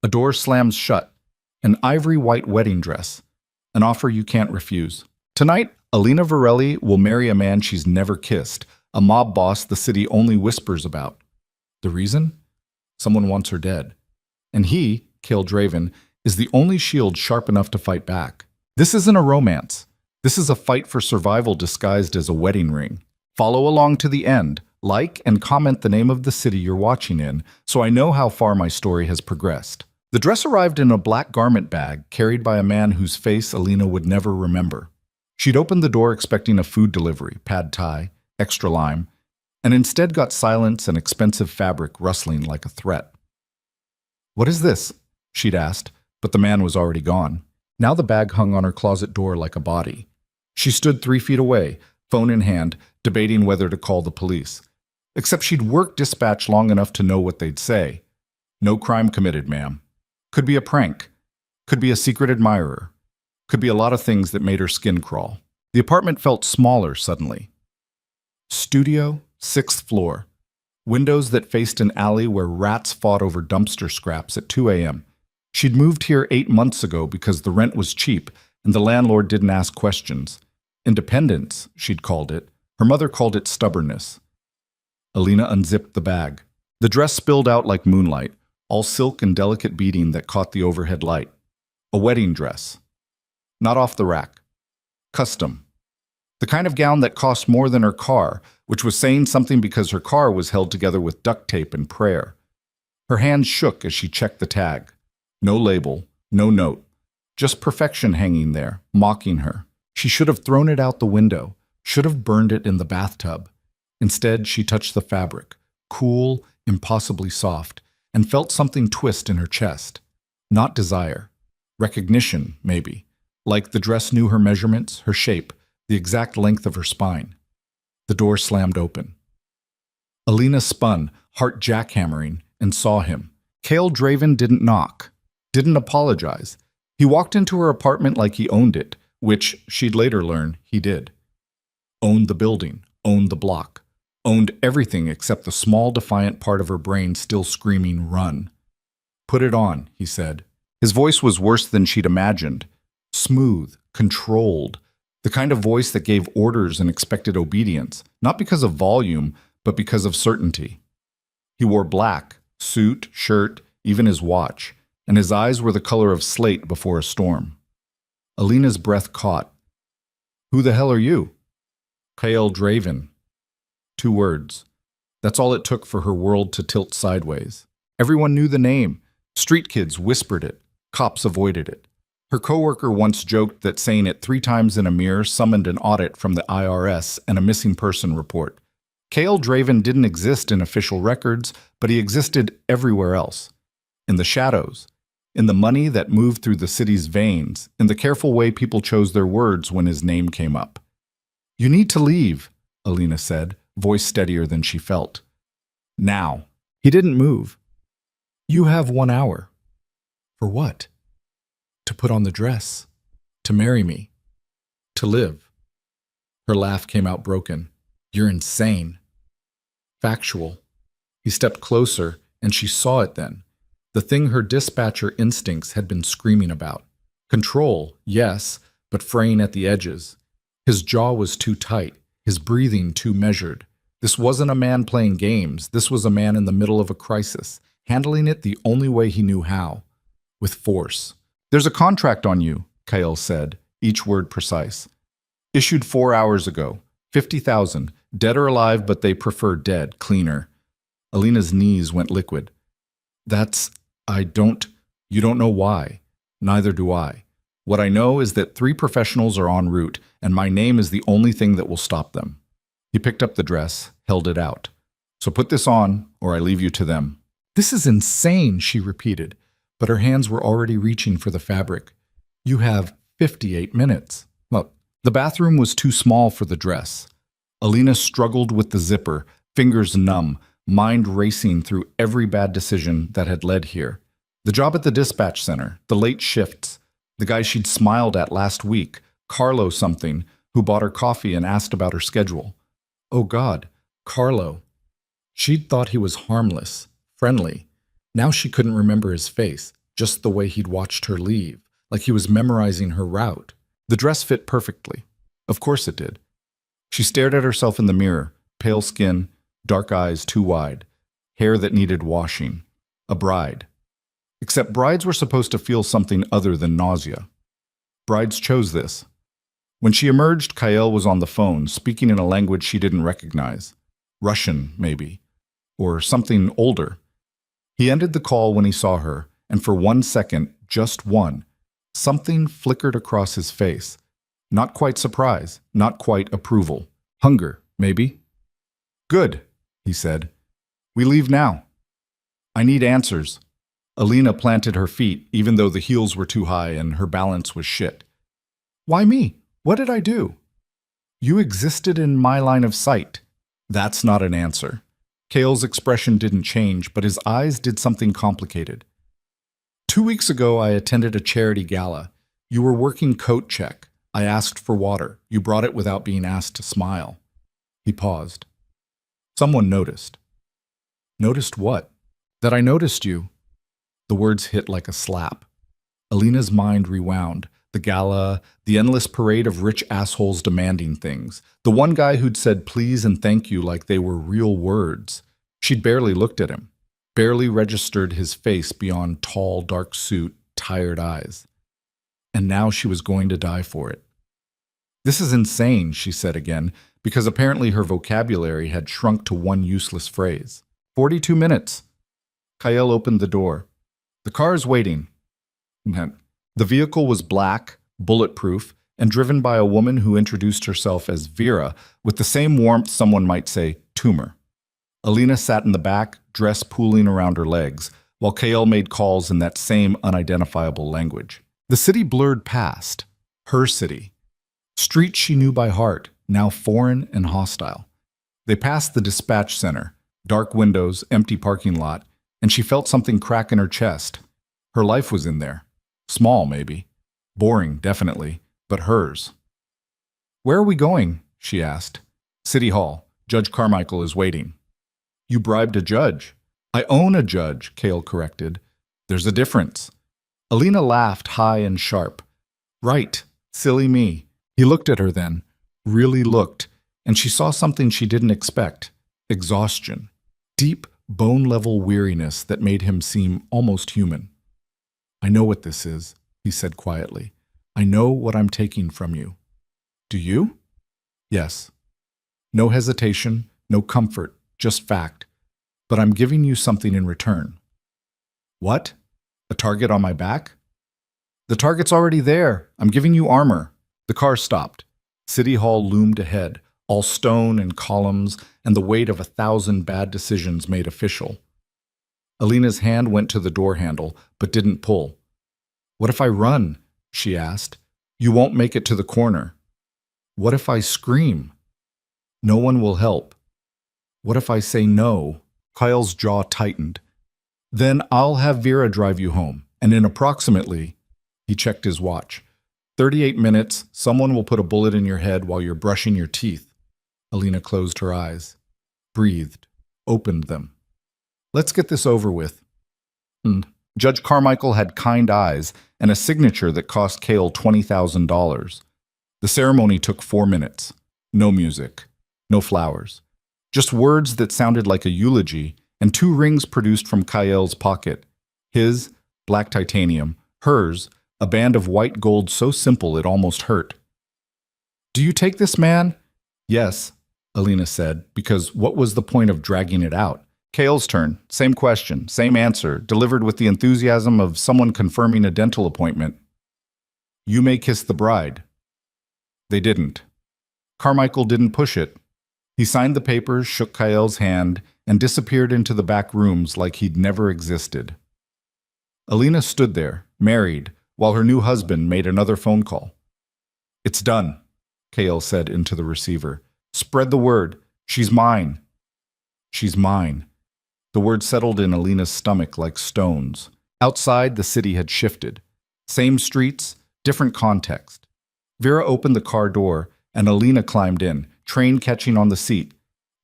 A door slams shut. An ivory white wedding dress. An offer you can't refuse. Tonight, Alina Varelli will marry a man she's never kissed, a mob boss the city only whispers about. The reason? Someone wants her dead. And he, Cale Draven, is the only shield sharp enough to fight back. This isn't a romance. This is a fight for survival disguised as a wedding ring. Follow along to the end. Like and comment the name of the city you're watching in, so I know how far my story has progressed. The dress arrived in a black garment bag carried by a man whose face Alina would never remember. She'd opened the door expecting a food delivery, pad thai, extra lime, and instead got silence and expensive fabric rustling like a threat. "What is this?" she'd asked, but the man was already gone. Now the bag hung on her closet door like a body. She stood 3 feet away, phone in hand, debating whether to call the police. Except she'd worked dispatch long enough to know what they'd say. "No crime committed, ma'am." Could be a prank. Could be a secret admirer. Could be a lot of things that made her skin crawl. The apartment felt smaller suddenly. Studio, 6th floor. Windows that faced an alley where rats fought over dumpster scraps at 2 a.m. She'd moved here 8 months ago because the rent was cheap and the landlord didn't ask questions. Independence, she'd called it. Her mother called it stubbornness. Alina unzipped the bag. The dress spilled out like moonlight, all silk and delicate beading that caught the overhead light. A wedding dress. Not off the rack. Custom. The kind of gown that cost more than her car, which was saying something because her car was held together with duct tape and prayer. Her hands shook as she checked the tag. No label, no note. Just perfection hanging there, mocking her. She should have thrown it out the window, should have burned it in the bathtub. Instead, she touched the fabric, cool, impossibly soft, and felt something twist in her chest. Not desire. Recognition, maybe. Like the dress knew her measurements, her shape, the exact length of her spine. The door slammed open. Alina spun, heart jackhammering, and saw him. Cale Draven didn't knock, didn't apologize. He walked into her apartment like he owned it, which, she'd later learn, he did. Owned the building, owned the block. Owned everything except the small, defiant part of her brain still screaming, "Run." "Put it on," he said. His voice was worse than she'd imagined. Smooth, controlled, the kind of voice that gave orders and expected obedience, not because of volume, but because of certainty. He wore black, suit, shirt, even his watch, and his eyes were the color of slate before a storm. Alina's breath caught. "Who the hell are you?" "Cale Draven." 2 words. That's all it took for her world to tilt sideways. Everyone knew the name. Street kids whispered it. Cops avoided it. Her coworker once joked that saying it 3 times in a mirror summoned an audit from the IRS and a missing person report. Cale Draven didn't exist in official records, but he existed everywhere else. In the shadows. In the money that moved through the city's veins. In the careful way people chose their words when his name came up. "You need to leave," Alina said, voice steadier than she felt. "Now." He didn't move. "You have 1 hour." "For what?" "To put on the dress. To marry me. To live." Her laugh came out broken. "You're insane." Factual. He stepped closer, and she saw it then. The thing her dispatcher instincts had been screaming about. Control, yes, but fraying at the edges. His jaw was too tight, his breathing too measured. This wasn't a man playing games. This was a man in the middle of a crisis, handling it the only way he knew how, with force. "There's a contract on you," Cale said, each word precise. "Issued 4 hours ago. 50,000. Dead or alive, but they prefer dead, cleaner." Alina's knees went liquid. You don't know why. Neither do I. What I know is that 3 professionals are en route, and my name is the only thing that will stop them." He picked up the dress, held it out. "So put this on, or I leave you to them." "This is insane," she repeated, but her hands were already reaching for the fabric. "You have 58 minutes. Well, the bathroom was too small for the dress. Alina struggled with the zipper, fingers numb, mind racing through every bad decision that had led here. The job at the dispatch center, the late shifts, the guy she'd smiled at last week, Carlo something, who bought her coffee and asked about her schedule. Oh God, Carlo. She'd thought he was harmless, friendly. Now she couldn't remember his face, just the way he'd watched her leave, like he was memorizing her route. The dress fit perfectly. Of course it did. She stared at herself in the mirror, pale skin, dark eyes too wide, hair that needed washing. A bride. Except brides were supposed to feel something other than nausea. Brides chose this. When she emerged, Kael was on the phone, speaking in a language she didn't recognize. Russian, maybe. Or something older. He ended the call when he saw her, and for 1 second, just one, something flickered across his face. Not quite surprise, not quite approval. Hunger, maybe. Good, he said. We leave now. I need answers. Alina planted her feet, even though the heels were too high and her balance was shit. Why me? What did I do? You existed in my line of sight. That's not an answer. Kael's expression didn't change, but his eyes did something complicated. 2 weeks ago, I attended a charity gala. You were working coat check. I asked for water. You brought it without being asked to smile. He paused. Someone noticed. Noticed what? That I noticed you. The words hit like a slap. Alina's mind rewound. The gala, the endless parade of rich assholes demanding things. The one guy who'd said please and thank you like they were real words. She'd barely looked at him, barely registered his face beyond tall, dark suit, tired eyes. And now she was going to die for it. This is insane, she said again, because apparently her vocabulary had shrunk to one useless phrase. 42 minutes. Kael opened the door. The car is waiting. The vehicle was black, bulletproof, and driven by a woman who introduced herself as Vera with the same warmth someone might say tumor. Alina sat in the back, dress pooling around her legs, while Kael made calls in that same unidentifiable language. The city blurred past. Her city. Streets she knew by heart, now foreign and hostile. They passed the dispatch center, dark windows, empty parking lot, and she felt something crack in her chest. Her life was in there. Small, maybe. Boring, definitely, but hers. Where are we going? She asked. City Hall. Judge Carmichael is waiting. You bribed a judge. I own a judge, Kael corrected. There's a difference. Alina laughed high and sharp. Right, silly me. He looked at her then, really looked, and she saw something she didn't expect. Exhaustion. Deep, bone-level weariness that made him seem almost human. I know what this is, he said quietly. I know what I'm taking from you. Do you? Yes. No hesitation, no comfort, just fact. But I'm giving you something in return. What? A target on my back? The target's already there. I'm giving you armor. The car stopped. City Hall loomed ahead, all stone and columns, and the weight of 1,000 bad decisions made official. Alina's hand went to the door handle, but didn't pull. What if I run? She asked. You won't make it to the corner. What if I scream? No one will help. What if I say no? Kyle's jaw tightened. Then I'll have Vera drive you home, and in approximately, he checked his watch, 38 minutes, someone will put a bullet in your head while you're brushing your teeth. Alina closed her eyes, breathed, opened them. Let's get this over with. Judge Carmichael had kind eyes and a signature that cost Kael $20,000. The ceremony took 4 minutes. No music, no flowers. Just words that sounded like a eulogy and 2 rings produced from Kael's pocket. His, black titanium, hers, a band of white gold so simple it almost hurt. Do you take this man? Yes, Alina said, because what was the point of dragging it out? Kael's turn. Same question, same answer, delivered with the enthusiasm of someone confirming a dental appointment. You may kiss the bride. They didn't. Carmichael didn't push it. He signed the papers, shook Kael's hand, and disappeared into the back rooms like he'd never existed. Alina stood there, married, while her new husband made another phone call. It's done, Kael said into the receiver. Spread the word. She's mine. She's mine. The word settled in Alina's stomach like stones. Outside, the city had shifted. Same streets, different context. Vera opened the car door, and Alina climbed in, train catching on the seat.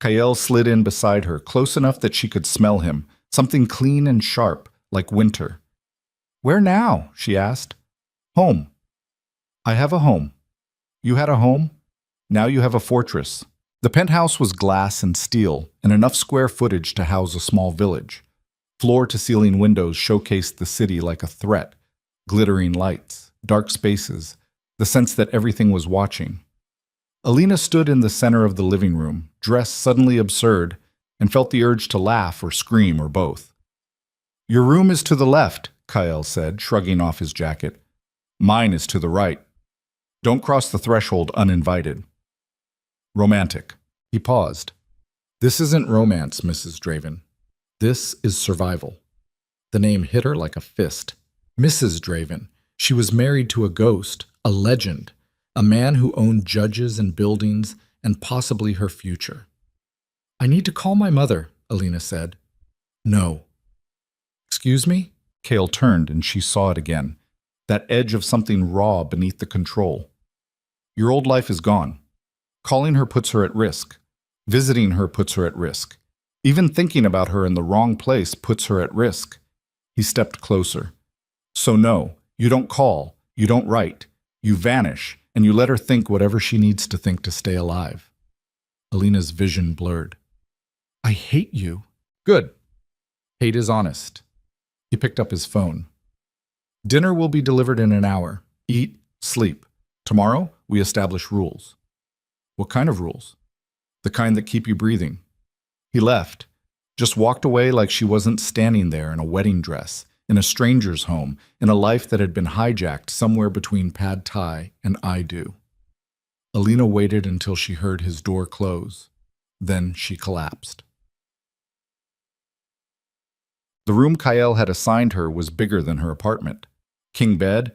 Kael slid in beside her, close enough that she could smell him, something clean and sharp, like winter. Where now? She asked. Home. I have a home. You had a home? Now you have a fortress. The penthouse was glass and steel, and enough square footage to house a small village. Floor-to-ceiling windows showcased the city like a threat. Glittering lights, dark spaces, the sense that everything was watching. Alina stood in the center of the living room, dressed suddenly absurd, and felt the urge to laugh or scream or both. Your room is to the left, Kyle said, shrugging off his jacket. Mine is to the right. Don't cross the threshold uninvited. Romantic. He paused. This isn't romance, Mrs. Draven. This is survival. The name hit her like a fist. Mrs. Draven. She was married to a ghost, a legend, a man who owned judges and buildings and possibly her future. I need to call my mother, Alina said. No. Excuse me? Kale turned and she saw it again. That edge of something raw beneath the control. Your old life is gone. Calling her puts her at risk. Visiting her puts her at risk. Even thinking about her in the wrong place puts her at risk. He stepped closer. So no, you don't call, you don't write. You vanish, and you let her think whatever she needs to think to stay alive. Alina's vision blurred. I hate you. Good. Hate is honest. He picked up his phone. Dinner will be delivered in an hour. Eat, sleep. Tomorrow, we establish rules. What kind of rules? The kind that keep you breathing. He left, just walked away like she wasn't standing there in a wedding dress, in a stranger's home, in a life that had been hijacked somewhere between pad thai and I do. Alina waited until she heard his door close. Then she collapsed. The room Kyle had assigned her was bigger than her apartment. King bed,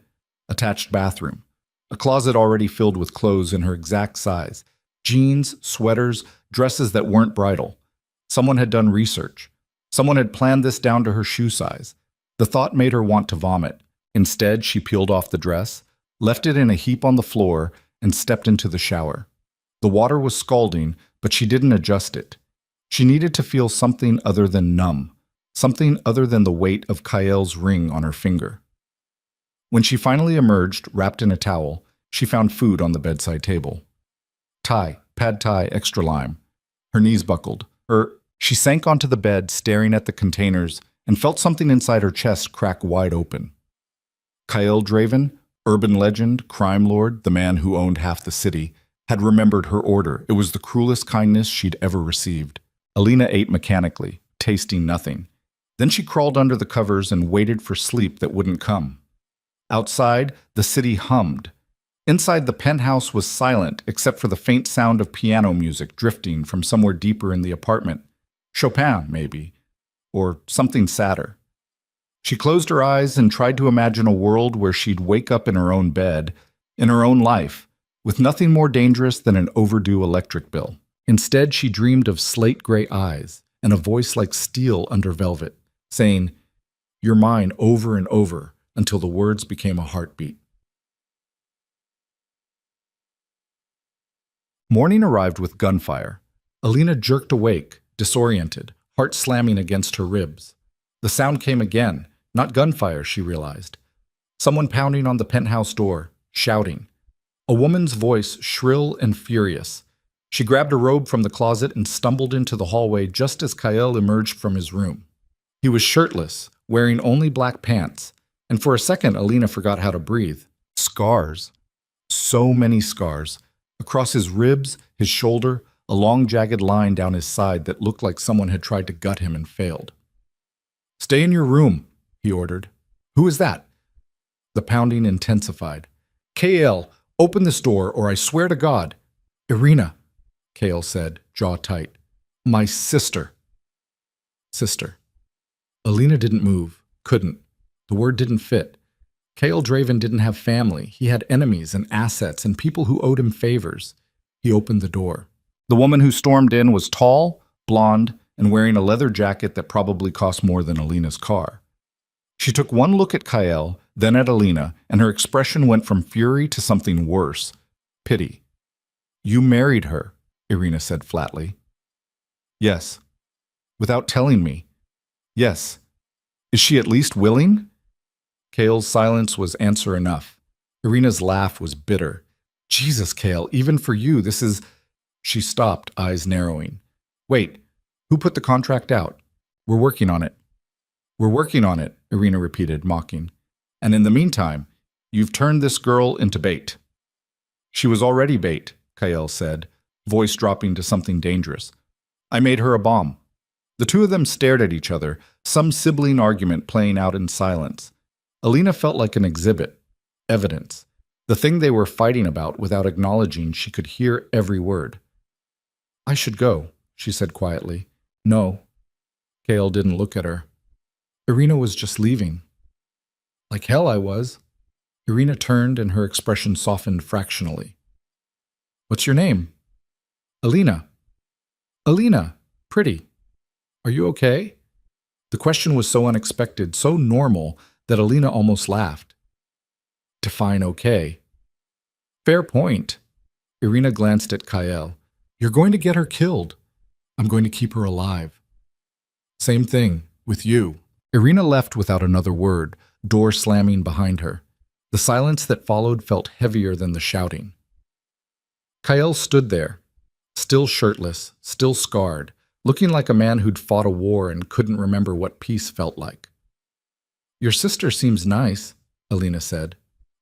attached bathroom, a closet already filled with clothes in her exact size, jeans, sweaters, dresses that weren't bridal. Someone had done research. Someone had planned this down to her shoe size. The thought made her want to vomit. Instead, she peeled off the dress, left it in a heap on the floor, and stepped into the shower. The water was scalding, but she didn't adjust it. She needed to feel something other than numb, something other than the weight of Kyle's ring on her finger. When she finally emerged, wrapped in a towel, she found food on the bedside table. Thai, pad thai, extra lime. Her knees buckled. She sank onto the bed, staring at the containers, and felt something inside her chest crack wide open. Kyle Draven, urban legend, crime lord, the man who owned half the city, had remembered her order. It was the cruelest kindness she'd ever received. Alina ate mechanically, tasting nothing. Then she crawled under the covers and waited for sleep that wouldn't come. Outside, the city hummed. Inside, the penthouse was silent except for the faint sound of piano music drifting from somewhere deeper in the apartment. Chopin, maybe. Or something sadder. She closed her eyes and tried to imagine a world where she'd wake up in her own bed, in her own life, with nothing more dangerous than an overdue electric bill. Instead, she dreamed of slate-gray eyes and a voice like steel under velvet, saying, "You're mine," over and over, until the words became a heartbeat. Morning arrived with gunfire. Alina jerked awake, disoriented, heart slamming against her ribs. The sound came again, not gunfire, she realized. Someone pounding on the penthouse door, shouting. A woman's voice, shrill and furious. She grabbed a robe from the closet and stumbled into the hallway just as Kyle emerged from his room. He was shirtless, wearing only black pants, and for a second Alina forgot how to breathe. Scars. So many scars. Across his ribs, his shoulder, a long jagged line down his side that looked like someone had tried to gut him and failed. "Stay in your room," he ordered. "Who is that?" The pounding intensified. "KL, open this door or I swear to God." "Irina," Kale said, jaw tight. "My sister." Sister. Alina didn't move, couldn't. The word didn't fit. Kale Draven didn't have family. He had enemies and assets and people who owed him favors. He opened the door. The woman who stormed in was tall, blonde, and wearing a leather jacket that probably cost more than Alina's car. She took one look at Kyle, then at Alina, and her expression went from fury to something worse, pity. "You married her," Irina said flatly. "Yes." "Without telling me." "Yes." "Is she at least willing?" Kale's silence was answer enough. Irina's laugh was bitter. Jesus, Kale, even for you, this is... She stopped, eyes narrowing. Wait, who put the contract out? We're working on it. We're working on it, Irina repeated, mocking. And in the meantime, you've turned this girl into bait. She was already bait, Kale said, voice dropping to something dangerous. I made her a bomb. The two of them stared at each other, some sibling argument playing out in silence. Alina felt like an exhibit, evidence, the thing they were fighting about without acknowledging she could hear every word. I should go, she said quietly. No. Kale didn't look at her. Irina was just leaving. Like hell I was. Irina turned and her expression softened fractionally. What's your name? Alina. Alina, pretty. Are you okay? The question was so unexpected, so normal, that Alina almost laughed. Define okay. Fair point. Irina glanced at Kyle. You're going to get her killed. I'm going to keep her alive. Same thing, with you. Irina left without another word, door slamming behind her. The silence that followed felt heavier than the shouting. Kyle stood there, still shirtless, still scarred, looking like a man who'd fought a war and couldn't remember what peace felt like. Your sister seems nice, Alina said.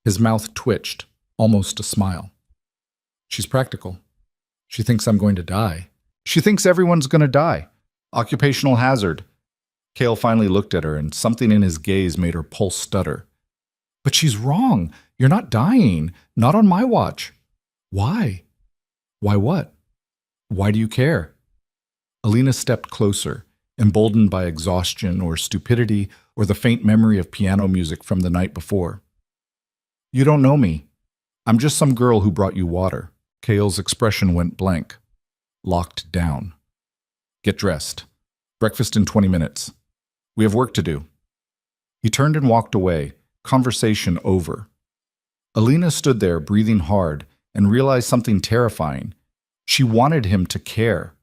His mouth twitched, almost a smile. She's practical. She thinks I'm going to die. She thinks everyone's going to die. Occupational hazard. Kale finally looked at her, and something in his gaze made her pulse stutter. But she's wrong. You're not dying. Not on my watch. Why? Why what? Why do you care? Alina stepped closer, emboldened by exhaustion or stupidity or the faint memory of piano music from the night before. You don't know me. I'm just some girl who brought you water. Kale's expression went blank, locked down. Get dressed. Breakfast in 20 minutes. We have work to do. He turned and walked away, conversation over. Alina stood there, breathing hard, and realized something terrifying. She wanted him to care,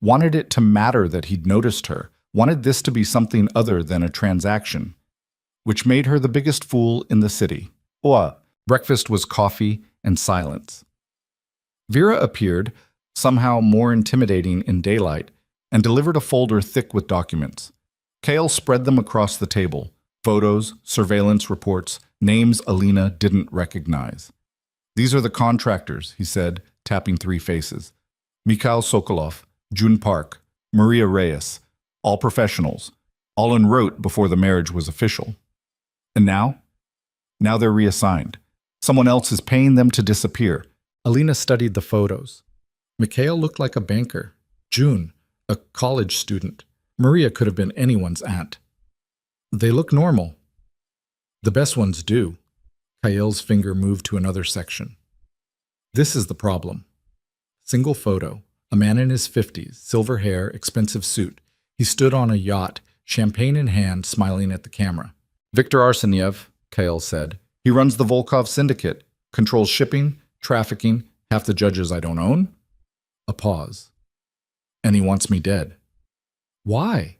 wanted it to matter that he'd noticed her, wanted this to be something other than a transaction, which made her the biggest fool in the city. Breakfast was coffee and silence. Vera appeared, somehow more intimidating in daylight, and delivered a folder thick with documents. Kale spread them across the table, photos, surveillance reports, names Alina didn't recognize. These are the contractors, he said, tapping 3 faces. Mikhail Sokolov, June Park, Maria Reyes, all professionals, all en route before the marriage was official. And now? Now they're reassigned. Someone else is paying them to disappear. Alina studied the photos. Mikhail looked like a banker. June, a college student. Maria could have been anyone's aunt. They look normal. The best ones do. Kyle's finger moved to another section. This is the problem. Single photo. A man in his 50s, silver hair, expensive suit. He stood on a yacht, champagne in hand, smiling at the camera. Viktor Arseniev, Kyle said. He runs the Volkov syndicate, controls shipping, trafficking, half the judges I don't own. A pause. And he wants me dead. Why?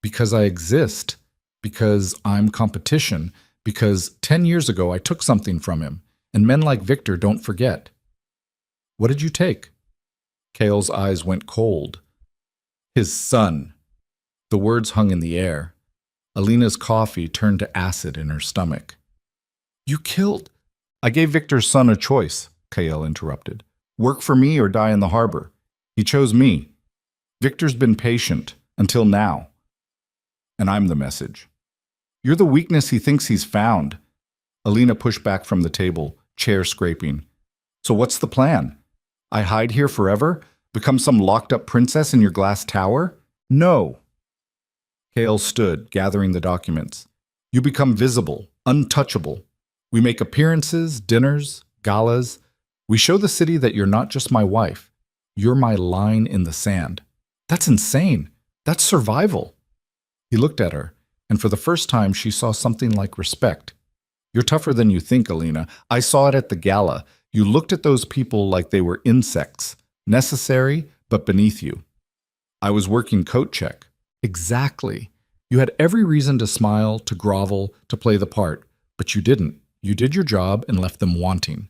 Because I exist. Because I'm competition. Because 10 years ago I took something from him, and men like Victor don't forget. What did you take? Kale's eyes went cold. His son. The words hung in the air. Alina's coffee turned to acid in her stomach. You killed... I gave Victor's son a choice, Kale interrupted. Work for me or die in the harbor. He chose me. Victor's been patient, until now. And I'm the message. You're the weakness he thinks he's found. Alina pushed back from the table, chair scraping. So what's the plan? I hide here forever? Become some locked-up princess in your glass tower? No. Kale stood, gathering the documents. You become visible, untouchable. We make appearances, dinners, galas. We show the city that you're not just my wife. You're my line in the sand. That's insane. That's survival. He looked at her, and for the first time she saw something like respect. You're tougher than you think, Alina. I saw it at the gala. You looked at those people like they were insects, necessary but beneath you. I was working coat check. Exactly. You had every reason to smile, to grovel, to play the part, but you didn't. You did your job and left them wanting.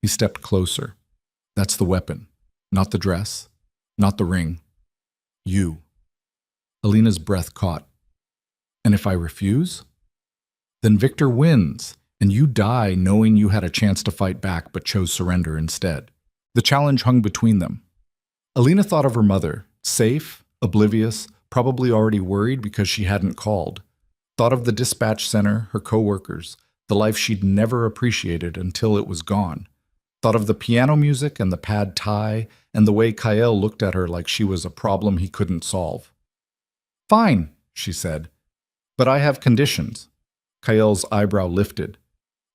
He stepped closer. That's the weapon, not the dress, not the ring. You. Alina's breath caught. And if I refuse? Then Victor wins, and you die knowing you had a chance to fight back but chose surrender instead. The challenge hung between them. Alina thought of her mother, safe, oblivious, probably already worried because she hadn't called. Thought of the dispatch center, her coworkers, the life she'd never appreciated until it was gone. Thought of the piano music and the pad thai and the way Kyle looked at her like she was a problem he couldn't solve. Fine, she said, but I have conditions. Kyle's eyebrow lifted.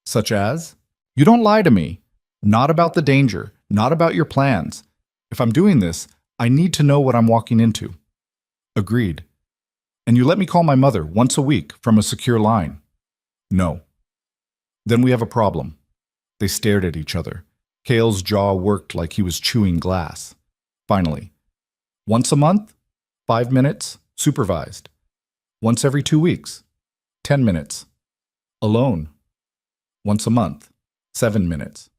Such as? You don't lie to me. Not about the danger, not about your plans. If I'm doing this, I need to know what I'm walking into. Agreed. And you let me call my mother once a week from a secure line. No. Then we have a problem. They stared at each other. Kale's jaw worked like he was chewing glass. Finally. Once a month? 5 minutes? Supervised. Once every 2 weeks? 10 minutes. Alone. Once a month. 7 minutes.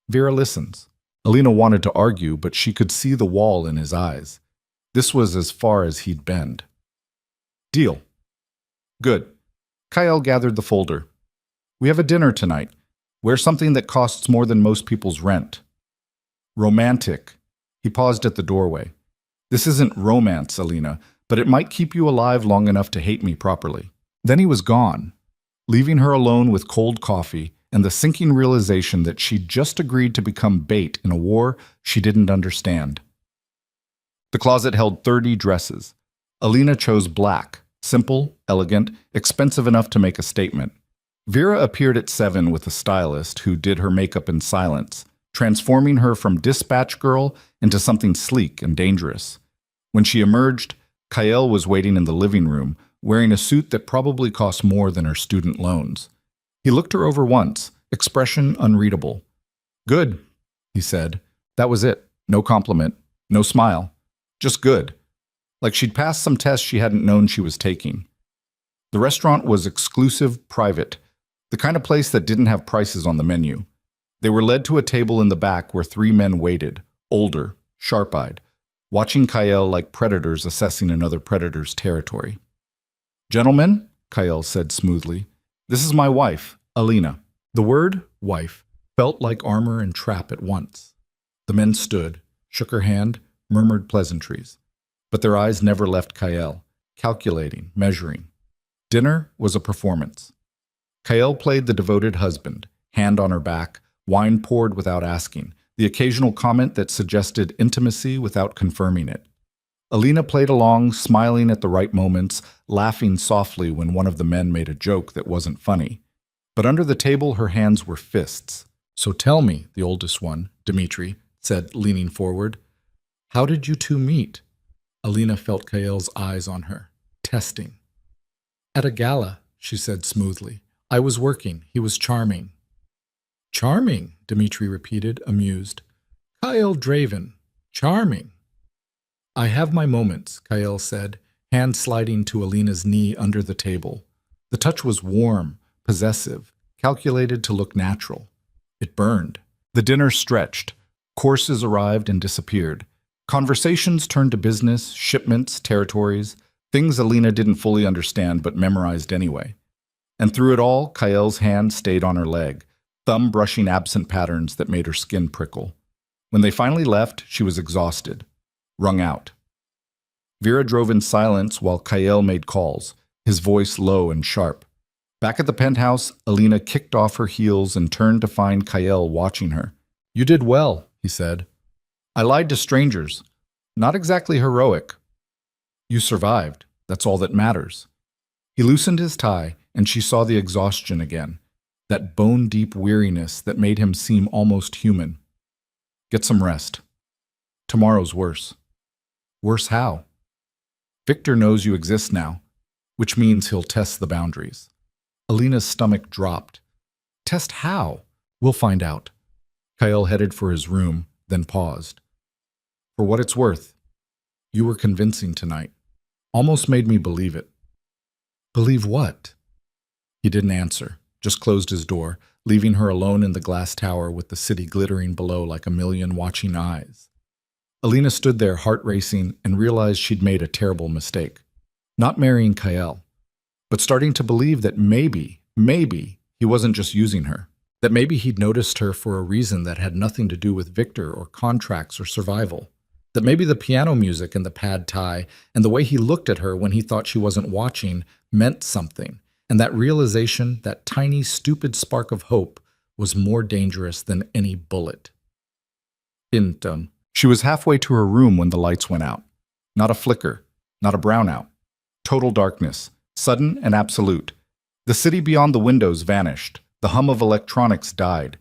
Vera listens. Alina wanted to argue, but she could see the wall in his eyes. This was as far as he'd bend. Deal. Good. Kyle gathered the folder. We have a dinner tonight. Wear something that costs more than most people's rent. Romantic. He paused at the doorway. This isn't romance, Alina, but it might keep you alive long enough to hate me properly. Then he was gone, leaving her alone with cold coffee and the sinking realization that she'd just agreed to become bait in a war she didn't understand. The closet held 30 dresses. Alina chose black, simple, elegant, expensive enough to make a statement. Vera appeared at 7 with a stylist who did her makeup in silence, transforming her from dispatch girl into something sleek and dangerous. When she emerged, Kyle was waiting in the living room, wearing a suit that probably cost more than her student loans. He looked her over once, expression unreadable. Good, he said. That was it. No compliment, no smile. Just good. Like she'd passed some test she hadn't known she was taking. The restaurant was exclusive, private, the kind of place that didn't have prices on the menu. They were led to a table in the back where 3 men waited, older, sharp-eyed, watching Kyle like predators assessing another predator's territory. Gentlemen, Kyle said smoothly, this is my wife, Alina. The word, wife, felt like armor and trap at once. The men stood, shook her hand, murmured pleasantries. But their eyes never left Kyle, calculating, measuring. Dinner was a performance. Kyle played the devoted husband, hand on her back, wine poured without asking, the occasional comment that suggested intimacy without confirming it. Alina played along, smiling at the right moments, laughing softly when one of the men made a joke that wasn't funny. But under the table her hands were fists. So tell me, the oldest one, Dmitri, said, leaning forward, how did you two meet? Alina felt Kyle's eyes on her, testing. At a gala, she said smoothly. I was working. He was charming. Charming, Dmitri repeated, amused. Kyle Draven. Charming. I have my moments, Kyle said, hand sliding to Alina's knee under the table. The touch was warm, possessive, calculated to look natural. It burned. The dinner stretched. Courses arrived and disappeared. Conversations turned to business, shipments, territories, things Alina didn't fully understand but memorized anyway. And through it all, Kyle's hand stayed on her leg, thumb brushing absent patterns that made her skin prickle. When they finally left, she was exhausted, wrung out. Vera drove in silence while Kyle made calls, his voice low and sharp. Back at the penthouse, Alina kicked off her heels and turned to find Kyle watching her. You did well, he said. I lied to strangers. Not exactly heroic. You survived. That's all that matters. He loosened his tie, and she saw the exhaustion again, that bone-deep weariness that made him seem almost human. Get some rest. Tomorrow's worse. Worse how? Victor knows you exist now, which means he'll test the boundaries. Alina's stomach dropped. Test how? We'll find out. Kyle headed for his room, then paused. For what it's worth, you were convincing tonight. Almost made me believe it. Believe what? He didn't answer, just closed his door, leaving her alone in the glass tower with the city glittering below like a million watching eyes. Alina stood there, heart racing, and realized she'd made a terrible mistake. Not marrying Kyle, but starting to believe that maybe he wasn't just using her. That maybe he'd noticed her for a reason that had nothing to do with Victor or contracts or survival. That maybe the piano music and the pad thai and the way he looked at her when he thought she wasn't watching meant something. And that realization, that tiny, stupid spark of hope, was more dangerous than any bullet. Pinton. She was halfway to her room when the lights went out. Not a flicker, not a brownout. Total darkness, sudden and absolute. The city beyond the windows vanished. The hum of electronics died.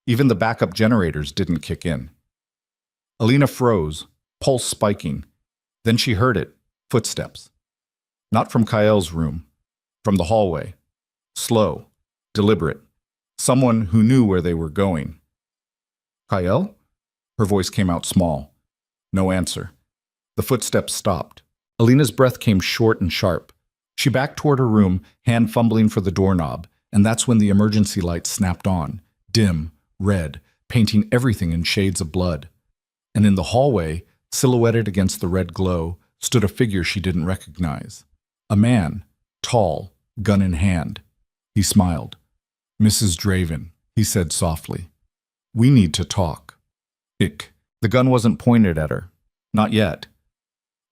Even the backup generators didn't kick in. Alina froze, pulse spiking. Then she heard it, footsteps. Not from Kyle's room, from the hallway. Slow, deliberate. Someone who knew where they were going. Kyle? Her voice came out small. No answer. The footsteps stopped. Alina's breath came short and sharp. She backed toward her room, hand fumbling for the doorknob, and that's when the emergency light snapped on, dim, red, painting everything in shades of blood. And in the hallway, silhouetted against the red glow, stood a figure she didn't recognize. A man, tall, gun in hand. He smiled. "Mrs. Draven," he said softly. "We need to talk." Ick. The gun wasn't pointed at her. Not yet.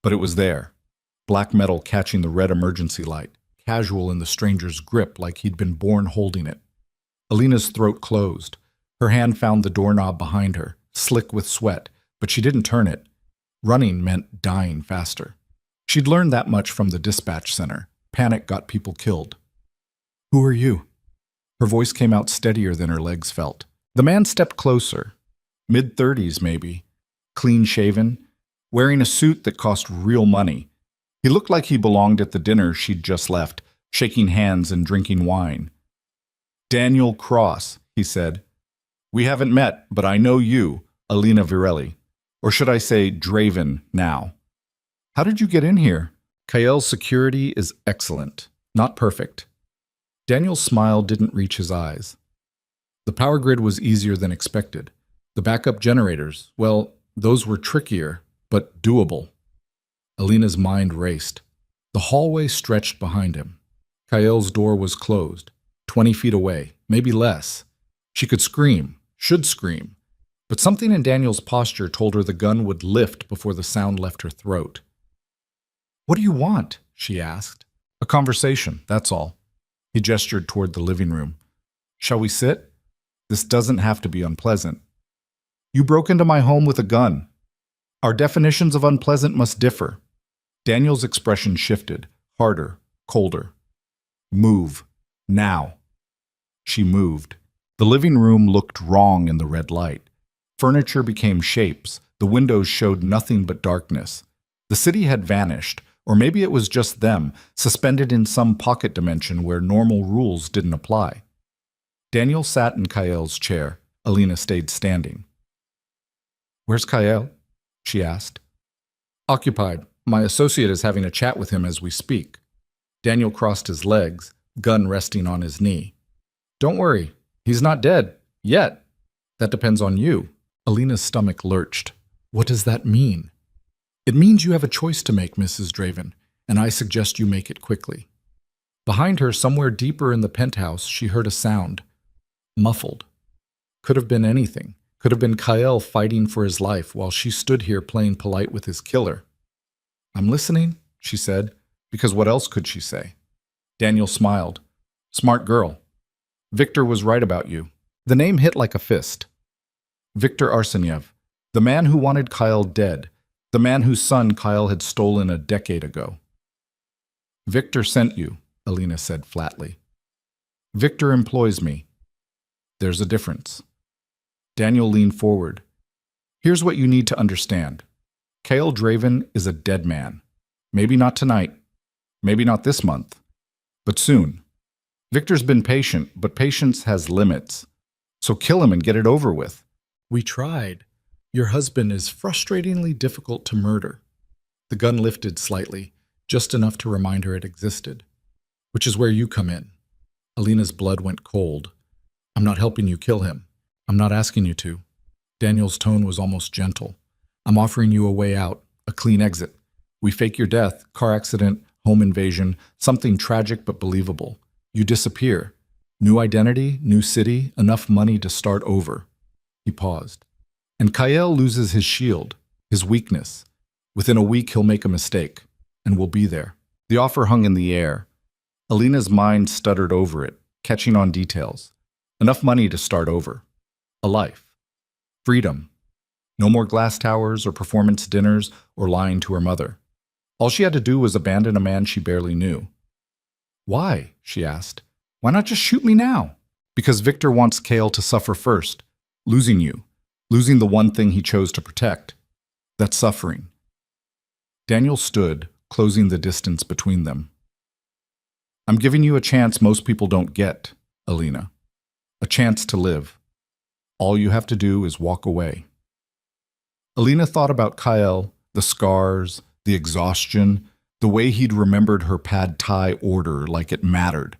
But it was there. Black metal catching the red emergency light, casual in the stranger's grip like he'd been born holding it. Alina's throat closed. Her hand found the doorknob behind her, slick with sweat, but she didn't turn it. Running meant dying faster. She'd learned that much from the dispatch center. Panic got people killed. "Who are you?" Her voice came out steadier than her legs felt. The man stepped closer. Mid-30s, maybe. Clean-shaven. Wearing a suit that cost real money. He looked like he belonged at the dinner she'd just left, shaking hands and drinking wine. "Daniel Cross," he said. "We haven't met, but I know you, Alina Virelli. Or should I say Draven now. How did you get in here?" Kyle's security is excellent, not perfect. Daniel's smile didn't reach his eyes. The power grid was easier than expected. The backup generators, well, those were trickier, but doable. Alina's mind raced. The hallway stretched behind him. Kyle's door was closed, 20 feet away, maybe less. She could scream, should scream, but something in Daniel's posture told her the gun would lift before the sound left her throat. "What do you want?" she asked. "A conversation, that's all." He gestured toward the living room. "Shall we sit? This doesn't have to be unpleasant." "You broke into my home with a gun. Our definitions of unpleasant must differ." Daniel's expression shifted, harder, colder. "Move. Now." She moved. The living room looked wrong in the red light. Furniture became shapes. The windows showed nothing but darkness. The city had vanished, or maybe it was just them, suspended in some pocket dimension where normal rules didn't apply. Daniel sat in Kyle's chair. Alina stayed standing. "Where's Kyle?" she asked. "Occupied. My associate is having a chat with him as we speak." Daniel crossed his legs, gun resting on his knee. "Don't worry. He's not dead. Yet. That depends on you." Alina's stomach lurched. "What does that mean?" "It means you have a choice to make, Mrs. Draven, and I suggest you make it quickly." Behind her, somewhere deeper in the penthouse, she heard a sound. Muffled. Could have been anything. Could have been Kyle fighting for his life while she stood here playing polite with his killer. "I'm listening," she said, because what else could she say? Daniel smiled. "Smart girl. Victor was right about you." The name hit like a fist. Victor Arseniev, the man who wanted Kyle dead, the man whose son Kyle had stolen a decade ago. "Victor sent you," Alina said flatly. "Victor employs me." "There's a difference." Daniel leaned forward. "Here's what you need to understand. Kyle Draven is a dead man. Maybe not tonight, maybe not this month, but soon. Victor's been patient, but patience has limits. So kill him and get it over with." "We tried. Your husband is frustratingly difficult to murder." The gun lifted slightly, just enough to remind her it existed. Which is where you come in. Alina's blood went cold. I'm not helping you kill him. I'm not asking you to. Daniel's tone was almost gentle. I'm offering you a way out, a clean exit. We fake your death, car accident, home invasion, something tragic but believable. You disappear. New identity, new city, enough money to start over. He paused. And Kyle loses his shield, his weakness. Within a week, he'll make a mistake, and we'll be there. The offer hung in the air. Alina's mind stuttered over it, catching on details. Enough money to start over. A life. Freedom. No more glass towers or performance dinners or lying to her mother. All she had to do was abandon a man she barely knew. Why? She asked. Why not just shoot me now? Because Victor wants Kale to suffer first. Losing you. Losing the one thing he chose to protect. That's suffering. Daniel stood, closing the distance between them. I'm giving you a chance most people don't get, Alina. A chance to live. All you have to do is walk away. Alina thought about Kyle, the scars, the exhaustion, the way he'd remembered her pad thai order like it mattered.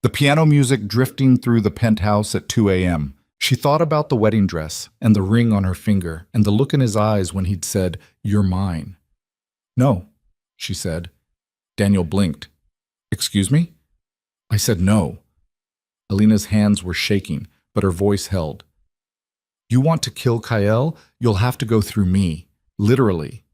The piano music drifting through the penthouse at 2 a.m. She thought about the wedding dress and the ring on her finger and the look in his eyes when he'd said, "You're mine." No, she said. Daniel blinked. Excuse me? I said no. Alina's hands were shaking, but her voice held. You want to kill Kyle? You'll have to go through me. Literally.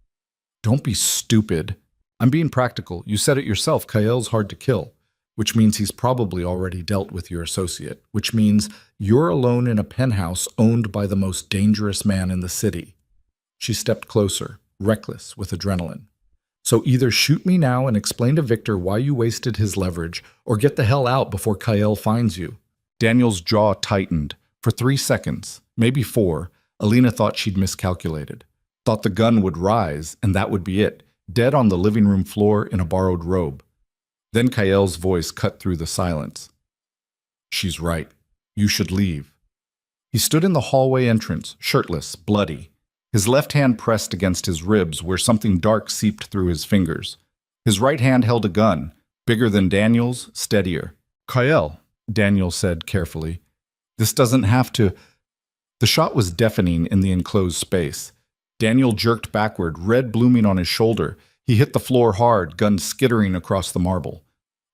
Don't be stupid. I'm being practical. You said it yourself. Kyle's hard to kill, which means he's probably already dealt with your associate, which means you're alone in a penthouse owned by the most dangerous man in the city. She stepped closer, reckless with adrenaline. So either shoot me now and explain to Victor why you wasted his leverage, or get the hell out before Kyle finds you. Daniel's jaw tightened. For 3 seconds, maybe 4, Alina thought she'd miscalculated. Thought the gun would rise, and that would be it, dead on the living room floor in a borrowed robe. Then Kyle's voice cut through the silence. She's right. You should leave. He stood in the hallway entrance, shirtless, bloody. His left hand pressed against his ribs where something dark seeped through his fingers. His right hand held a gun, bigger than Daniel's, steadier. Kyle, Daniel said carefully. This doesn't have to... The shot was deafening in the enclosed space. Daniel jerked backward, red blooming on his shoulder. He hit the floor hard, gun skittering across the marble.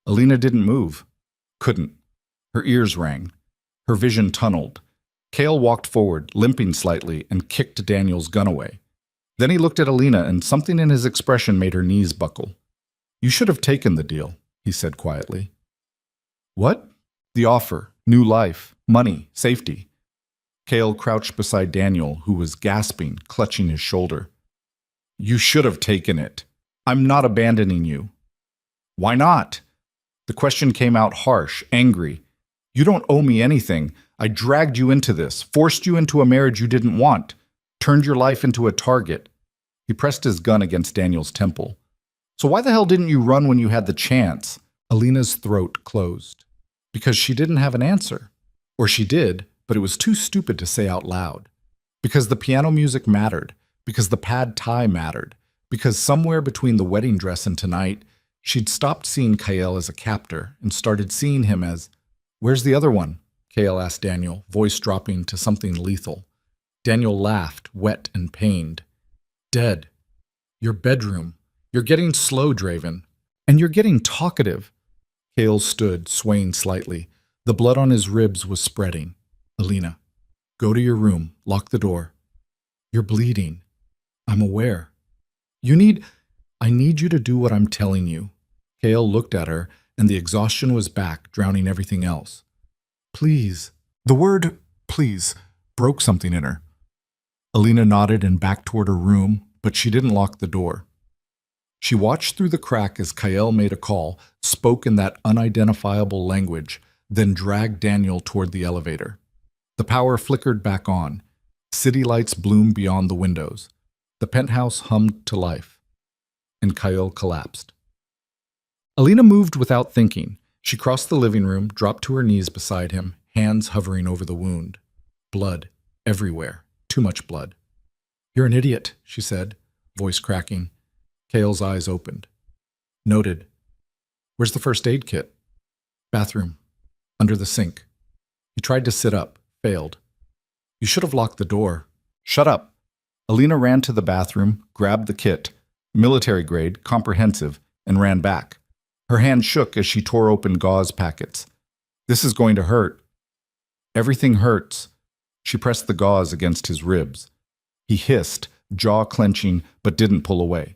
Alina didn't move. Couldn't. Her ears rang. Her vision tunneled. Kale walked forward, limping slightly, and kicked Daniel's gun away. Then he looked at Alina, and something in his expression made her knees buckle. You should have taken the deal, he said quietly. What? The offer. New life. Money. Safety. Kale crouched beside Daniel, who was gasping, clutching his shoulder. You should have taken it. I'm not abandoning you. Why not? The question came out harsh, angry. You don't owe me anything. I dragged you into this, forced you into a marriage you didn't want, turned your life into a target. He pressed his gun against Daniel's temple. So why the hell didn't you run when you had the chance? Alina's throat closed. Because she didn't have an answer. Or she did, but it was too stupid to say out loud. Because the piano music mattered. Because the pad thai mattered. Because somewhere between the wedding dress and tonight, she'd stopped seeing Kyle as a captor and started seeing him as, Where's the other one? Kale asked Daniel, voice dropping to something lethal. Daniel laughed, wet and pained. Dead. Your bedroom. You're getting slow, Draven. And you're getting talkative. Kale stood, swaying slightly. The blood on his ribs was spreading. Alina, go to your room. Lock the door. You're bleeding. I'm aware. I need you to do what I'm telling you. Kale looked at her, and the exhaustion was back, drowning everything else. Please. The word please broke something in her. Alina nodded and backed toward her room, but she didn't lock the door. She watched through the crack as Kyle made a call, spoke in that unidentifiable language, then dragged Daniel toward the elevator. The power flickered back on. City lights bloomed beyond the windows. The penthouse hummed to life. And Kyle collapsed. Alina moved without thinking. She crossed the living room, dropped to her knees beside him, hands hovering over the wound. Blood. Everywhere. Too much blood. You're an idiot, she said, voice cracking. Kale's eyes opened. Noted. Where's the first aid kit? Bathroom. Under the sink. He tried to sit up. Failed. You should have locked the door. Shut up. Alina ran to the bathroom, grabbed the kit, military grade, comprehensive, and ran back. Her hand shook as she tore open gauze packets. This is going to hurt. Everything hurts. She pressed the gauze against his ribs. He hissed, jaw clenching, but didn't pull away.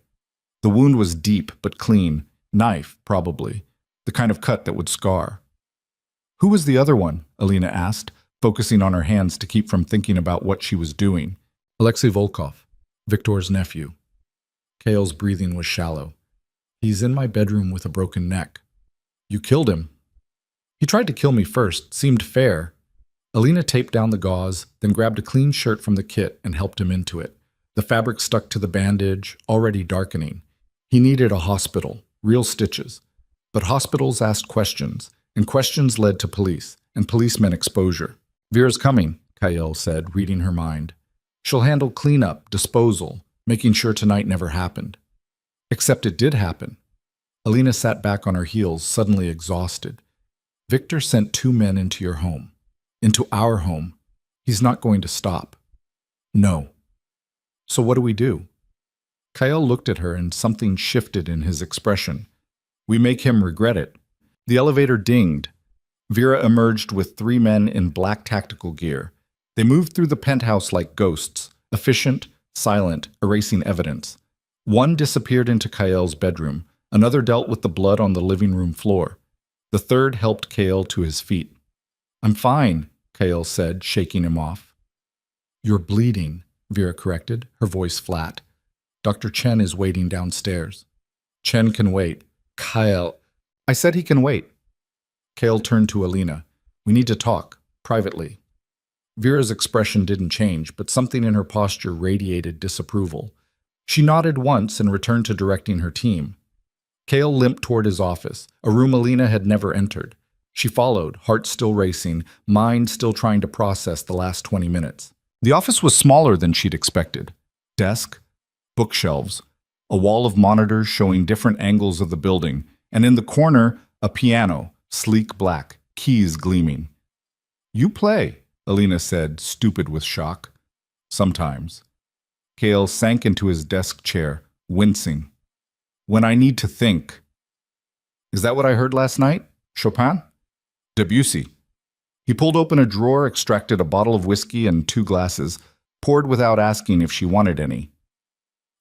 The wound was deep but clean. Knife, probably. The kind of cut that would scar. Who was the other one? Alina asked, focusing on her hands to keep from thinking about what she was doing. Alexei Volkov, Viktor's nephew. Kale's breathing was shallow. He's in my bedroom with a broken neck. You killed him. He tried to kill me first, seemed fair. Alina taped down the gauze, then grabbed a clean shirt from the kit and helped him into it. The fabric stuck to the bandage, already darkening. He needed a hospital, real stitches. But hospitals asked questions, and questions led to police, and police meant exposure. Vera's coming, Kyle said, reading her mind. She'll handle cleanup, disposal, making sure tonight never happened. Except it did happen. Alina sat back on her heels, suddenly exhausted. Victor sent 2 men into your home. Into our home. He's not going to stop. No. So what do we do? Kyle looked at her and something shifted in his expression. We make him regret it. The elevator dinged. Vera emerged with 3 men in black tactical gear. They moved through the penthouse like ghosts, efficient, silent, erasing evidence. One disappeared into Kyle's bedroom. Another dealt with the blood on the living room floor. The third helped Kyle to his feet. I'm fine, Kyle said, shaking him off. You're bleeding, Vera corrected, her voice flat. Dr. Chen is waiting downstairs. Chen can wait. Kyle. I said he can wait. Kale turned to Alina. We need to talk, privately. Vera's expression didn't change, but something in her posture radiated disapproval. She nodded once and returned to directing her team. Kale limped toward his office, a room Alina had never entered. She followed, heart still racing, mind still trying to process the last 20 minutes. The office was smaller than she'd expected. Desk, bookshelves, a wall of monitors showing different angles of the building, and in the corner, a piano, sleek black, keys gleaming. You play, Alina said, stupid with shock. Sometimes. Kale sank into his desk chair, wincing. When I need to think. Is that what I heard last night? Chopin? Debussy. He pulled open a drawer, extracted a bottle of whiskey and 2 glasses, poured without asking if she wanted any.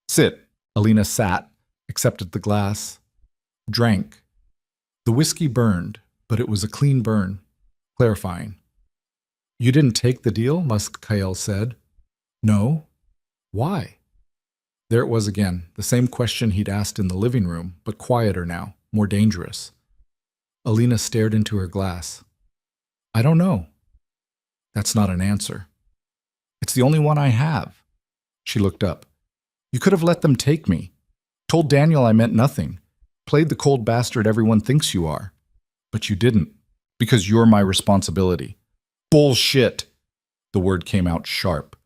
Sit. Alina sat, accepted the glass, drank. The whiskey burned, but it was a clean burn, clarifying. You didn't take the deal, Musk-Kyle said. No. Why? There it was again, the same question he'd asked in the living room, but quieter now, more dangerous. Alina stared into her glass. I don't know. That's not an answer. It's the only one I have. She looked up. You could have let them take me. Told Daniel I meant nothing. Played the cold bastard everyone thinks you are. But you didn't, because you're my responsibility. Bullshit! The word came out sharp.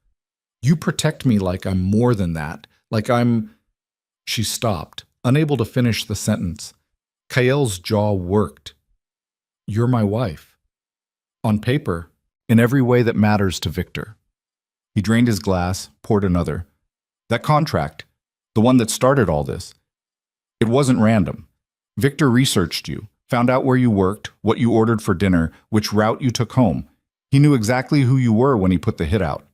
You protect me like I'm more than that, like I'm... She stopped, unable to finish the sentence. Kael's jaw worked. You're my wife. On paper, in every way that matters to Victor. He drained his glass, poured another. That contract, the one that started all this, it wasn't random. Victor researched you, found out where you worked, what you ordered for dinner, which route you took home. He knew exactly who you were when he put the hit out.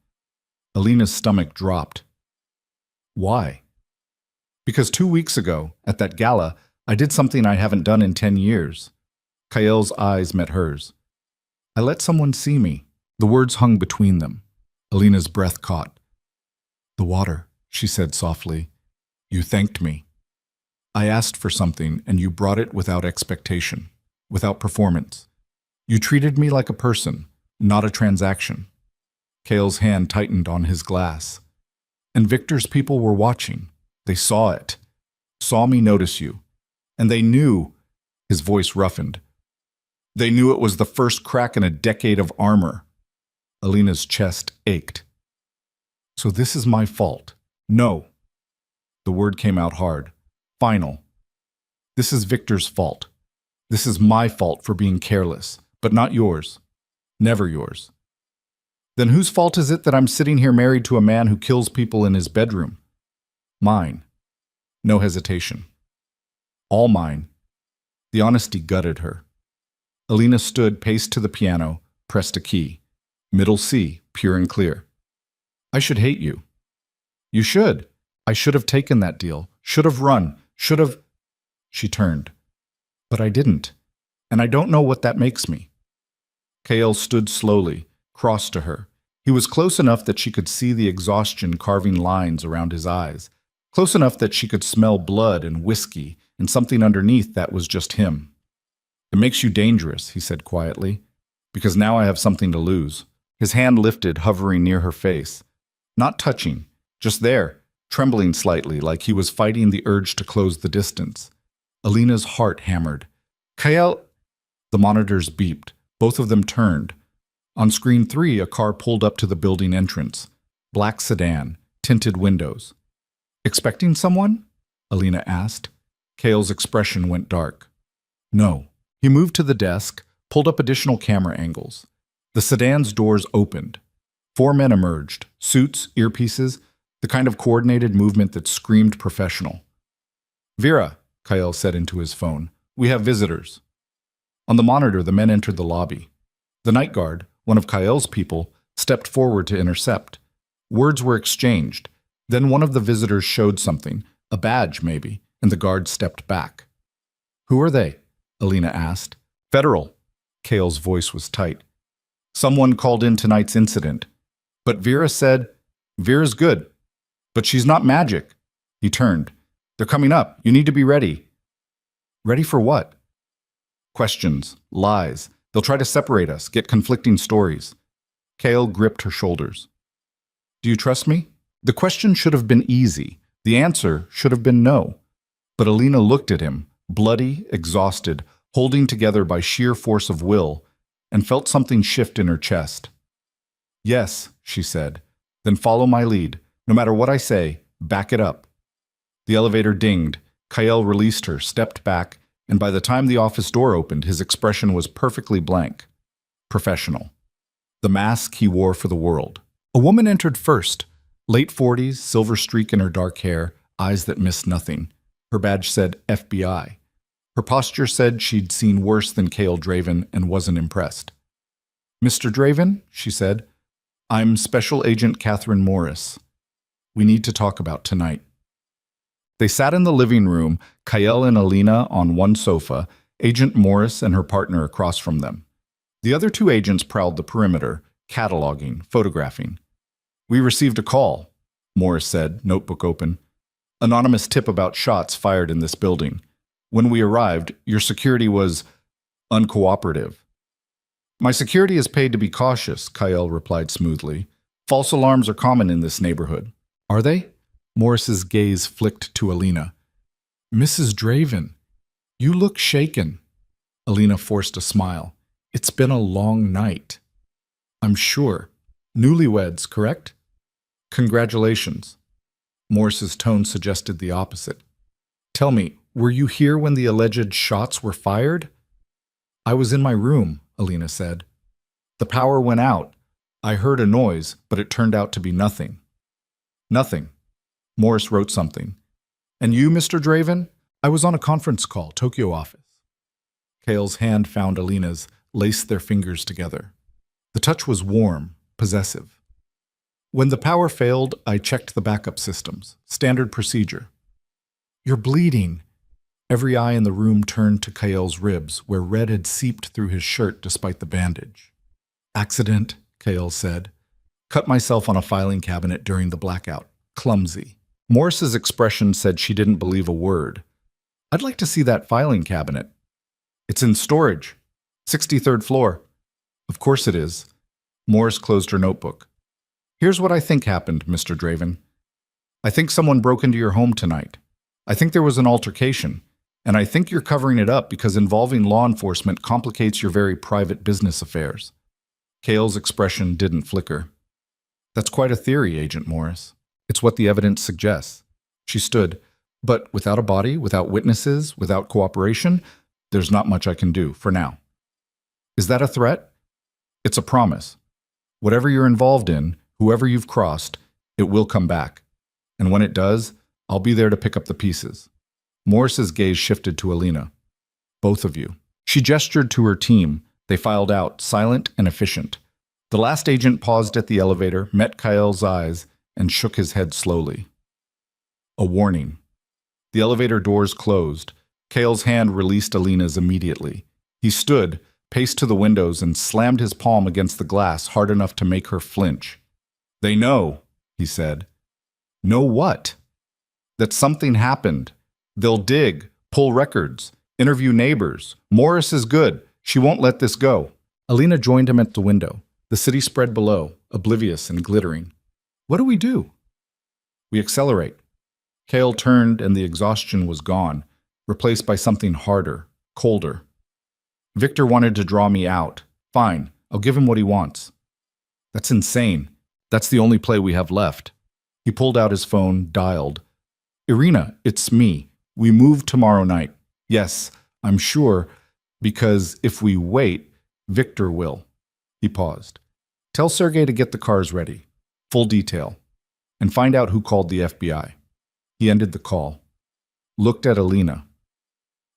Alina's stomach dropped. Why? Because 2 weeks ago, at that gala, I did something I haven't done in 10 years. Kael's eyes met hers. I let someone see me. The words hung between them. Alina's breath caught. The water, she said softly. You thanked me. I asked for something, and you brought it without expectation, without performance. You treated me like a person, not a transaction. Kael's hand tightened on his glass. And Victor's people were watching. They saw it. Saw me notice you. And they knew, his voice roughened. They knew it was the first crack in a decade of armor. Alina's chest ached. So this is my fault. No. The word came out hard. Final. This is Victor's fault. This is my fault for being careless, but not yours. Never yours. Then whose fault is it that I'm sitting here married to a man who kills people in his bedroom? Mine. No hesitation. All mine. The honesty gutted her. Alina stood, paced to the piano, pressed a key. Middle C, pure and clear. I should hate you. You should. I should have taken that deal. Should have run. Should have... She turned. But I didn't. And I don't know what that makes me. Kael stood slowly, crossed to her. He was close enough that she could see the exhaustion carving lines around his eyes. Close enough that she could smell blood and whiskey and something underneath that was just him. It makes you dangerous, he said quietly, because now I have something to lose. His hand lifted, hovering near her face. Not touching, just there, trembling slightly like he was fighting the urge to close the distance. Alina's heart hammered. Kael... The monitors beeped. Both of them turned. On screen 3, a car pulled up to the building entrance. Black sedan, tinted windows. Expecting someone? Alina asked. Kael's expression went dark. No. He moved to the desk, pulled up additional camera angles. The sedan's doors opened. 4 men emerged, suits, earpieces, the kind of coordinated movement that screamed professional. Vera, Kael said into his phone, we have visitors. On the monitor, the men entered the lobby. The night guard, one of Kael's people, stepped forward to intercept. Words were exchanged. Then one of the visitors showed something, a badge maybe, and the guard stepped back. Who are they? Alina asked. Federal. Kael's voice was tight. Someone called in tonight's incident. But Vera said, Vera's good. But she's not magic. He turned. They're coming up. You need to be ready. Ready for what? Questions, lies. They'll try to separate us, get conflicting stories. Kael gripped her shoulders. Do you trust me? The question should have been easy. The answer should have been no. But Alina looked at him, bloody, exhausted, holding together by sheer force of will, and felt something shift in her chest. Yes, she said. Then follow my lead. No matter what I say, back it up. The elevator dinged. Kael released her, stepped back, and by the time the office door opened, his expression was perfectly blank. Professional. The mask he wore for the world. A woman entered first. Late 40s, silver streak in her dark hair, eyes that missed nothing. Her badge said FBI. Her posture said she'd seen worse than Kael Draven and wasn't impressed. Mr. Draven, she said, I'm Special Agent Catherine Morris. We need to talk about tonight. They sat in the living room, Kael and Alina on one sofa, Agent Morris and her partner across from them. The other 2 agents prowled the perimeter, cataloging, photographing. We received a call, Morris said, notebook open. Anonymous tip about shots fired in this building. When we arrived, your security was uncooperative. My security is paid to be cautious, Kael replied smoothly. False alarms are common in this neighborhood. Are they? Morris's gaze flicked to Alina. Mrs. Draven, you look shaken. Alina forced a smile. It's been a long night. I'm sure. Newlyweds, correct? Congratulations. Morris's tone suggested the opposite. Tell me, were you here when the alleged shots were fired? I was in my room, Alina said. The power went out. I heard a noise, but it turned out to be nothing. Nothing. Morris wrote something. And you, Mr. Draven? I was on a conference call, Tokyo office. Kael's hand found Alina's, laced their fingers together. The touch was warm, possessive. When the power failed, I checked the backup systems. Standard procedure. You're bleeding. Every eye in the room turned to Kael's ribs, where red had seeped through his shirt despite the bandage. Accident, Kael said. Cut myself on a filing cabinet during the blackout. Clumsy. Morris's expression said she didn't believe a word. I'd like to see that filing cabinet. It's in storage. 63rd floor. Of course it is. Morris closed her notebook. Here's what I think happened, Mr. Draven. I think someone broke into your home tonight. I think there was an altercation, and I think you're covering it up because involving law enforcement complicates your very private business affairs. Kael's expression didn't flicker. That's quite a theory, Agent Morris. It's what the evidence suggests. She stood. But without a body, without witnesses, without cooperation, There's not much I can do, for now. Is that a threat? It's a promise. Whatever you're involved in, whoever you've crossed, it will come back. And when it does, I'll be there to pick up the pieces. Morris's gaze shifted to Alina. Both of you. She gestured to her team. They filed out, silent and efficient. The last agent paused at the elevator, met Kael's eyes, and shook his head slowly. A warning. The elevator doors closed. Kael's hand released Alina's immediately. He stood, paced to the windows, and slammed his palm against the glass hard enough to make her flinch. They know, he said. Know what? That something happened. They'll dig, pull records, interview neighbors. Morris is good. She won't let this go. Alina joined him at the window. The city spread below, oblivious and glittering. What do we do? We accelerate. Kael turned and the exhaustion was gone, replaced by something harder, colder. Victor wanted to draw me out. Fine, I'll give him what he wants. That's insane. That's the only play we have left. He pulled out his phone, dialed. Irina, it's me. We move tomorrow night. Yes, I'm sure, because if we wait, Victor will. He paused. Tell Sergei to get the cars ready. Full detail. And find out who called the FBI. He ended the call. Looked at Alina.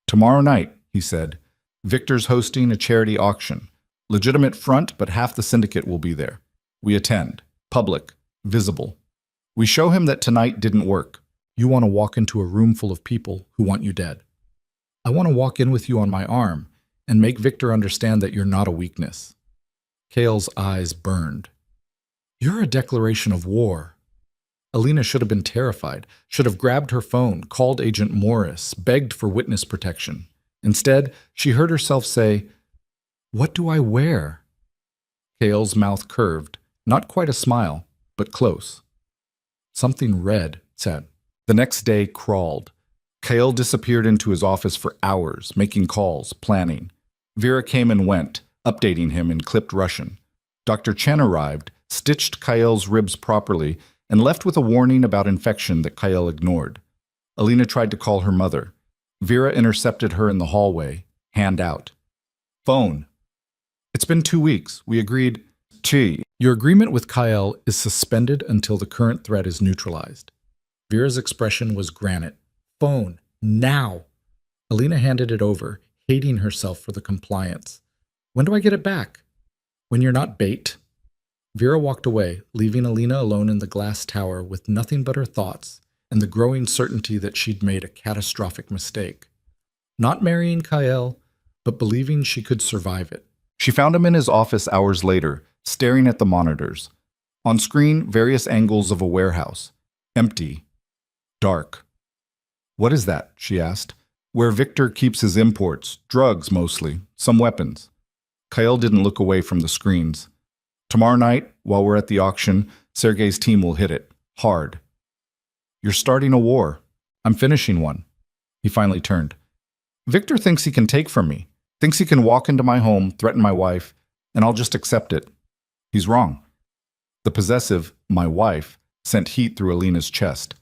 Tomorrow night, he said, Victor's hosting a charity auction. Legitimate front, but half the syndicate will be there. We attend. Public. Visible. We show him that tonight didn't work. You want to walk into a room full of people who want you dead. I want to walk in with you on my arm and make Victor understand that you're not a weakness. Kael's eyes burned. You're a declaration of war. Alina should have been terrified, should have grabbed her phone, called Agent Morris, begged for witness protection. Instead, she heard herself say, What do I wear? Kael's mouth curved, not quite a smile, but close. Something red said. The next day crawled. Kael disappeared into his office for hours, making calls, planning. Vera came and went, updating him in clipped Russian. Dr. Chen arrived, stitched Kael's ribs properly, and left with a warning about infection that Kael ignored. Alina tried to call her mother. Vera intercepted her in the hallway, hand out. Phone. It's been 2 weeks. We agreed. Your agreement with Kael is suspended until the current threat is neutralized. Vera's expression was granite. Phone. Now. Alina handed it over, hating herself for the compliance. When do I get it back? When you're not bait. Vera walked away, leaving Alina alone in the glass tower with nothing but her thoughts and the growing certainty that she'd made a catastrophic mistake. Not marrying Kael, but believing she could survive it. She found him in his office hours later, staring at the monitors. On screen, various angles of a warehouse. Empty. Dark. What is that? She asked. Where Victor keeps his imports, drugs mostly, some weapons. Kael didn't look away from the screens. Tomorrow night, while we're at the auction, Sergei's team will hit it. Hard. You're starting a war. I'm finishing one. He finally turned. Victor thinks he can take from me. Thinks he can walk into my home, threaten my wife, and I'll just accept it. He's wrong. The possessive, my wife, sent heat through Alina's chest.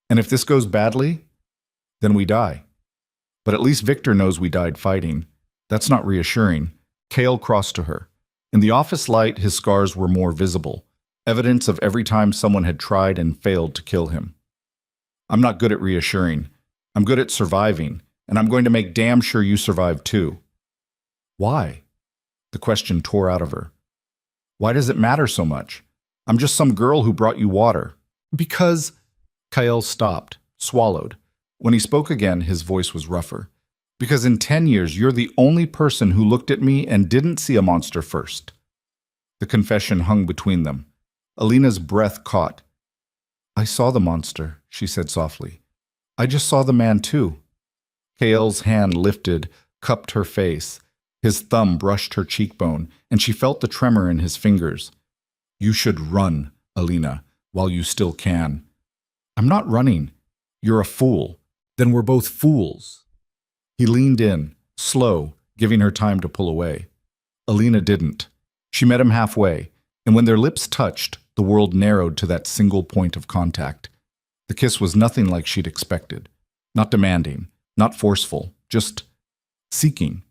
And if this goes badly, then we die. But at least Victor knows we died fighting. That's not reassuring. Kael crossed to her. In the office light, his scars were more visible, evidence of every time someone had tried and failed to kill him. I'm not good at reassuring. I'm good at surviving, and I'm going to make damn sure you survive too. Why? The question tore out of her. Why does it matter so much? I'm just some girl who brought you water. Because... Kael stopped, swallowed. When he spoke again, his voice was rougher. Because in 10 years, you're the only person who looked at me and didn't see a monster first. The confession hung between them. Alina's breath caught. I saw the monster, she said softly. I just saw the man too. Kael's hand lifted, cupped her face. His thumb brushed her cheekbone, and she felt the tremor in his fingers. You should run, Alina, while you still can. I'm not running. You're a fool. Then we're both fools. He leaned in, slow, giving her time to pull away. Alina didn't. She met him halfway, and when their lips touched, the world narrowed to that single point of contact. The kiss was nothing like she'd expected. Not demanding, not forceful, just seeking,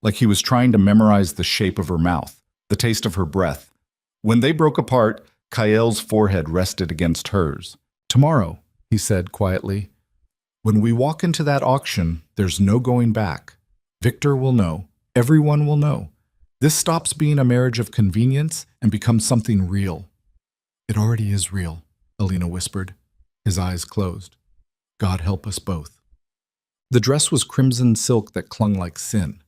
like he was trying to memorize the shape of her mouth, the taste of her breath. When they broke apart, Kael's forehead rested against hers. "Tomorrow," he said quietly. "When we walk into that auction, there's no going back. Victor will know. Everyone will know. This stops being a marriage of convenience and becomes something real." "It already is real," Alina whispered. His eyes closed. "God help us both." The dress was crimson silk that clung like sin.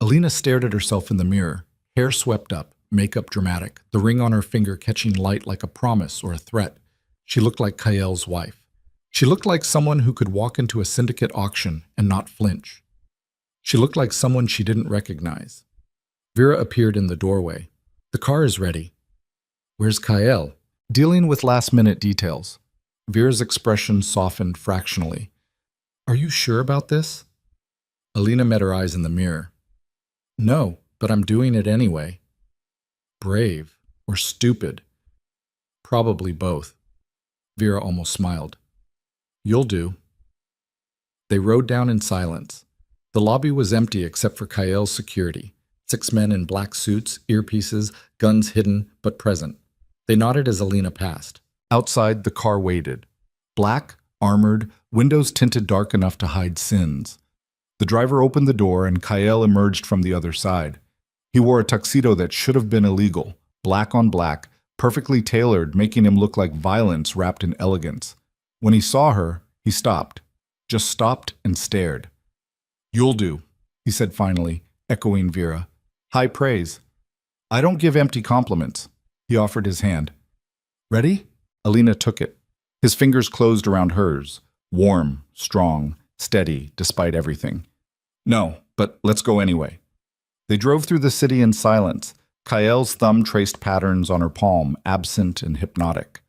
Alina stared at herself in the mirror, hair swept up, makeup dramatic, the ring on her finger catching light like a promise or a threat. She looked like Kael's wife. She looked like someone who could walk into a syndicate auction and not flinch. She looked like someone she didn't recognize. Vera appeared in the doorway. "The car is ready." "Where's Kael?" Dealing with last-minute details. Vera's expression softened fractionally. "Are you sure about this?" Alina met her eyes in the mirror. "No, but I'm doing it anyway." Brave or stupid? Probably both. Vera almost smiled. "You'll do." They rode down in silence. The lobby was empty except for Kael's security. 6 men in black suits, earpieces, guns hidden, but present. They nodded as Alina passed. Outside, the car waited. Black, armored, windows tinted dark enough to hide sins. The driver opened the door and Kael emerged from the other side. He wore a tuxedo that should have been illegal, black on black, perfectly tailored, making him look like violence wrapped in elegance. When he saw her, he stopped. Just stopped and stared. "You'll do," he said finally, echoing Vera. "High praise." "I don't give empty compliments." He offered his hand. "Ready?" Alina took it. His fingers closed around hers, warm, strong, steady, despite everything. "No, but let's go anyway." They drove through the city in silence. Kael's thumb traced patterns on her palm, absent and hypnotic.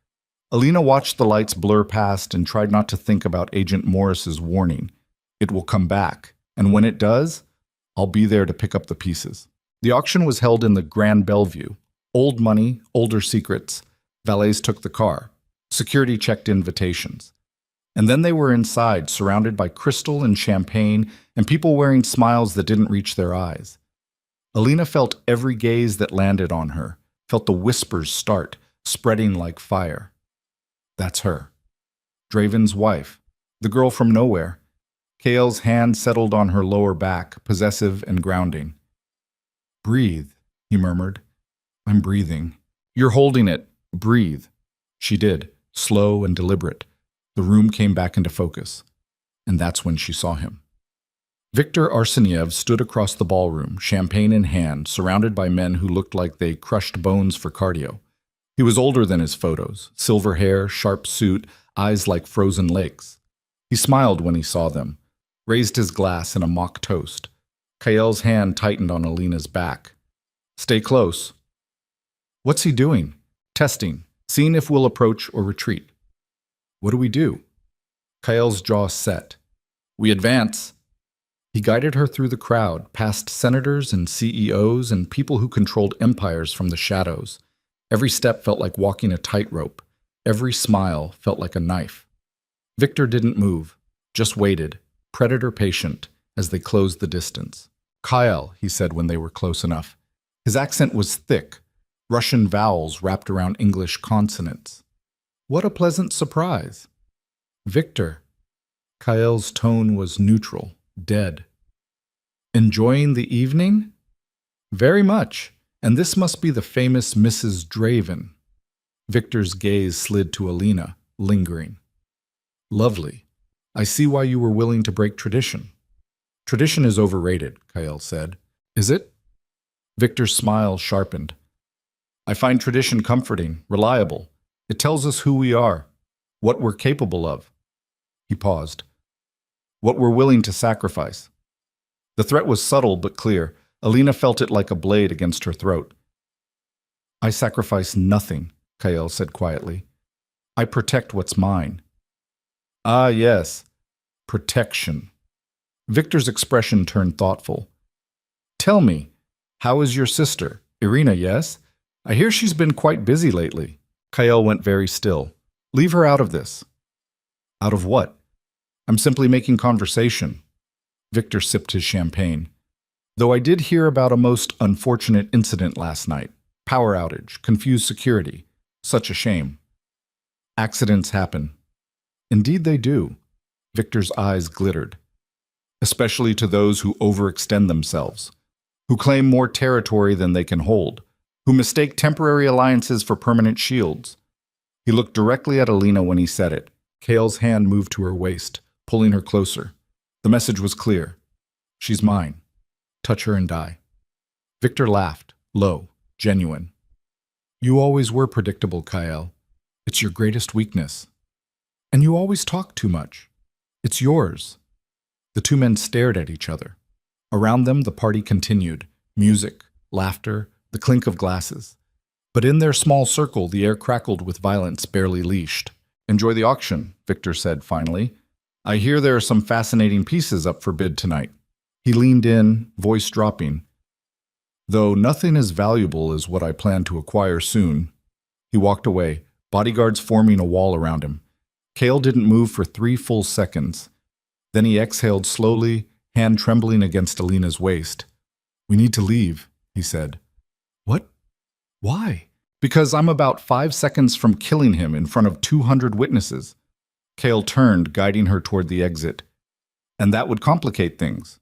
Alina watched the lights blur past and tried not to think about Agent Morris's warning. It will come back, and when it does, I'll be there to pick up the pieces. The auction was held in the Grand Bellevue. Old money, older secrets. Valets took the car. Security checked invitations. And then they were inside, surrounded by crystal and champagne, and people wearing smiles that didn't reach their eyes. Alina felt every gaze that landed on her, felt the whispers start, spreading like fire. That's her. Draven's wife, the girl from nowhere. Kael's hand settled on her lower back, possessive and grounding. "Breathe," he murmured. "I'm breathing." "You're holding it. Breathe." She did, slow and deliberate. The room came back into focus. And that's when she saw him. Viktor Arseniev stood across the ballroom, champagne in hand, surrounded by men who looked like they crushed bones for cardio. He was older than his photos, silver hair, sharp suit, eyes like frozen lakes. He smiled when he saw them, raised his glass in a mock toast. Kael's hand tightened on Alina's back. "Stay close." "What's he doing?" "Testing, seeing if we'll approach or retreat." "What do we do?" Kael's jaw set. "We advance." He guided her through the crowd, past senators and CEOs and people who controlled empires from the shadows. Every step felt like walking a tightrope. Every smile felt like a knife. Viktor didn't move, just waited, predator patient, as they closed the distance. "Kael," he said when they were close enough. His accent was thick, Russian vowels wrapped around English consonants. "What a pleasant surprise." "Viktor." Kael's tone was neutral, dead. "Enjoying the evening?" "Very much, and this must be the famous Mrs. Draven." Viktor's gaze slid to Alina, lingering. "Lovely. I see why you were willing to break tradition." "Tradition is overrated," Kael said. "Is it?" Viktor's smile sharpened. "I find tradition comforting, reliable. It tells us who we are, what we're capable of." He paused. "What we're willing to sacrifice." The threat was subtle but clear. Alina felt it like a blade against her throat. "I sacrifice nothing," Kael said quietly. "I protect what's mine." "Ah, yes. Protection." Viktor's expression turned thoughtful. "Tell me, how is your sister? Irina, yes? I hear she's been quite busy lately." Kael went very still. "Leave her out of this." "Out of what?" "I'm simply making conversation." Victor sipped his champagne. Though I did hear about a most unfortunate incident last night. Power outage, confused security. Such a shame. Accidents happen. Indeed they do. Victor's eyes glittered. Especially to those who overextend themselves, who claim more territory than they can hold, who mistake temporary alliances for permanent shields. He looked directly at Alina when he said it. Kale's hand moved to her waist, pulling her closer. The message was clear. She's mine. Touch her and die. Victor laughed, low, genuine. You always were predictable, Kyle. It's your greatest weakness. And you always talk too much. It's yours. The two men stared at each other. Around them, the party continued. Music, laughter, the clink of glasses. But in their small circle, the air crackled with violence barely leashed. Enjoy the auction, Victor said finally. I hear there are some fascinating pieces up for bid tonight. He leaned in, voice dropping. Though nothing as valuable as what I plan to acquire soon. He walked away, bodyguards forming a wall around him. Kale didn't move for 3 full seconds. Then he exhaled slowly, hand trembling against Alina's waist. We need to leave, he said. What? Why? Because I'm about 5 seconds from killing him in front of 200 witnesses. Kale turned, guiding her toward the exit. And that would complicate things.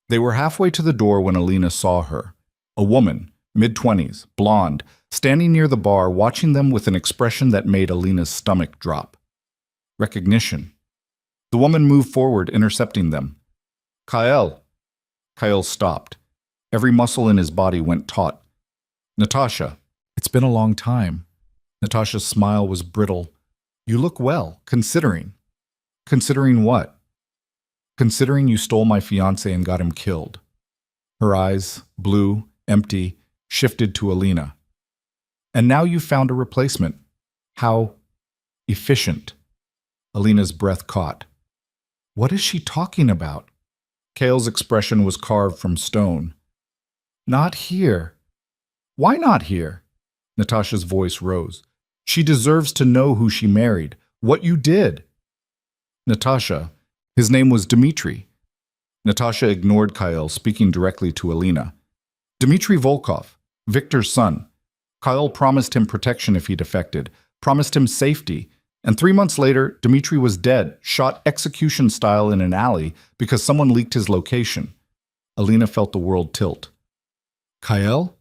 They were halfway to the door when Alina saw her. A woman, mid-20s, blonde, standing near the bar, watching them with an expression that made Alina's stomach drop. Recognition. The woman moved forward, intercepting them. Kyle. Kyle stopped. Every muscle in his body went taut. Natasha. It's been a long time. Natasha's smile was brittle. You look well, considering. Considering what? Considering you stole my fiancé and got him killed. Her eyes, blue, empty, shifted to Alina. And now you've found a replacement. How efficient. Alina's breath caught. What is she talking about? Kale's expression was carved from stone. Not here. Why not here? Natasha's voice rose. She deserves to know who she married, what you did. Natasha. His name was Dmitri. Natasha ignored Kyle, speaking directly to Alina. Dmitri Volkov, Victor's son. Kyle promised him protection if he defected, promised him safety, and 3 months later, Dmitri was dead, shot execution style in an alley because someone leaked his location. Alina felt the world tilt. Kyle?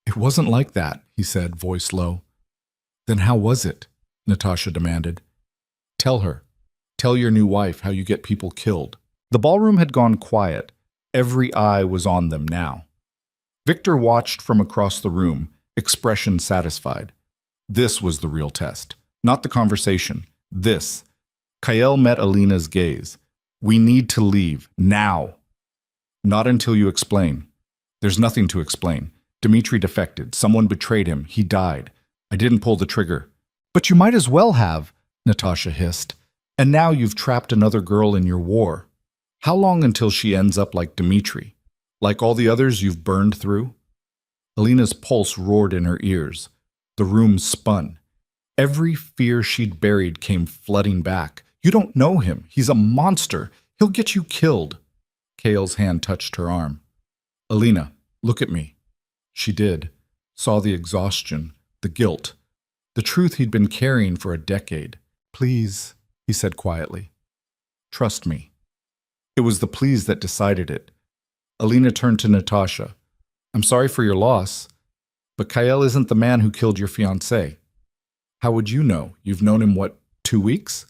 It wasn't like that, he said, voice low. Then how was it? Natasha demanded. Tell her. Tell your new wife how you get people killed. The ballroom had gone quiet. Every eye was on them now. Victor watched from across the room, expression satisfied. This was the real test. Not the conversation. This. Kyle met Alina's gaze. We need to leave. Now. Not until you explain. There's nothing to explain. Dmitri defected. Someone betrayed him. He died. I didn't pull the trigger. But you might as well have, Natasha hissed. And now you've trapped another girl in your war. How long until she ends up like Dmitri? Like all the others you've burned through? Alina's pulse roared in her ears. The room spun. Every fear she'd buried came flooding back. You don't know him. He's a monster. He'll get you killed. Kale's hand touched her arm. Alina, look at me. She did. Saw the exhaustion, the guilt, the truth he'd been carrying for a decade. Please, he said quietly. Trust me. It was the please that decided it. Alina turned to Natasha. I'm sorry for your loss, but Kyle isn't the man who killed your fiancé. How would you know? You've known him, what, 2 weeks?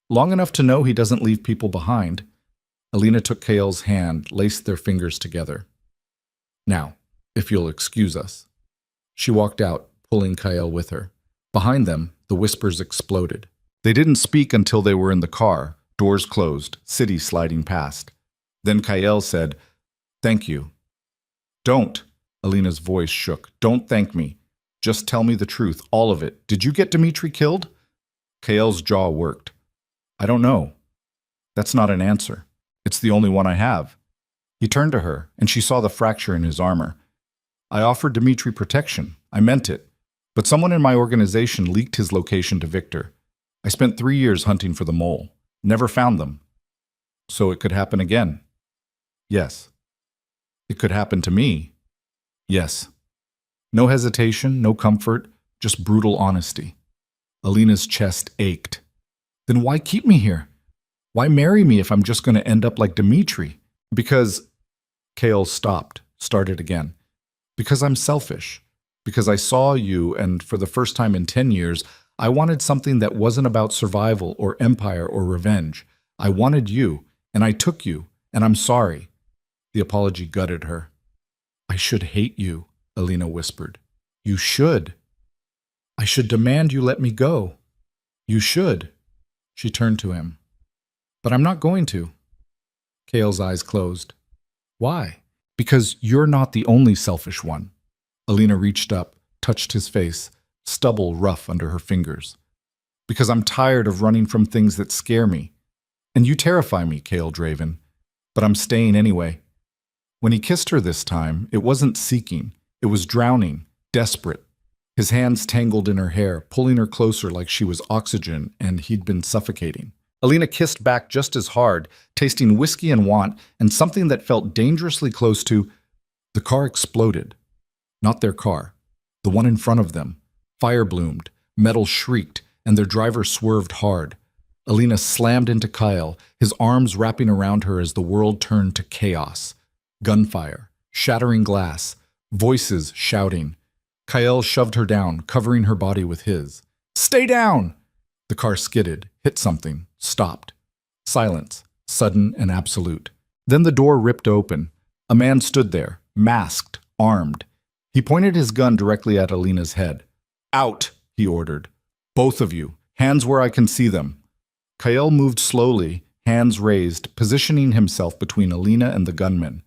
Long enough to know he doesn't leave people behind. Alina took Kyle's hand, laced their fingers together. Now, if you'll excuse us. She walked out, pulling Kyle with her. Behind them, the whispers exploded. They didn't speak until they were in the car, doors closed, city sliding past. Then Kyle said, Thank you. Don't. Alina's voice shook. Don't thank me. Just tell me the truth, all of it. Did you get Dmitri killed? Kyle's jaw worked. I don't know. That's not an answer. It's the only one I have. He turned to her, and she saw the fracture in his armor. I offered Dmitri protection. I meant it. But someone in my organization leaked his location to Victor. I spent 3 years hunting for the mole. Never found them. So it could happen again. Yes. It could happen to me. Yes. No hesitation, no comfort, just brutal honesty. Alina's chest ached. Then why keep me here? Why marry me if I'm just going to end up like Dmitri? Because Kale stopped, started again. Because I'm selfish. Because I saw you, and for the first time in 10 years, I wanted something that wasn't about survival or empire or revenge. I wanted you, and I took you, and I'm sorry. The apology gutted her. I should hate you, Alina whispered. You should. I should demand you let me go. You should. She turned to him. But I'm not going to. Kale's eyes closed. Why? Because you're not the only selfish one. Alina reached up, touched his face, stubble rough under her fingers. Because I'm tired of running from things that scare me. And you terrify me, Kale Draven. But I'm staying anyway. When he kissed her this time, it wasn't seeking. It was drowning, desperate. His hands tangled in her hair, pulling her closer like she was oxygen and he'd been suffocating. Alina kissed back just as hard, tasting whiskey and want and something that felt dangerously close to... The car exploded. Not their car. The one in front of them. Fire bloomed, metal shrieked, and their driver swerved hard. Alina slammed into Kyle, his arms wrapping around her as the world turned to chaos. Gunfire, shattering glass, voices shouting. Kyle shoved her down, covering her body with his. Stay down! The car skidded, hit something, stopped. Silence, sudden and absolute. Then the door ripped open. A man stood there, masked, armed. He pointed his gun directly at Alina's head. Out, he ordered. Both of you, hands where I can see them. Kyle moved slowly, hands raised, positioning himself between Alina and the gunman.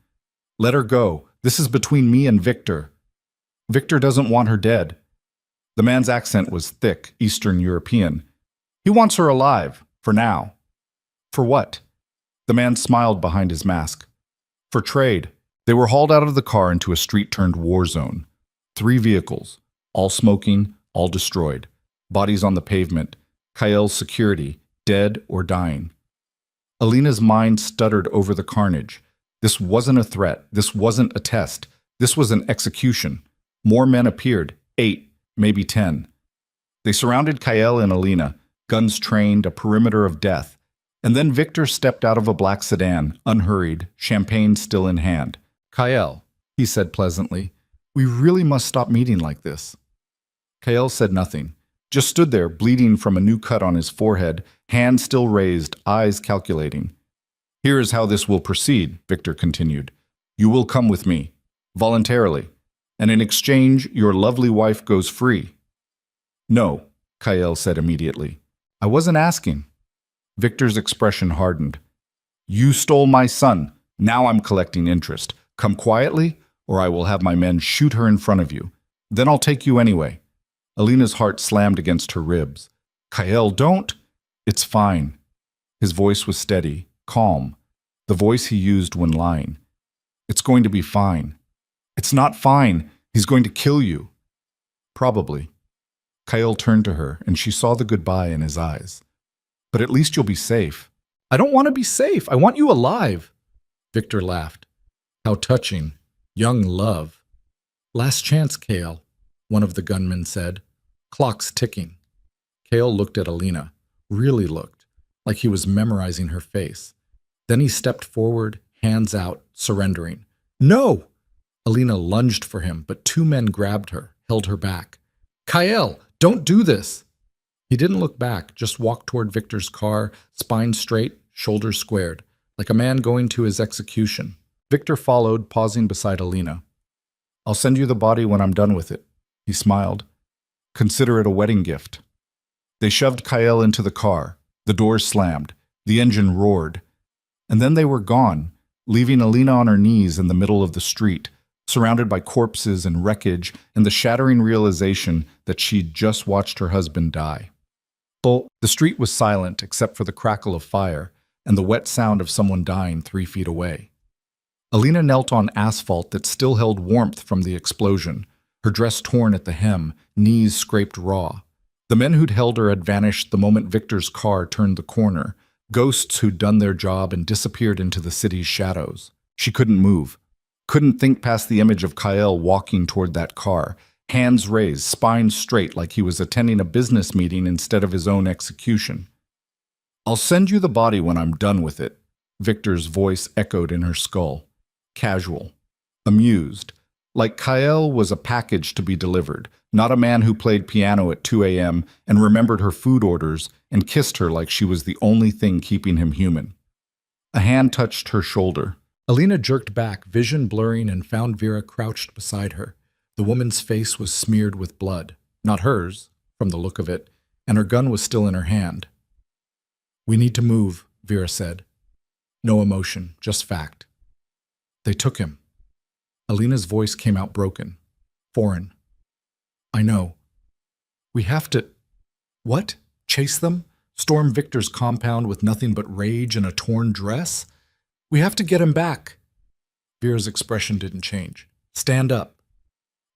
Let her go. This is between me and Victor. Victor doesn't want her dead. The man's accent was thick, Eastern European. He wants her alive, for now. For what? The man smiled behind his mask. For trade. They were hauled out of the car into a street-turned war zone. 3 vehicles, all smoking, all destroyed. Bodies on the pavement. Kyle's security, dead or dying. Alina's mind stuttered over the carnage. This wasn't a threat. This wasn't a test. This was an execution. More men appeared, 8, maybe 10. They surrounded Kyle and Alina, guns trained, a perimeter of death. And then Victor stepped out of a black sedan, unhurried, champagne still in hand. Kyle, he said pleasantly, we really must stop meeting like this. Kyle said nothing, just stood there, bleeding from a new cut on his forehead, hands still raised, eyes calculating. Here is how this will proceed, Victor continued. You will come with me, voluntarily. And in exchange, your lovely wife goes free. No, Kyle said immediately. I wasn't asking. Victor's expression hardened. You stole my son. Now I'm collecting interest. Come quietly, or I will have my men shoot her in front of you. Then I'll take you anyway. Alina's heart slammed against her ribs. Kyle, don't. It's fine. His voice was steady, calm, the voice he used when lying. It's going to be fine. It's not fine. He's going to kill you. Probably. Kyle turned to her, and she saw the goodbye in his eyes. But at least you'll be safe. I don't want to be safe. I want you alive. Victor laughed. How touching. Young love. Last chance, Kale, one of the gunmen said. Clock's ticking. Kale looked at Alina, really looked, like he was memorizing her face. Then he stepped forward, hands out, surrendering. No! Alina lunged for him, but 2 men grabbed her, held her back. Kyle, don't do this! He didn't look back, just walked toward Victor's car, spine straight, shoulders squared, like a man going to his execution. Victor followed, pausing beside Alina. I'll send you the body when I'm done with it. He smiled. Consider it a wedding gift. They shoved Kyle into the car. The doors slammed. The engine roared. And then they were gone, leaving Alina on her knees in the middle of the street, surrounded by corpses and wreckage and the shattering realization that she'd just watched her husband die. The street was silent except for the crackle of fire and the wet sound of someone dying 3 feet away. Alina knelt on asphalt that still held warmth from the explosion, her dress torn at the hem, knees scraped raw. The men who'd held her had vanished the moment Victor's car turned the corner, ghosts who'd done their job and disappeared into the city's shadows. She couldn't move, couldn't think past the image of Kyle walking toward that car, hands raised, spine straight like he was attending a business meeting instead of his own execution. "I'll send you the body when I'm done with it," Victor's voice echoed in her skull. Casual, amused, like Kyle was a package to be delivered, not a man who played piano at 2 a.m. and remembered her food orders and kissed her like she was the only thing keeping him human. A hand touched her shoulder. Alina jerked back, vision blurring, and found Vera crouched beside her. The woman's face was smeared with blood. Not hers, from the look of it, and her gun was still in her hand. "We need to move," Vera said. No emotion, just fact. "They took him." Alina's voice came out broken, foreign. "I know. We have to—" "What? Chase them? Storm Victor's compound with nothing but rage and a torn dress? We have to get him back." Vera's expression didn't change. "Stand up."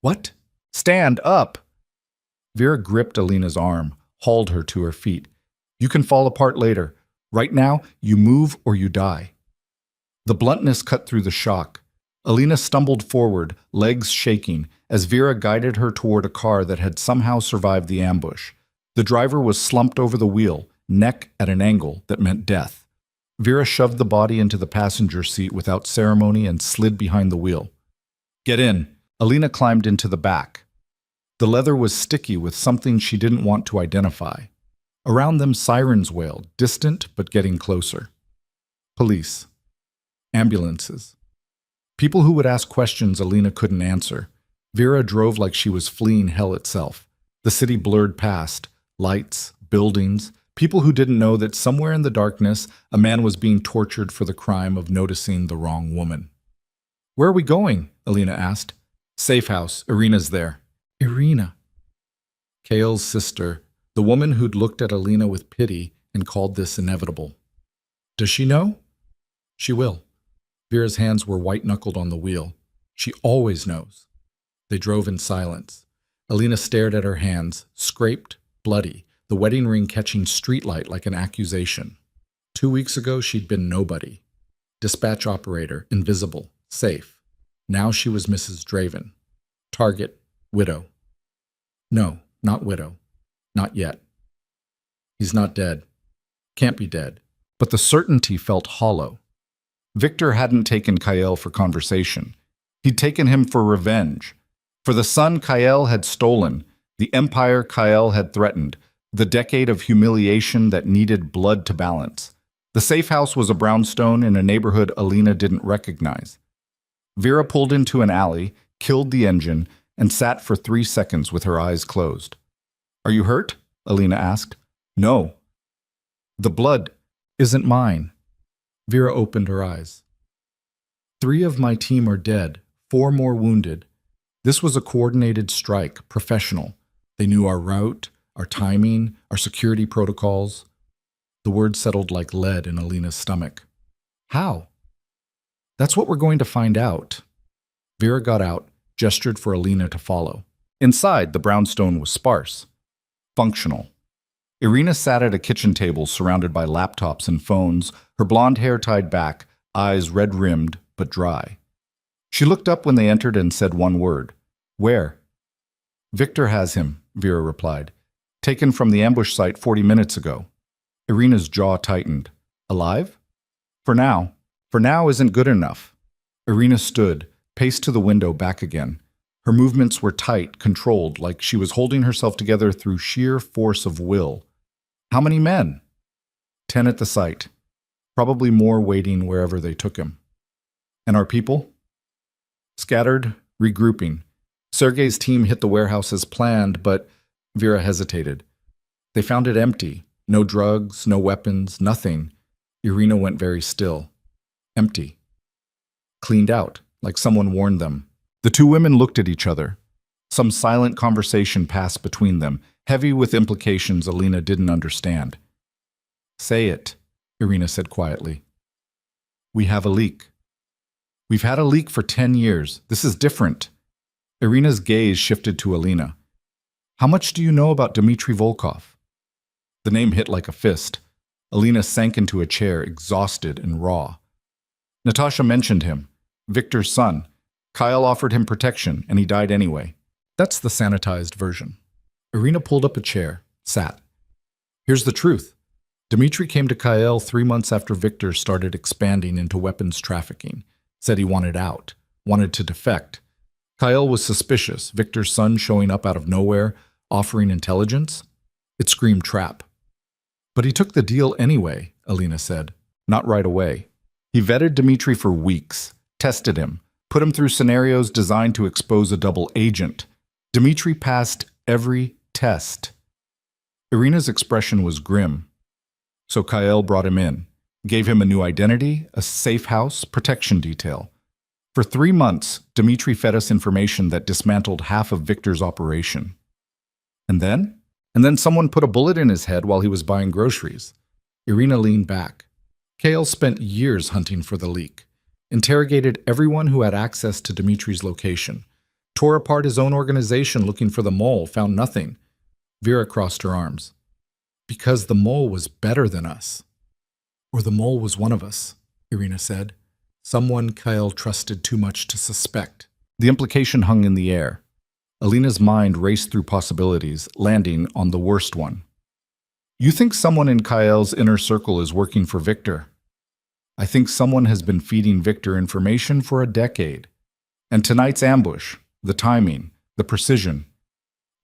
"What?" "Stand up!" Vera gripped Alina's arm, hauled her to her feet. "You can fall apart later. Right now, you move or you die." The bluntness cut through the shock. Alina stumbled forward, legs shaking, as Vera guided her toward a car that had somehow survived the ambush. The driver was slumped over the wheel, neck at an angle that meant death. Vera shoved the body into the passenger seat without ceremony and slid behind the wheel. "Get in." Alina climbed into the back. The leather was sticky with something she didn't want to identify. Around them, sirens wailed, distant but getting closer. Police. Ambulances. People who would ask questions Alina couldn't answer. Vera drove like she was fleeing hell itself. The city blurred past. Lights, buildings, people who didn't know that somewhere in the darkness, a man was being tortured for the crime of noticing the wrong woman. "Where are we going?" Alina asked. "Safe house. Irina's there." Irina. Kale's sister, the woman who'd looked at Alina with pity and called this inevitable. "Does she know?" "She will." Vera's hands were white-knuckled on the wheel. "She always knows." They drove in silence. Alina stared at her hands, scraped, bloody, the wedding ring catching streetlight like an accusation. 2 weeks ago, she'd been nobody. Dispatch operator, invisible, safe. Now she was Mrs. Draven. Target, widow. No, not widow. Not yet. He's not dead. Can't be dead. But the certainty felt hollow. Victor hadn't taken Kyle for conversation. He'd taken him for revenge. For the son Kyle had stolen, the empire Kyle had threatened, the decade of humiliation that needed blood to balance. The safe house was a brownstone in a neighborhood Alina didn't recognize. Vera pulled into an alley, killed the engine, and sat for 3 seconds with her eyes closed. "Are you hurt?" Alina asked. "No." "The blood isn't mine." Vera opened her eyes. "3 of my team are dead, 4 more wounded. This was a coordinated strike, professional. They knew our route, our timing, our security protocols." The words settled like lead in Alina's stomach. "How?" "That's what we're going to find out." Vera got out, gestured for Alina to follow. Inside, the brownstone was sparse, functional. Irina sat at a kitchen table surrounded by laptops and phones, her blonde hair tied back, eyes red-rimmed but dry. She looked up when they entered and said one word. "Where?" "Victor has him," Vera replied. "Taken from the ambush site 40 minutes ago." Irina's jaw tightened. "Alive?" "For now. For now isn't good enough." Irina stood, paced to the window, back again. Her movements were tight, controlled, like she was holding herself together through sheer force of will. "How many men?" 10 at the site. Probably more waiting wherever they took him. "And our people?" "Scattered, regrouping. Sergei's team hit the warehouse as planned, but—" Vera hesitated. "They found it empty. No drugs, no weapons, nothing." Irina went very still. "Empty. Cleaned out, like someone warned them." The 2 women looked at each other. Some silent conversation passed between them, heavy with implications Alina didn't understand. "Say it," Irina said quietly. "We have a leak." "We've had a leak for 10 years. This is different." Irina's gaze shifted to Alina. "How much do you know about Dmitry Volkov?" The name hit like a fist. Alina sank into a chair, exhausted and raw. Natasha mentioned him. Victor's son. Kyle offered him protection, and he died anyway. That's the sanitized version. Irina pulled up a chair, sat. Here's the truth. Dmitri came to Kyle 3 months after Victor started expanding into weapons trafficking. Said he wanted out, wanted to defect. Kyle was suspicious, Victor's son showing up out of nowhere, offering intelligence. It screamed trap. But he took the deal anyway, Alina said. Not right away. He vetted Dmitri for weeks, tested him, put him through scenarios designed to expose a double agent. Dmitri passed every test. Irina's expression was grim. So Kyle brought him in, gave him a new identity, a safe house, protection detail. For 3 months, Dmitri fed us information that dismantled half of Victor's operation. And then? And then someone put a bullet in his head while he was buying groceries. Irina leaned back. Kale spent years hunting for the leak, interrogated everyone who had access to Dmitri's location, tore apart his own organization looking for the mole, found nothing. Vera crossed her arms. Because the mole was better than us. Or the mole was one of us, Irina said. Someone Kyle trusted too much to suspect. The implication hung in the air. Alina's mind raced through possibilities, landing on the worst one. You think someone in Kyle's inner circle is working for Victor? I think someone has been feeding Victor information for a decade. And tonight's ambush, the timing, the precision,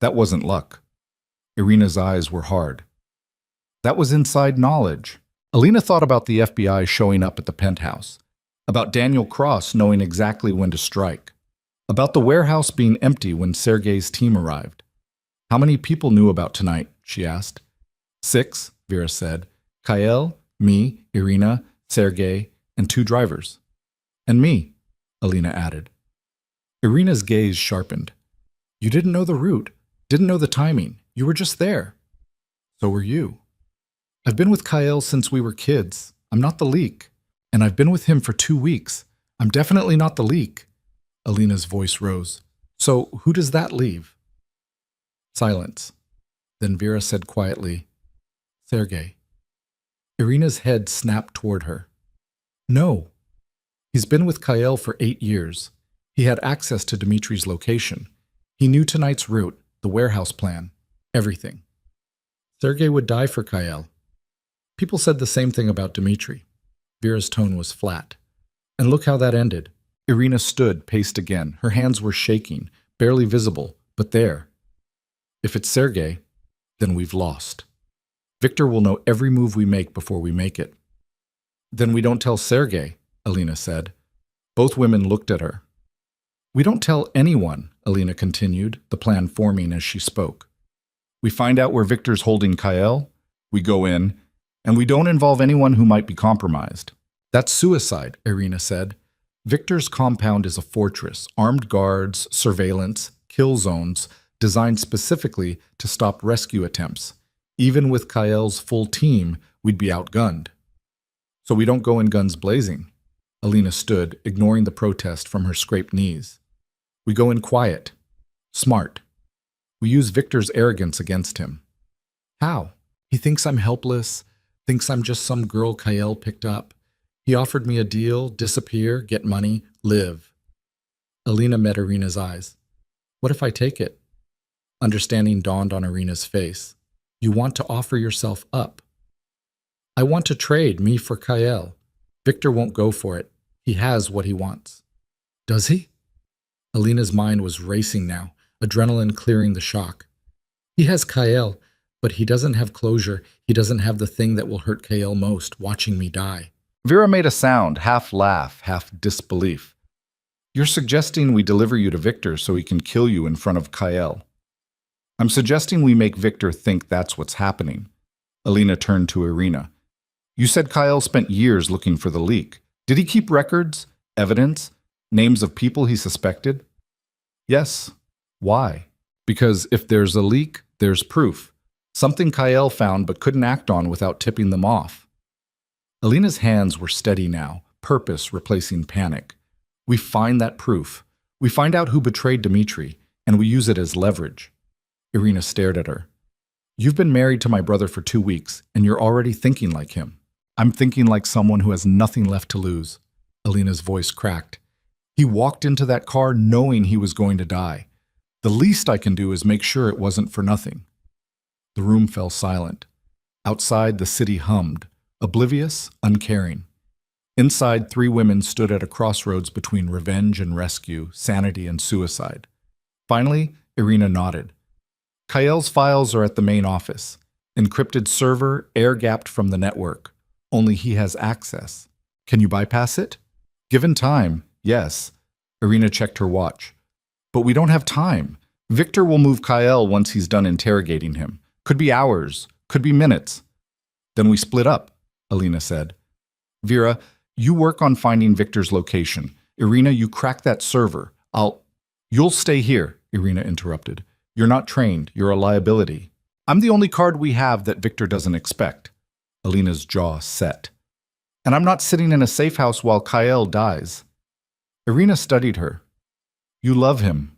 that wasn't luck. Irina's eyes were hard. That was inside knowledge. Alina thought about the FBI showing up at the penthouse, about Daniel Cross knowing exactly when to strike, about the warehouse being empty when Sergei's team arrived. How many people knew about tonight? She asked. 6, Vera said. Kyle, me, Irina, Sergei, and 2 drivers. And me, Alina added. Irina's gaze sharpened. You didn't know the route, didn't know the timing. You were just there. So were you. I've been with Kyle since we were kids. I'm not the leak. And I've been with him for 2 weeks. I'm definitely not the leak. Alina's voice rose. So who does that leave? Silence. Then Vera said quietly, Sergei. Irina's head snapped toward her. No. He's been with Kyle for 8 years. He had access to Dmitri's location. He knew tonight's route, the warehouse plan, everything. Sergei would die for Kyle. People said the same thing about Dmitri. Vera's tone was flat. And look how that ended. Irina stood, paced again. Her hands were shaking, barely visible, but there. If it's Sergei, then we've lost. Victor will know every move we make before we make it. Then we don't tell Sergei, Alina said. Both women looked at her. We don't tell anyone, Alina continued, the plan forming as she spoke. We find out where Victor's holding Kyle, we go in, and we don't involve anyone who might be compromised. That's suicide, Irina said. Victor's compound is a fortress, armed guards, surveillance, kill zones, designed specifically to stop rescue attempts. Even with Kyle's full team, we'd be outgunned. So we don't go in guns blazing. Alina stood, ignoring the protest from her scraped knees. We go in quiet, smart. We use Victor's arrogance against him. How? He thinks I'm helpless, thinks I'm just some girl Kyle picked up. He offered me a deal, disappear, get money, live. Alina met Irina's eyes. What if I take it? Understanding dawned on Irina's face. You want to offer yourself up. I want to trade me for Kyle. Victor won't go for it. He has what he wants. Does he? Alina's mind was racing now, adrenaline clearing the shock. He has Kyle, but he doesn't have closure. He doesn't have the thing that will hurt Kyle most, watching me die. Vera made a sound, half laugh, half disbelief. You're suggesting we deliver you to Victor so he can kill you in front of Kyle. I'm suggesting we make Victor think that's what's happening. Alina turned to Irina. You said Kyle spent years looking for the leak. Did he keep records, evidence, names of people he suspected? Yes. Why? Because if there's a leak, there's proof. Something Kyle found but couldn't act on without tipping them off. Alina's hands were steady now, purpose replacing panic. We find that proof. We find out who betrayed Dmitri, and we use it as leverage. Irina stared at her. You've been married to my brother for 2 weeks, and you're already thinking like him. I'm thinking like someone who has nothing left to lose. Alina's voice cracked. He walked into that car knowing he was going to die. The least I can do is make sure it wasn't for nothing. The room fell silent. Outside, the city hummed, oblivious, uncaring. Inside, three women stood at a crossroads between revenge and rescue, sanity and suicide. Finally, Irina nodded. Kael's files are at the main office. Encrypted server, air-gapped from the network. Only he has access. Can you bypass it? Given time, yes. Irina checked her watch. But we don't have time. Victor will move Kael once he's done interrogating him. Could be hours, could be minutes. Then we split up, Alina said. Vera, you work on finding Victor's location. Irina, you crack that server. You'll stay here, Irina interrupted. You're not trained. You're a liability. I'm the only card we have that Victor doesn't expect. Alina's jaw set. And I'm not sitting in a safe house while Kael dies. Irina studied her. You love him.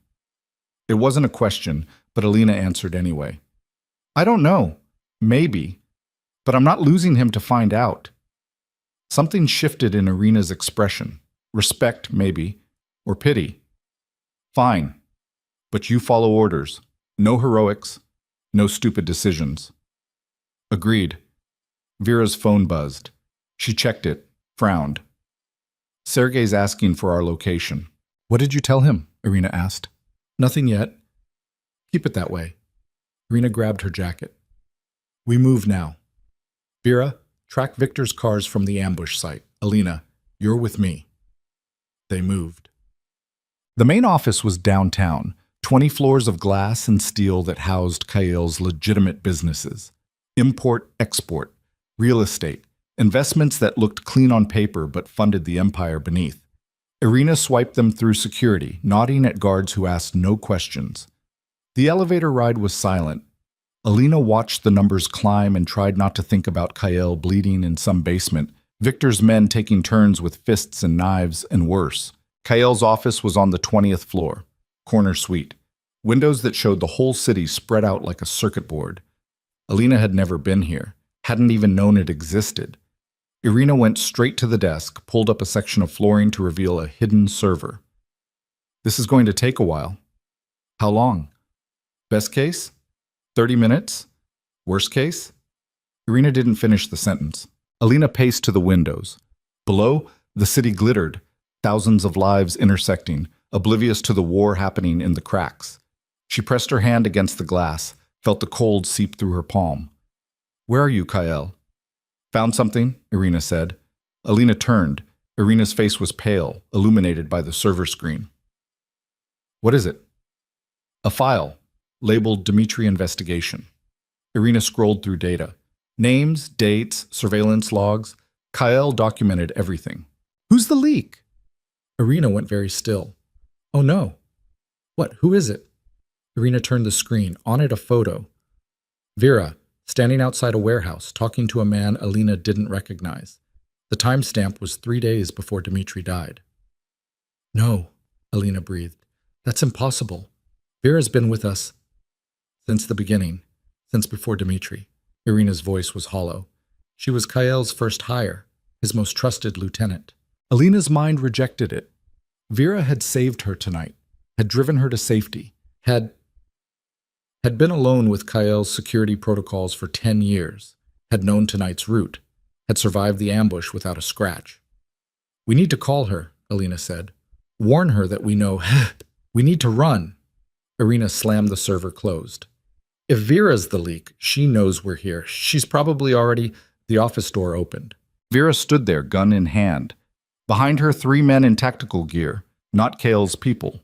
It wasn't a question, but Alina answered anyway. I don't know. Maybe. But I'm not losing him to find out. Something shifted in Irina's expression. Respect, maybe. Or pity. Fine. But you follow orders. No heroics. No stupid decisions. Agreed. Vera's phone buzzed. She checked it, frowned. Sergei's asking for our location. What did you tell him? Irina asked. Nothing yet. Keep it that way. Irina grabbed her jacket. We move now. Vera, track Victor's cars from the ambush site. Alina, you're with me. They moved. The main office was downtown, 20 floors of glass and steel that housed Kael's legitimate businesses. Import, export, real estate, investments that looked clean on paper but funded the empire beneath. Irina swiped them through security, nodding at guards who asked no questions. The elevator ride was silent. Alina watched the numbers climb and tried not to think about Kael bleeding in some basement, Victor's men taking turns with fists and knives, and worse. Kael's office was on the 20th floor, corner suite. Windows that showed the whole city spread out like a circuit board. Alina had never been here, hadn't even known it existed. Irina went straight to the desk, pulled up a section of flooring to reveal a hidden server. This is going to take a while. How long? Best case? 30 minutes? Worst case? Irina didn't finish the sentence. Alina paced to the windows. Below, the city glittered, thousands of lives intersecting, oblivious to the war happening in the cracks. She pressed her hand against the glass, felt the cold seep through her palm. Where are you, Kael? Found something, Irina said. Alina turned. Irina's face was pale, illuminated by the server screen. What is it? A file, labeled Dmitri Investigation. Irina scrolled through data. Names, dates, surveillance logs. Kael documented everything. Who's the leak? Irina went very still. Oh no. What? Who is it? Irina turned the screen. On it, a photo. Vera, standing outside a warehouse, talking to a man Alina didn't recognize. The timestamp was 3 days before Dmitri died. No, Alina breathed. That's impossible. Vera's been with us since the beginning, since before Dmitri. Irina's voice was hollow. She was Kael's first hire, his most trusted lieutenant. Alina's mind rejected it. Vera had saved her tonight, had driven her to safety, had been alone with Kael's security protocols for 10 years, had known tonight's route, had survived the ambush without a scratch. We need to call her, Alina said. Warn her that we know. We need to run. Irina slammed the server closed. If Vera's the leak, she knows we're here. She's probably already... The office door opened. Vera stood there, gun in hand. Behind her, 3 men in tactical gear, not Kael's people.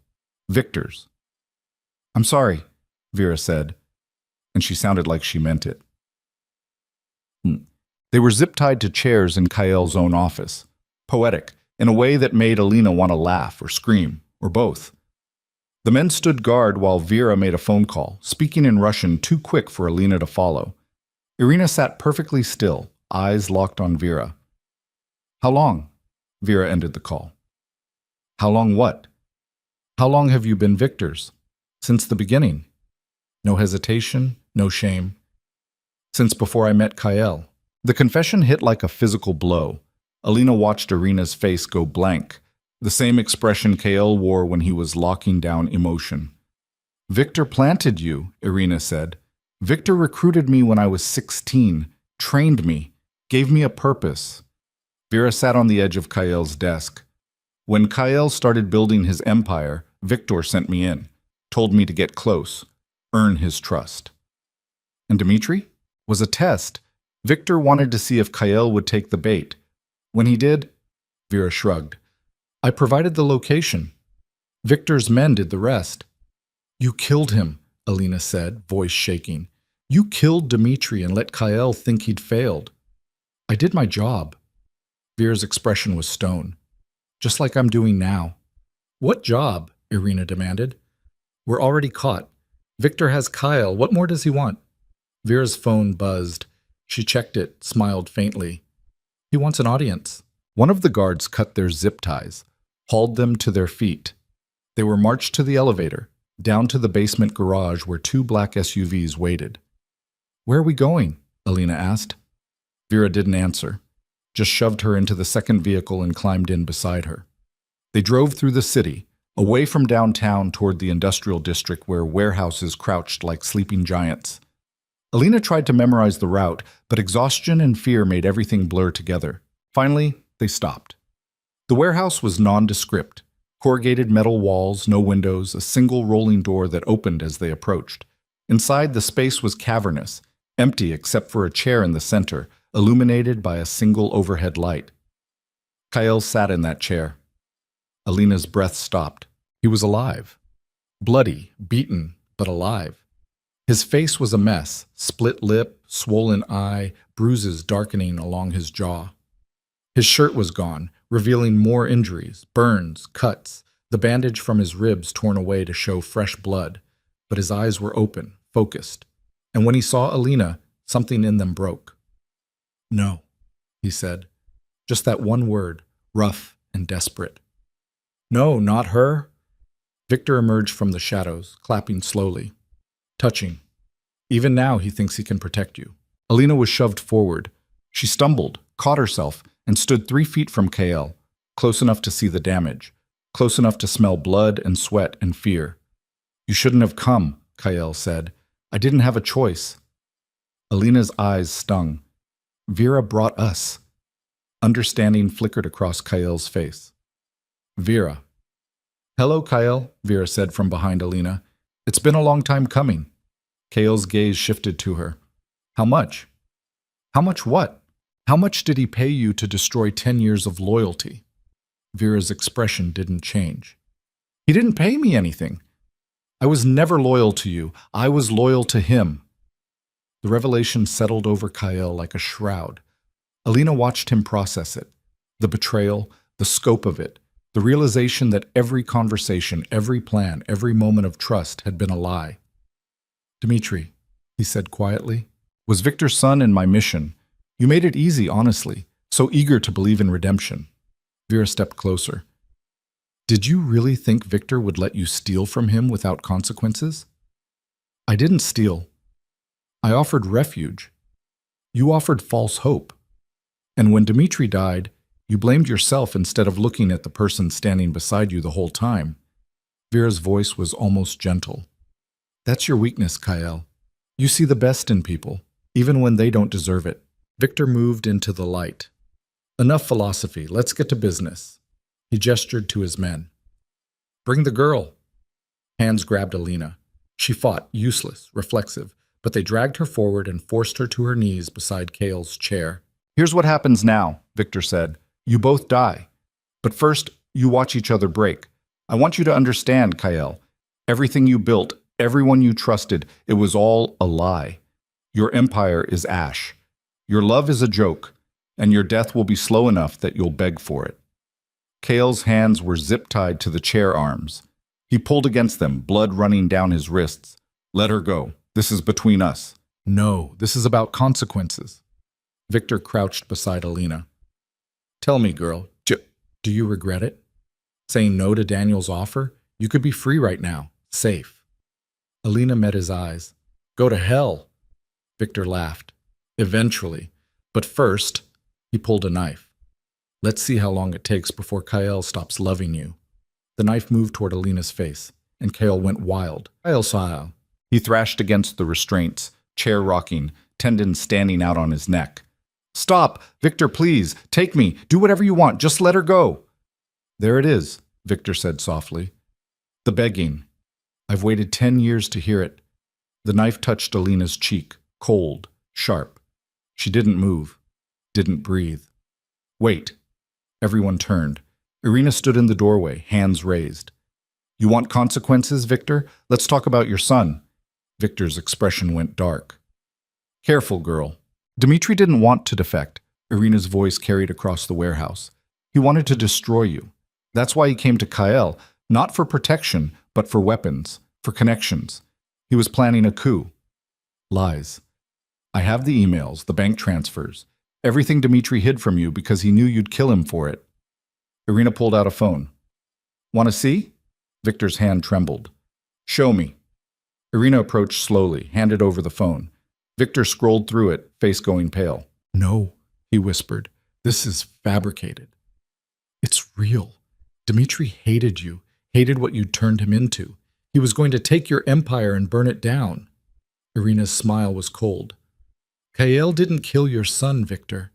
Victor's. I'm sorry, Vera said, and she sounded like she meant it. They were zip-tied to chairs in Kael's own office. Poetic, in a way that made Alina want to laugh or scream, or both. The men stood guard while Vera made a phone call, speaking in Russian too quick for Alina to follow. Irina sat perfectly still, eyes locked on Vera. How long? Vera ended the call. How long what? How long have you been Victor's? Since the beginning. No hesitation, no shame. Since before I met Kael. The confession hit like a physical blow. Alina watched Irina's face go blank, the same expression Kael wore when he was locking down emotion. Victor planted you, Irina said. Victor recruited me when I was 16, trained me, gave me a purpose. Vera sat on the edge of Kael's desk. When Kael started building his empire, Victor sent me in, told me to get close, earn his trust. And Dmitri? Was a test. Victor wanted to see if Kael would take the bait. When he did, Vera shrugged. I provided the location. Victor's men did the rest. You killed him, Alina said, voice shaking. You killed Dmitri and let Kael think he'd failed. I did my job. Vera's expression was stone. Just like I'm doing now. What job? Irina demanded. We're already caught. Victor has Kael. What more does he want? Vera's phone buzzed. She checked it, smiled faintly. He wants an audience. One of the guards cut their zip ties, hauled them to their feet. They were marched to the elevator, down to the basement garage where two black SUVs waited. Where are we going? Alina asked. Vera didn't answer, just shoved her into the second vehicle and climbed in beside her. They drove through the city, away from downtown toward the industrial district where warehouses crouched like sleeping giants. Alina tried to memorize the route, but exhaustion and fear made everything blur together. Finally, they stopped. The warehouse was nondescript. Corrugated metal walls, no windows, a single rolling door that opened as they approached. Inside, the space was cavernous, empty except for a chair in the center, illuminated by a single overhead light. Kael sat in that chair. Alina's breath stopped. He was alive. Bloody, beaten, but alive. His face was a mess, split lip, swollen eye, bruises darkening along his jaw. His shirt was gone, revealing more injuries, burns, cuts, the bandage from his ribs torn away to show fresh blood, but his eyes were open, focused. And when he saw Alina, something in them broke. No, he said. Just that one word, rough and desperate. No, not her. Victor emerged from the shadows, clapping slowly, touching. Even now he thinks he can protect you. Alina was shoved forward. She stumbled, caught herself, and stood 3 feet from Kael, close enough to see the damage, close enough to smell blood and sweat and fear. You shouldn't have come, Kael said. I didn't have a choice. Alina's eyes stung. Vera brought us. Understanding flickered across Kael's face. Vera. Hello, Kael, Vera said from behind Alina. It's been a long time coming. Kael's gaze shifted to her. How much? How much what? How much did he pay you to destroy 10 years of loyalty? Vera's expression didn't change. He didn't pay me anything. I was never loyal to you. I was loyal to him. The revelation settled over Kael like a shroud. Alina watched him process it. The betrayal, the scope of it, the realization that every conversation, every plan, every moment of trust had been a lie. Dmitri, he said quietly, was Victor's son in my mission. You made it easy, honestly, so eager to believe in redemption. Vera stepped closer. Did you really think Victor would let you steal from him without consequences? I didn't steal. I offered refuge. You offered false hope. And when Dmitri died, you blamed yourself instead of looking at the person standing beside you the whole time. Vera's voice was almost gentle. That's your weakness, Kael. You see the best in people, even when they don't deserve it. Victor moved into the light. Enough philosophy, let's get to business. He gestured to his men. Bring the girl. Hands grabbed Alina. She fought, useless, reflexive, but they dragged her forward and forced her to her knees beside Kael's chair. Here's what happens now, Victor said. You both die. But first, you watch each other break. I want you to understand, Kael. Everything you built, everyone you trusted, it was all a lie. Your empire is ash. Your love is a joke, and your death will be slow enough that you'll beg for it. Kael's hands were zip-tied to the chair arms. He pulled against them, blood running down his wrists. Let her go. This is between us. No, this is about consequences. Victor crouched beside Alina. Tell me, girl, do you regret it? Saying no to Daniel's offer? You could be free right now, safe. Alina met his eyes. Go to hell. Victor laughed. Eventually. But first, he pulled a knife. Let's see how long it takes before Kael stops loving you. The knife moved toward Alina's face, and Kael went wild. Kael saw. He thrashed against the restraints, chair rocking, tendons standing out on his neck. Stop! Victor, please! Take me! Do whatever you want! Just let her go! There it is, Victor said softly. The begging. I've waited 10 years to hear it. The knife touched Alina's cheek, cold, sharp. She didn't move, didn't breathe. Wait. Everyone turned. Irina stood in the doorway, hands raised. You want consequences, Victor? Let's talk about your son. Victor's expression went dark. Careful, girl. Dmitri didn't want to defect, Irina's voice carried across the warehouse. He wanted to destroy you. That's why he came to Kael, not for protection, but for weapons, for connections. He was planning a coup. Lies. I have the emails, the bank transfers, everything Dmitri hid from you because he knew you'd kill him for it. Irina pulled out a phone. Want to see? Victor's hand trembled. Show me. Irina approached slowly, handed over the phone. Victor scrolled through it, face going pale. No, he whispered. This is fabricated. It's real. Dmitri hated you, hated what you turned him into. He was going to take your empire and burn it down. Irina's smile was cold. Kael didn't kill your son, Victor.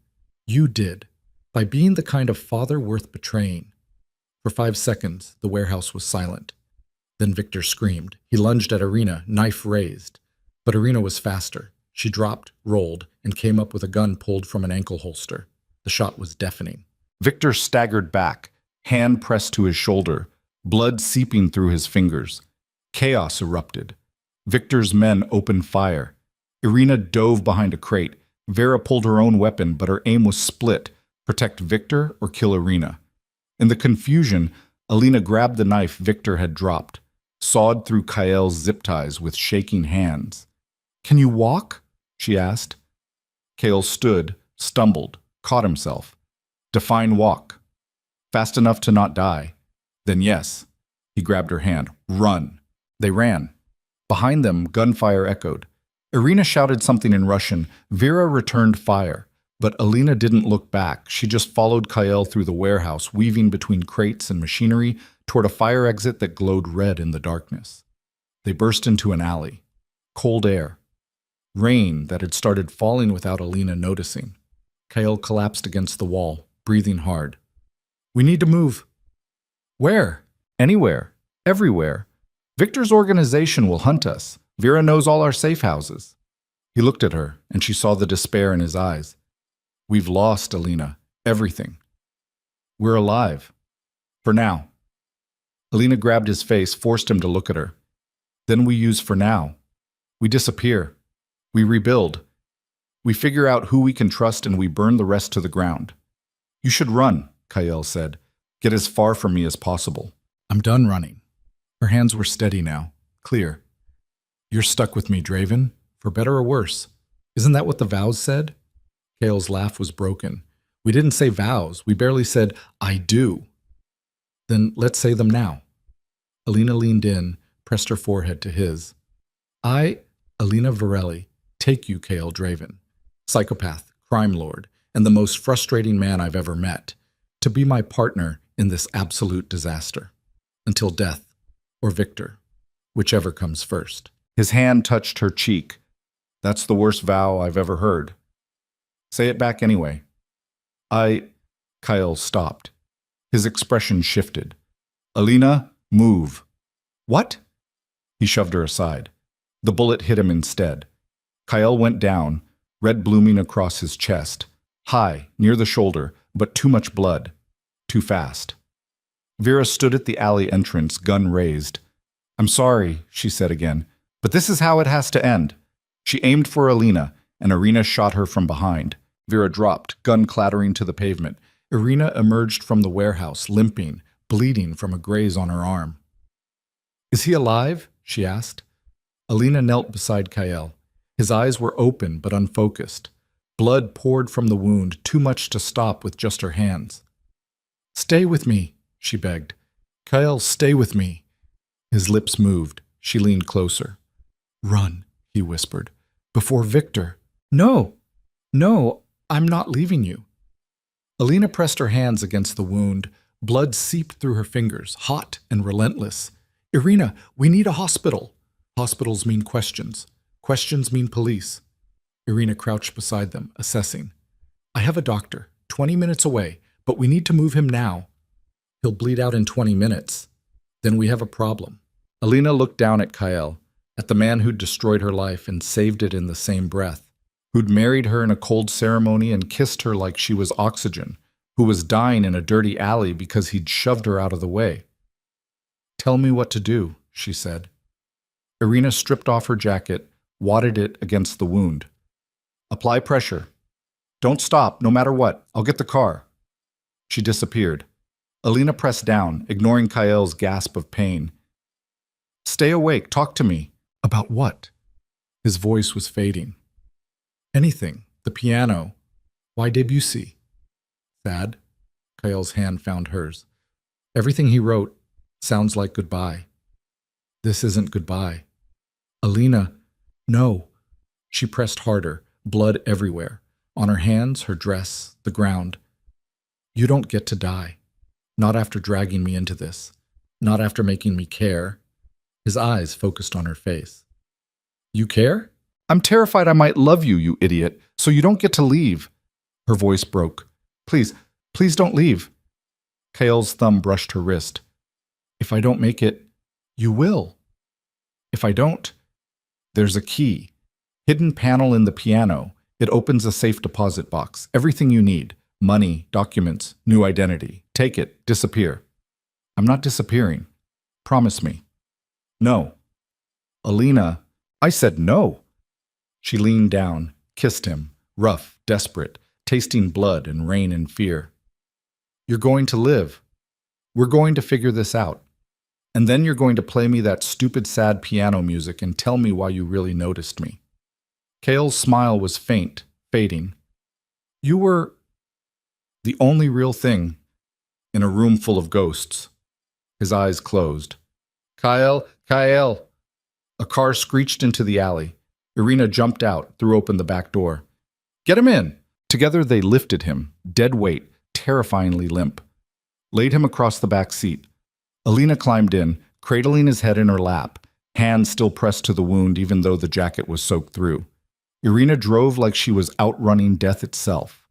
You did, by being the kind of father worth betraying. For 5 seconds, the warehouse was silent. Then Victor screamed. He lunged at Irina, knife raised. But Irina was faster. She dropped, rolled, and came up with a gun pulled from an ankle holster. The shot was deafening. Victor staggered back, hand pressed to his shoulder, blood seeping through his fingers. Chaos erupted. Victor's men opened fire. Irina dove behind a crate. Vera pulled her own weapon, but her aim was split, protect Victor or kill Irina. In the confusion, Alina grabbed the knife Victor had dropped, sawed through Kael's zip ties with shaking hands. Can you walk? She asked. Kael stood, stumbled, caught himself. Define walk. Fast enough to not die. Then yes. He grabbed her hand. Run. They ran. Behind them, gunfire echoed. Irina shouted something in Russian. Vera returned fire. But Alina didn't look back. She just followed Kael through the warehouse, weaving between crates and machinery toward a fire exit that glowed red in the darkness. They burst into an alley. Cold air. Rain that had started falling without Alina noticing. Kael collapsed against the wall, breathing hard. We need to move. Where? Anywhere. Everywhere. Victor's organization will hunt us. Vera knows all our safe houses. He looked at her, and she saw the despair in his eyes. We've lost, Alina. Everything. We're alive. For now. Alina grabbed his face, forced him to look at her. Then we use for now. We disappear. We rebuild. We figure out who we can trust and we burn the rest to the ground. You should run, Kael said. Get as far from me as possible. I'm done running. Her hands were steady now, clear. You're stuck with me, Draven, for better or worse. Isn't that what the vows said? Kael's laugh was broken. We didn't say vows. We barely said, I do. Then let's say them now. Alina leaned in, pressed her forehead to his. I, Alina Varelli, take you, Kael Draven, psychopath, crime lord, and the most frustrating man I've ever met, to be my partner in this absolute disaster. Until death, or Victor, whichever comes first. His hand touched her cheek. That's the worst vow I've ever heard. Say it back anyway. Kael stopped. His expression shifted. Alina, move. What? He shoved her aside. The bullet hit him instead. Kael went down, red blooming across his chest, high, near the shoulder, but too much blood. Too fast. Vera stood at the alley entrance, gun raised. I'm sorry, she said again, but this is how it has to end. She aimed for Alina, and Irina shot her from behind. Vera dropped, gun clattering to the pavement. Irina emerged from the warehouse, limping, bleeding from a graze on her arm. Is he alive? She asked. Alina knelt beside Kael. His eyes were open but unfocused. Blood poured from the wound, too much to stop with just her hands. Stay with me, she begged. Kael, stay with me. His lips moved. She leaned closer. Run, he whispered. Before Victor. No, I'm not leaving you. Alina pressed her hands against the wound. Blood seeped through her fingers, hot and relentless. Irina, we need a hospital. Hospitals mean questions. Questions mean police. Irina crouched beside them, assessing. I have a doctor, 20 minutes away, but we need to move him now. He'll bleed out in 20 minutes. Then we have a problem. Alina looked down at Kael, at the man who'd destroyed her life and saved it in the same breath, who'd married her in a cold ceremony and kissed her like she was oxygen, who was dying in a dirty alley because he'd shoved her out of the way. Tell me what to do, she said. Irina stripped off her jacket, wadded it against the wound. Apply pressure. Don't stop, no matter what. I'll get the car. She disappeared. Alina pressed down, ignoring Kael's gasp of pain. Stay awake, talk to me. About what? His voice was fading. Anything. The piano. Why Debussy? Sad. Kael's hand found hers. Everything he wrote sounds like goodbye. This isn't goodbye. Alina, no. She pressed harder, blood everywhere. On her hands, her dress, the ground. You don't get to die. Not after dragging me into this. Not after making me care. His eyes focused on her face. You care? I'm terrified I might love you, you idiot, so you don't get to leave. Her voice broke. Please, please don't leave. Kael's thumb brushed her wrist. If I don't make it, you will. If I don't, there's a key. Hidden panel in the piano. It opens a safe deposit box. Everything you need. Money, documents, new identity. Take it, disappear. I'm not disappearing. Promise me. No. Alina, I said no. She leaned down, kissed him, rough, desperate, tasting blood and rain and fear. You're going to live. We're going to figure this out. And then you're going to play me that stupid sad piano music and tell me why you really noticed me. Kael's smile was faint, fading. You were the only real thing in a room full of ghosts. His eyes closed. Kael, Kael! A car screeched into the alley. Irina jumped out, threw open the back door. Get him in! Together they lifted him, dead weight, terrifyingly limp. Laid him across the back seat. Alina climbed in, cradling his head in her lap, hands still pressed to the wound even though the jacket was soaked through. Irina drove like she was outrunning death itself.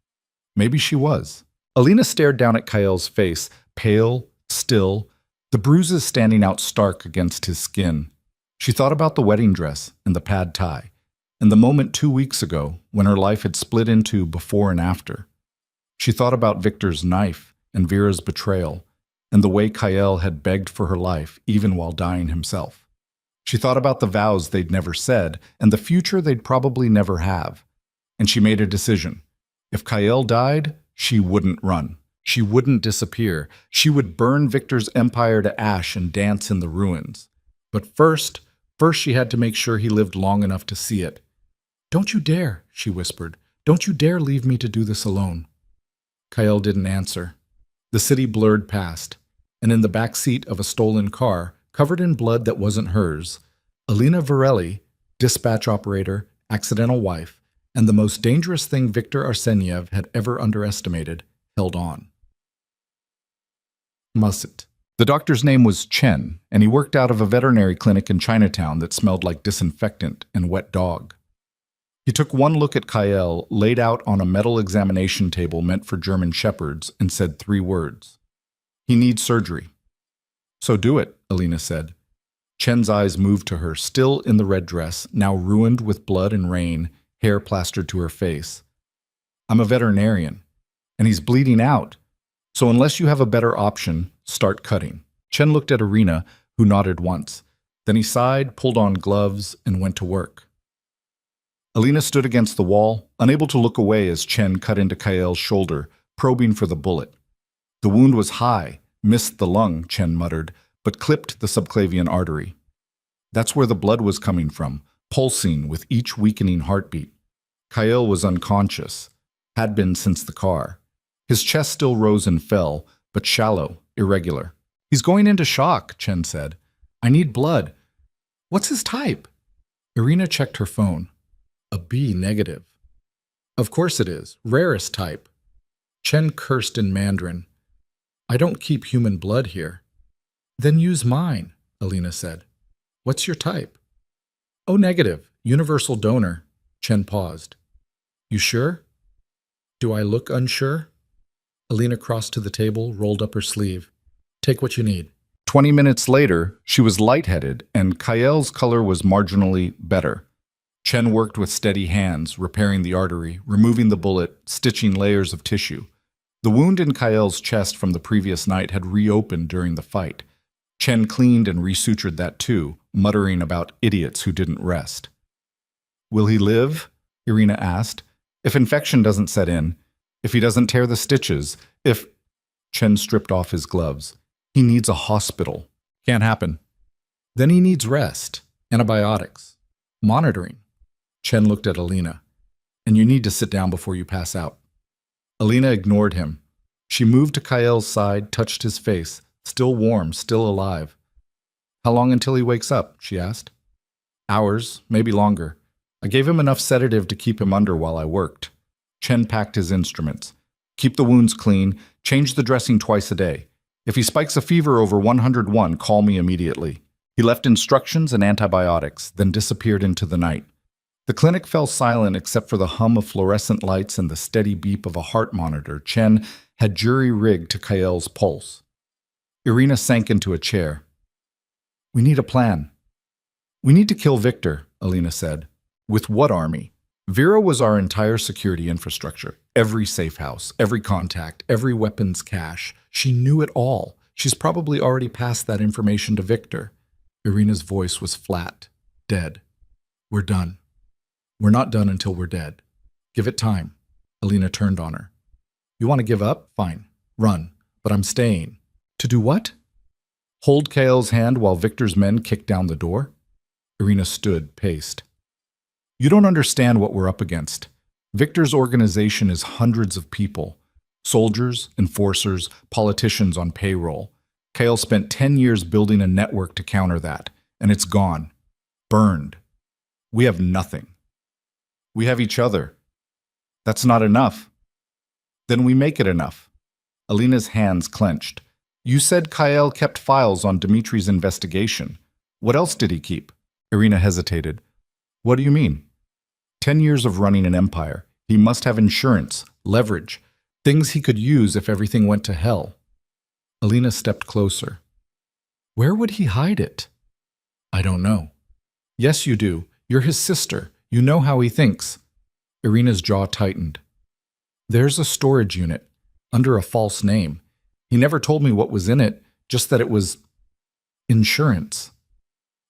Maybe she was. Alina stared down at Kael's face, pale, still, the bruises standing out stark against his skin. She thought about the wedding dress and the pad thai, and the moment 2 weeks ago when her life had split into before and after. She thought about Victor's knife and Vera's betrayal, and the way Kael had begged for her life even while dying himself. She thought about the vows they'd never said and the future they'd probably never have. And she made a decision. If Kael died, she wouldn't run. She wouldn't disappear. She would burn Victor's empire to ash and dance in the ruins. But first she had to make sure he lived long enough to see it. Don't you dare, she whispered. Don't you dare leave me to do this alone. Kael didn't answer. The city blurred past, and in the back seat of a stolen car, covered in blood that wasn't hers, Alina Varelli, dispatch operator, accidental wife, and the most dangerous thing Viktor Arseniev had ever underestimated, held on. Mustn't. The doctor's name was Chen, and he worked out of a veterinary clinic in Chinatown that smelled like disinfectant and wet dog. He took one look at Kael, laid out on a metal examination table meant for German shepherds, and said 3 words. He needs surgery. So do it, Alina said. Chen's eyes moved to her, still in the red dress, now ruined with blood and rain, hair plastered to her face. I'm a veterinarian, and he's bleeding out. So unless you have a better option, start cutting. Chen looked at Irina, who nodded once. Then he sighed, pulled on gloves, and went to work. Alina stood against the wall, unable to look away as Chen cut into Kael's shoulder, probing for the bullet. The wound was high, missed the lung, Chen muttered, but clipped the subclavian artery. That's where the blood was coming from, pulsing with each weakening heartbeat. Kael was unconscious, had been since the car. His chest still rose and fell, but shallow, irregular. He's going into shock, Chen said. I need blood. What's his type? Irina checked her phone. A B negative. Of course it is. Rarest type. Chen cursed in Mandarin. I don't keep human blood here. Then use mine, Alina said. What's your type? Oh, negative. Universal donor. Chen paused. You sure? Do I look unsure? Alina crossed to the table, rolled up her sleeve. Take what you need. 20 minutes later, she was lightheaded, and Kael's color was marginally better. Chen worked with steady hands, repairing the artery, removing the bullet, stitching layers of tissue. The wound in Kael's chest from the previous night had reopened during the fight. Chen cleaned and resutured that too, muttering about idiots who didn't rest. Will he live? Irina asked. If infection doesn't set in, if he doesn't tear the stitches, if... Chen stripped off his gloves. He needs a hospital. Can't happen. Then he needs rest, antibiotics, monitoring. Chen looked at Alina. And you need to sit down before you pass out. Alina ignored him. She moved to Kael's side, touched his face, still warm, still alive. How long until he wakes up? She asked. Hours, maybe longer. I gave him enough sedative to keep him under while I worked. Chen packed his instruments. Keep the wounds clean, change the dressing twice a day. If he spikes a fever over 101, call me immediately. He left instructions and antibiotics, then disappeared into the night. The clinic fell silent except for the hum of fluorescent lights and the steady beep of a heart monitor Chen had jury-rigged to Kael's pulse. Irina sank into a chair. We need a plan. We need to kill Victor, Alina said. With what army? Vera was our entire security infrastructure. Every safe house, every contact, every weapons cache. She knew it all. She's probably already passed that information to Victor. Irina's voice was flat, dead. We're done. We're not done until we're dead. Give it time. Alina turned on her. You want to give up? Fine. Run. But I'm staying. To do what? Hold Kael's hand while Victor's men kicked down the door? Irina stood, paced. You don't understand what we're up against. Victor's organization is hundreds of people. Soldiers, enforcers, politicians on payroll. Kael spent 10 years building a network to counter that, and it's gone. Burned. We have nothing. We have each other. That's not enough. Then we make it enough. Alina's hands clenched. You said Kael kept files on Dimitri's investigation. What else did he keep? Irina hesitated. What do you mean? 10 years of running an empire. He must have insurance, leverage, things he could use if everything went to hell. Alina stepped closer. Where would he hide it? I don't know. Yes, you do. You're his sister. You know how he thinks. Irina's jaw tightened. There's a storage unit, under a false name. He never told me what was in it, just that it was insurance.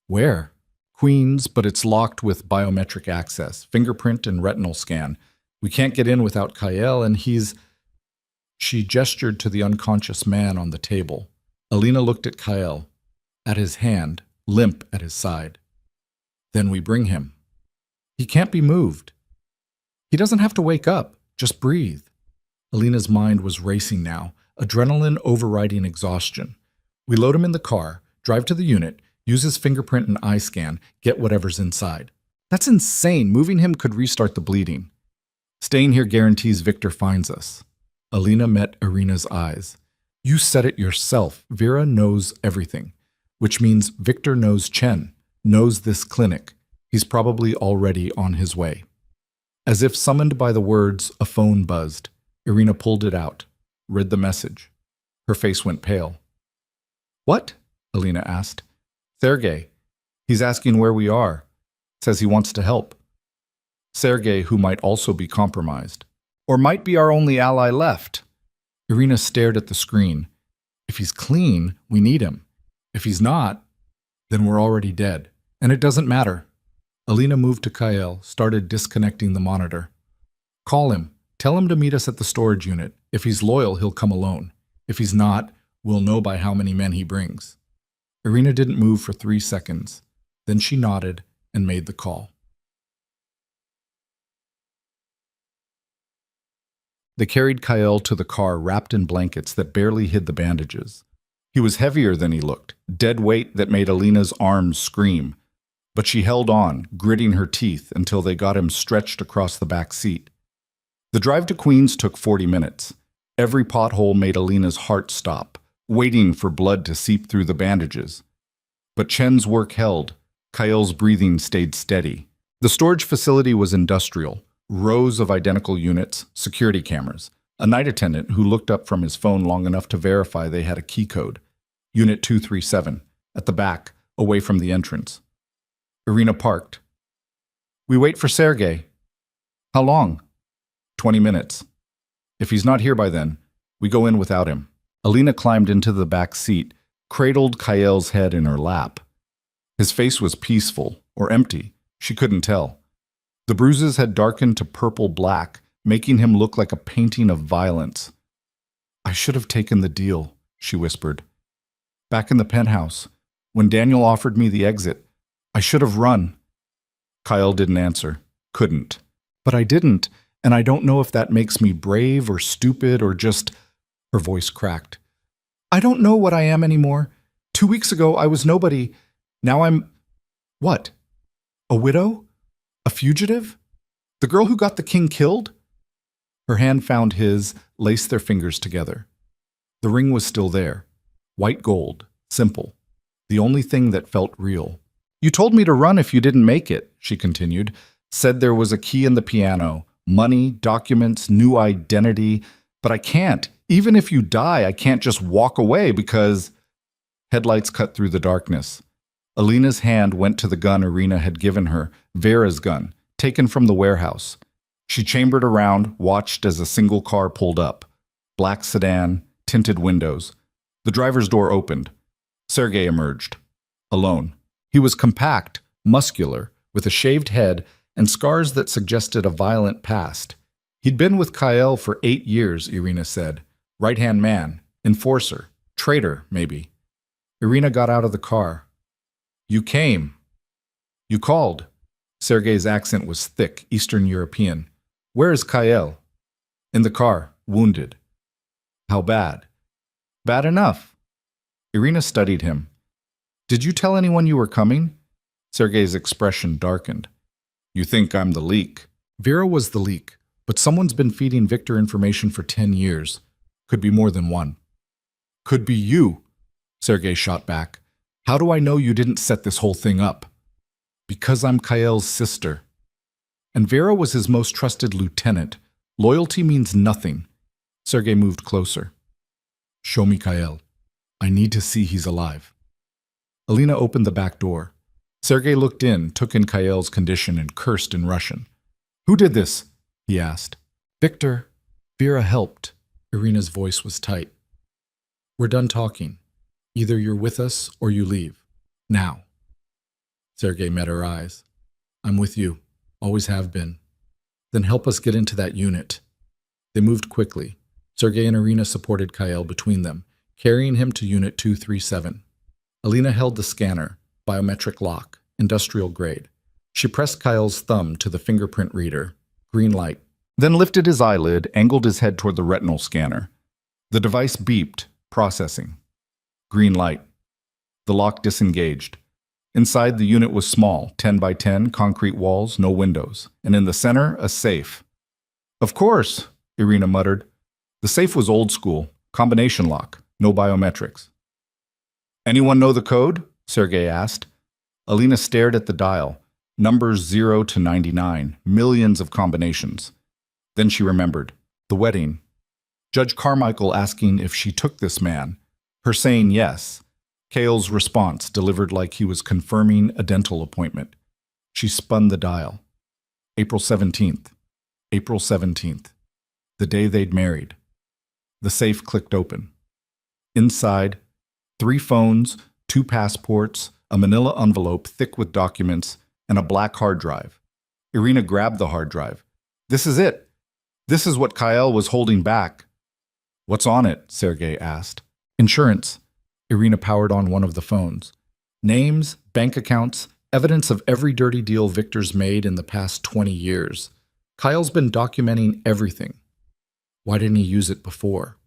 Where? Queens, but it's locked with biometric access, fingerprint and retinal scan. We can't get in without Kael, and he's... She gestured to the unconscious man on the table. Alina looked at Kael, at his hand, limp at his side. Then we bring him. He can't be moved. He doesn't have to wake up, just breathe. Alina's mind was racing now, adrenaline overriding exhaustion. We load him in the car, drive to the unit, use his fingerprint and eye scan, get whatever's inside. That's insane. Moving him could restart the bleeding. Staying here guarantees Victor finds us. Alina met Irina's eyes. You said it yourself. Vera knows everything, which means Victor knows Chen, knows this clinic. He's probably already on his way. As if summoned by the words, a phone buzzed. Irina pulled it out, read the message. Her face went pale. What? Alina asked. Sergei. He's asking where we are. Says he wants to help. Sergei, who might also be compromised. Or might be our only ally left. Irina stared at the screen. If he's clean, we need him. If he's not, then we're already dead. And it doesn't matter. Alina moved to Kael, started disconnecting the monitor. Call him. Tell him to meet us at the storage unit. If he's loyal, he'll come alone. If he's not, we'll know by how many men he brings. Irina didn't move for 3 seconds. Then she nodded and made the call. They carried Kael to the car wrapped in blankets that barely hid the bandages. He was heavier than he looked, dead weight that made Alina's arms scream. But she held on, gritting her teeth until they got him stretched across the back seat. The drive to Queens took 40 minutes. Every pothole made Alina's heart stop, waiting for blood to seep through the bandages. But Chen's work held. Kael's breathing stayed steady. The storage facility was industrial. Rows of identical units, security cameras. A night attendant who looked up from his phone long enough to verify they had a key code. Unit 237, at the back, away from the entrance. Irina parked. We wait for Sergei. How long? 20 minutes. If he's not here by then, we go in without him. Alina climbed into the back seat, cradled Kael's head in her lap. His face was peaceful, or empty. She couldn't tell. The bruises had darkened to purple-black, making him look like a painting of violence. I should have taken the deal, she whispered. Back in the penthouse, when Daniel offered me the exit, I should have run. Kael didn't answer. Couldn't. But I didn't, and I don't know if that makes me brave or stupid or just... Her voice cracked. I don't know what I am anymore. 2 weeks ago, I was nobody. Now I'm... What? A widow? A fugitive? The girl who got the king killed? Her hand found his, laced their fingers together. The ring was still there. White gold. Simple. The only thing that felt real. You told me to run if you didn't make it, she continued. Said there was a key in the piano. Money, documents, new identity. But I can't. Even if you die, I can't just walk away because... Headlights cut through the darkness. Alina's hand went to the gun Irina had given her, Vera's gun, taken from the warehouse. She chambered around, watched as a single car pulled up. Black sedan, tinted windows. The driver's door opened. Sergei emerged. Alone. He was compact, muscular, with a shaved head and scars that suggested a violent past. He'd been with Kael for 8 years, Irina said. Right-hand man, enforcer, traitor, maybe. Irina got out of the car. You came. You called. Sergei's accent was thick, Eastern European. Where is Kael? In the car, wounded. How bad? Bad enough. Irina studied him. Did you tell anyone you were coming? Sergei's expression darkened. You think I'm the leak? Vera was the leak, but someone's been feeding Victor information for 10 years. Could be more than one. Could be you, Sergei shot back. How do I know you didn't set this whole thing up? Because I'm Kael's sister. And Vera was his most trusted lieutenant. Loyalty means nothing. Sergei moved closer. Show me Kael. I need to see he's alive. Alina opened the back door. Sergei looked in, took in Kael's condition, and cursed in Russian. Who did this? He asked. Victor. Vera helped. Irina's voice was tight. We're done talking. Either you're with us or you leave. Now. Sergei met her eyes. I'm with you. Always have been. Then help us get into that unit. They moved quickly. Sergei and Irina supported Kael between them, carrying him to Unit 237. Alina held the scanner, biometric lock, industrial grade. She pressed Kael's thumb to the fingerprint reader. Green light. Then lifted his eyelid, angled his head toward the retinal scanner. The device beeped, processing. Green light. The lock disengaged. Inside, the unit was small, 10 by 10, concrete walls, no windows. And in the center, a safe. Of course, Irina muttered. The safe was old school, combination lock, no biometrics. Anyone know the code? Sergei asked. Alina stared at the dial. Numbers 0 to 99, millions of combinations. Then she remembered. The wedding. Judge Carmichael asking if she took this man. Her saying yes. Kael's response delivered like he was confirming a dental appointment. She spun the dial. April 17th. April 17th. The day they'd married. The safe clicked open. Inside, 3 phones, 2 passports, a manila envelope thick with documents, and a black hard drive. Irina grabbed the hard drive. This is it. This is what Kael was holding back. What's on it? Sergei asked. Insurance. Irina powered on one of the phones. Names, bank accounts, evidence of every dirty deal Victor's made in the past 20 years. Kael's been documenting everything. Why didn't he use it before?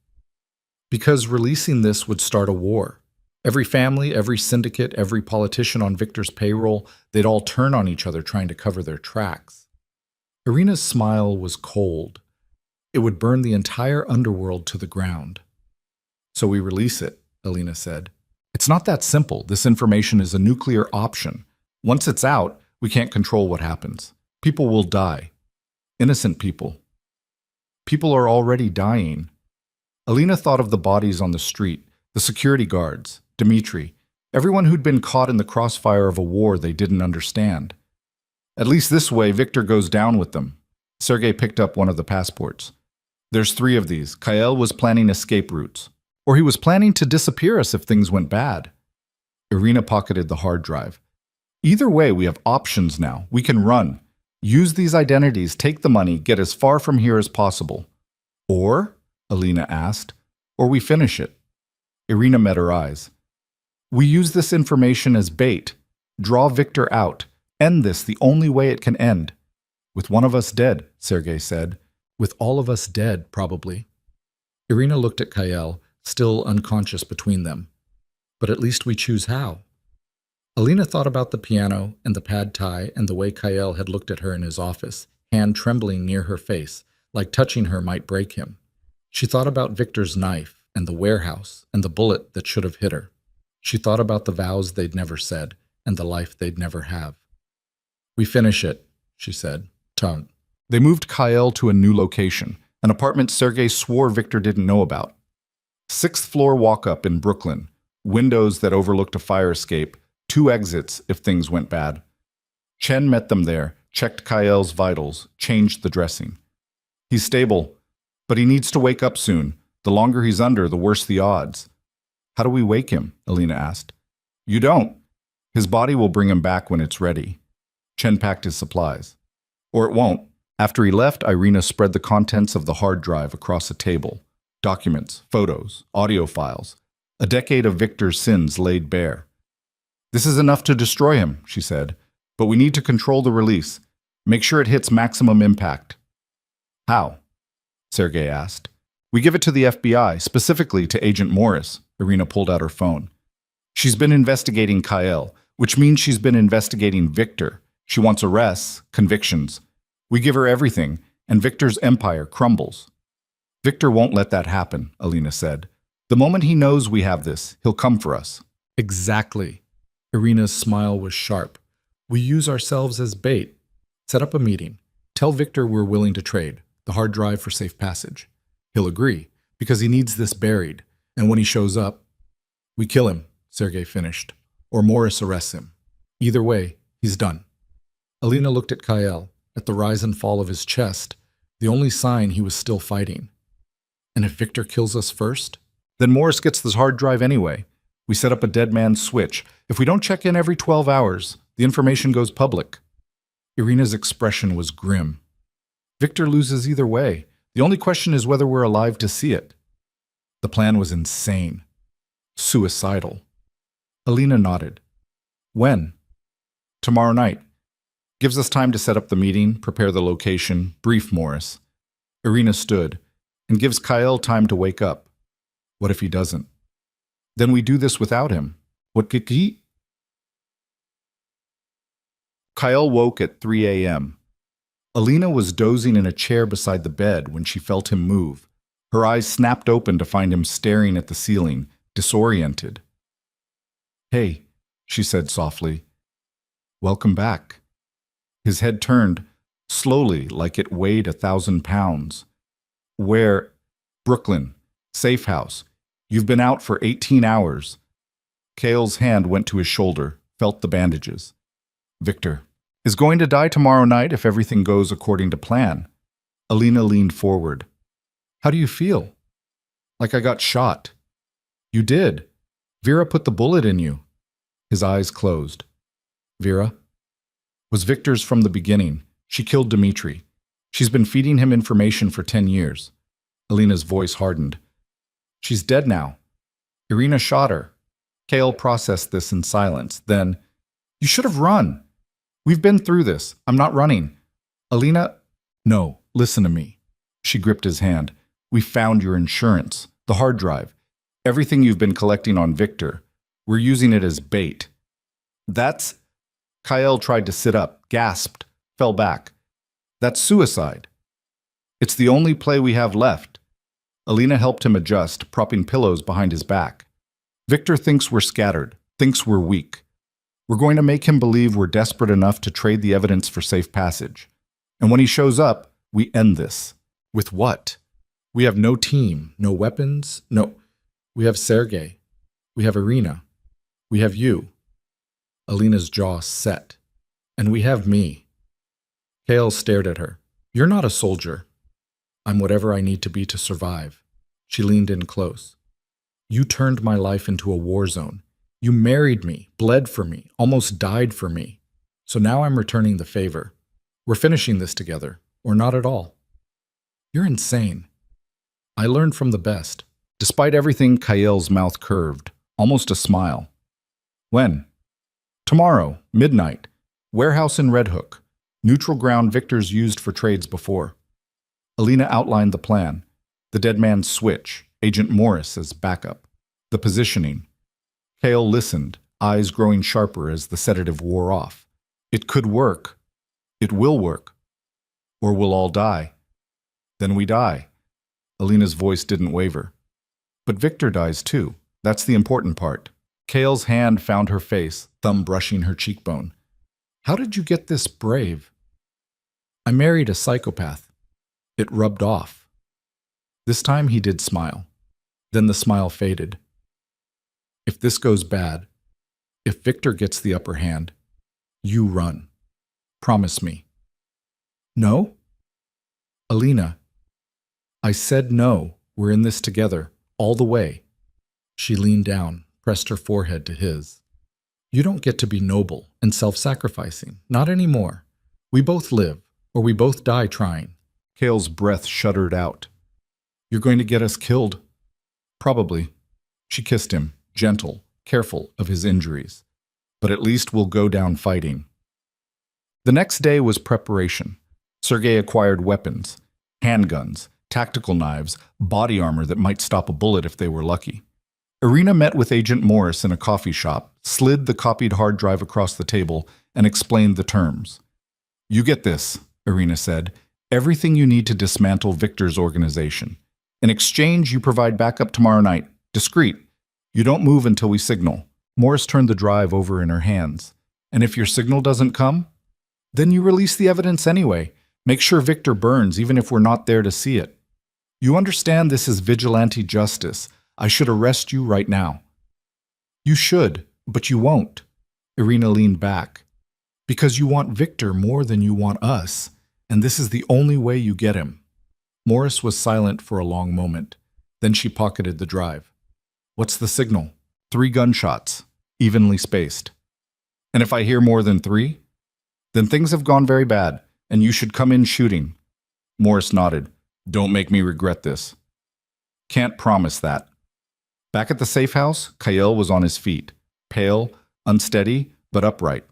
Because releasing this would start a war. Every family, every syndicate, every politician on Victor's payroll, they'd all turn on each other trying to cover their tracks. Irina's smile was cold. It would burn the entire underworld to the ground. So we release it, Alina said. It's not that simple. This information is a nuclear option. Once it's out, we can't control what happens. People will die. Innocent people. People are already dying. Alina thought of the bodies on the street, the security guards, Dmitri, everyone who'd been caught in the crossfire of a war they didn't understand. At least this way, Victor goes down with them. Sergei picked up one of the passports. There's 3 of these. Kael was planning escape routes. Or he was planning to disappear us if things went bad. Irina pocketed the hard drive. Either way, we have options now. We can run. Use these identities, take the money, get as far from here as possible. Or, Alina asked, or we finish it. Irina met her eyes. We use this information as bait. Draw Victor out. End this the only way it can end. With one of us dead, Sergei said. With all of us dead, probably. Irina looked at Kael, still unconscious between them. But at least we choose how. Alina thought about the piano and the pad thai and the way Kael had looked at her in his office, hand trembling near her face, like touching her might break him. She thought about Victor's knife and the warehouse and the bullet that should have hit her. She thought about the vows they'd never said and the life they'd never have. We finish it, she said, tongue. They moved Kael to a new location, an apartment Sergei swore Victor didn't know about. 6th floor walk-up in Brooklyn, windows that overlooked a fire escape, 2 exits if things went bad. Chen met them there, checked Kael's vitals, changed the dressing. He's stable, but he needs to wake up soon. The longer he's under, the worse the odds. How do we wake him? Alina asked. You don't. His body will bring him back when it's ready. Chen packed his supplies. Or it won't. After he left, Irina spread the contents of the hard drive across a table. Documents, photos, audio files. A decade of Victor's sins laid bare. This is enough to destroy him, she said, but we need to control the release. Make sure it hits maximum impact. How? Sergei asked. We give it to the FBI, specifically to Agent Morris. Irina pulled out her phone. She's been investigating Kael, which means she's been investigating Victor. She wants arrests, convictions. We give her everything, and Victor's empire crumbles. Victor won't let that happen, Alina said. The moment he knows we have this, he'll come for us. Exactly. Irina's smile was sharp. We use ourselves as bait. Set up a meeting. Tell Victor we're willing to trade, the hard drive for safe passage. He'll agree, because he needs this buried. And when he shows up, we kill him, Sergei finished. Or Morris arrests him. Either way, he's done. Alina looked at Kael, at the rise and fall of his chest, the only sign he was still fighting. And if Victor kills us first? Then Morris gets this hard drive anyway. We set up a dead man's switch. If we don't check in every 12 hours, the information goes public. Irina's expression was grim. Victor loses either way. The only question is whether we're alive to see it. The plan was insane. Suicidal. Alina nodded. When? Tomorrow night. Gives us time to set up the meeting, prepare the location, brief Morris. Irina stood, and gives Kael time to wake up. What if he doesn't? Then we do this without him. What could he? Kael woke at 3 a.m. Alina was dozing in a chair beside the bed when she felt him move. Her eyes snapped open to find him staring at the ceiling, disoriented. Hey, she said softly. Welcome back. His head turned, slowly, like it weighed 1,000 pounds. Where? Brooklyn. Safe house. You've been out for 18 hours. Kael's hand went to his shoulder, felt the bandages. Victor is going to die tomorrow night if everything goes according to plan. Alina leaned forward. How do you feel? Like I got shot. You did. Vera put the bullet in you. His eyes closed. Vera was Victor's from the beginning. She killed Dmitri. She's been feeding him information for 10 years. Alina's voice hardened. She's dead now. Irina shot her. Kael processed this in silence. Then, you should have run. We've been through this. I'm not running. Alina, no, listen to me. She gripped his hand. We found your insurance, the hard drive, everything you've been collecting on Victor. We're using it as bait. That's... Kael tried to sit up, gasped, fell back. That's suicide. It's the only play we have left. Alina helped him adjust, propping pillows behind his back. Victor thinks we're scattered, thinks we're weak. We're going to make him believe we're desperate enough to trade the evidence for safe passage. And when he shows up, we end this. With what? We have no team, no weapons, no... We have Sergei. We have Irina. We have you. Alina's jaw set. And we have me. Kale stared at her. You're not a soldier. I'm whatever I need to be to survive. She leaned in close. You turned my life into a war zone. You married me, bled for me, almost died for me. So now I'm returning the favor. We're finishing this together, or not at all. You're insane. I learned from the best. Despite everything, Kael's mouth curved, almost a smile. When? Tomorrow, midnight. Warehouse in Red Hook. Neutral ground Victor's used for trades before. Alina outlined the plan. The dead man's switch, Agent Morris as backup. The positioning. Kael listened, eyes growing sharper as the sedative wore off. It could work. It will work. Or we'll all die. Then we die. Alina's voice didn't waver. But Victor dies too. That's the important part. Kael's hand found her face, thumb brushing her cheekbone. How did you get this brave? I married a psychopath. It rubbed off. This time he did smile. Then the smile faded. If this goes bad, if Victor gets the upper hand, you run. Promise me. No? Alina. I said no. We're in this together, all the way. She leaned down, pressed her forehead to his. You don't get to be noble and self-sacrificing. Not anymore. We both live, or we both die trying. Kael's breath shuddered out. You're going to get us killed. Probably. She kissed him, gentle, careful of his injuries. But at least we'll go down fighting. The next day was preparation. Sergei acquired weapons, handguns, tactical knives, body armor that might stop a bullet if they were lucky. Irina met with Agent Morris in a coffee shop, slid the copied hard drive across the table, and explained the terms. You get this, Irina said. Everything you need to dismantle Victor's organization. In exchange, you provide backup tomorrow night. Discreet. You don't move until we signal. Morris turned the drive over in her hands. And if your signal doesn't come, then you release the evidence anyway. Make sure Victor burns, even if we're not there to see it. You understand this is vigilante justice. I should arrest you right now. You should, but you won't. Irina leaned back. Because you want Victor more than you want us, and this is the only way you get him. Morris was silent for a long moment. Then she pocketed the drive. What's the signal? 3 gunshots, evenly spaced. And if I hear more than 3? Then things have gone very bad, and you should come in shooting. Morris nodded. Don't make me regret this. Can't promise that. Back at the safe house, Kael was on his feet, pale, unsteady, but upright.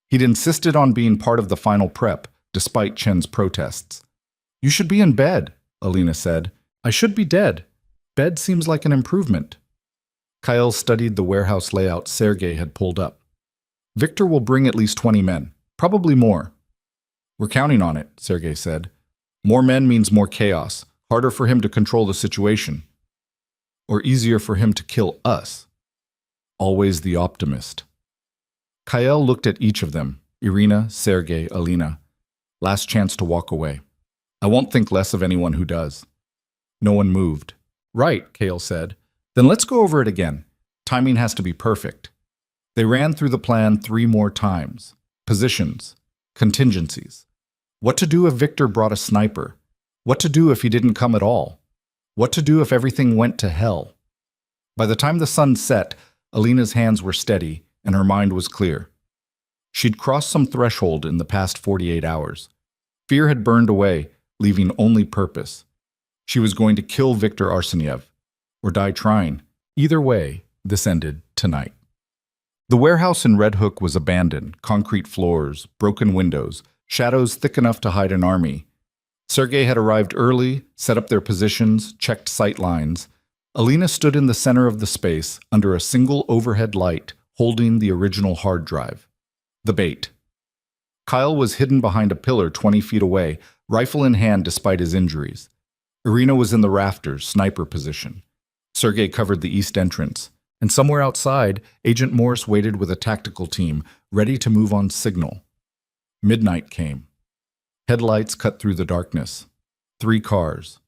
He'd insisted on being part of the final prep, despite Chen's protests. You should be in bed, Alina said. I should be dead. Bed seems like an improvement. Kael studied the warehouse layout Sergei had pulled up. Victor will bring at least 20 men, probably more. We're counting on it, Sergei said. More men means more chaos, harder for him to control the situation. Or easier for him to kill us. Always the optimist. Kael looked at each of them, Irina, Sergei, Alina. Last chance to walk away. I won't think less of anyone who does. No one moved. Right, Kael said. Then let's go over it again. Timing has to be perfect. They ran through the plan 3 more times. Positions. Contingencies. What to do if Victor brought a sniper? What to do if he didn't come at all? What to do if everything went to hell? By the time the sun set, Alina's hands were steady and her mind was clear. She'd crossed some threshold in the past 48 hours. Fear had burned away, leaving only purpose. She was going to kill Viktor Arseniev, or die trying. Either way, this ended tonight. The warehouse in Red Hook was abandoned, concrete floors, broken windows, shadows thick enough to hide an army. Sergei had arrived early, set up their positions, checked sight lines. Alina stood in the center of the space, under a single overhead light, holding the original hard drive. The bait. Kyle was hidden behind a pillar 20 feet away, rifle in hand despite his injuries. Irina was in the rafters, sniper position. Sergei covered the east entrance, and somewhere outside, Agent Morris waited with a tactical team, ready to move on signal. Midnight came. Headlights cut through the darkness. 3 cars.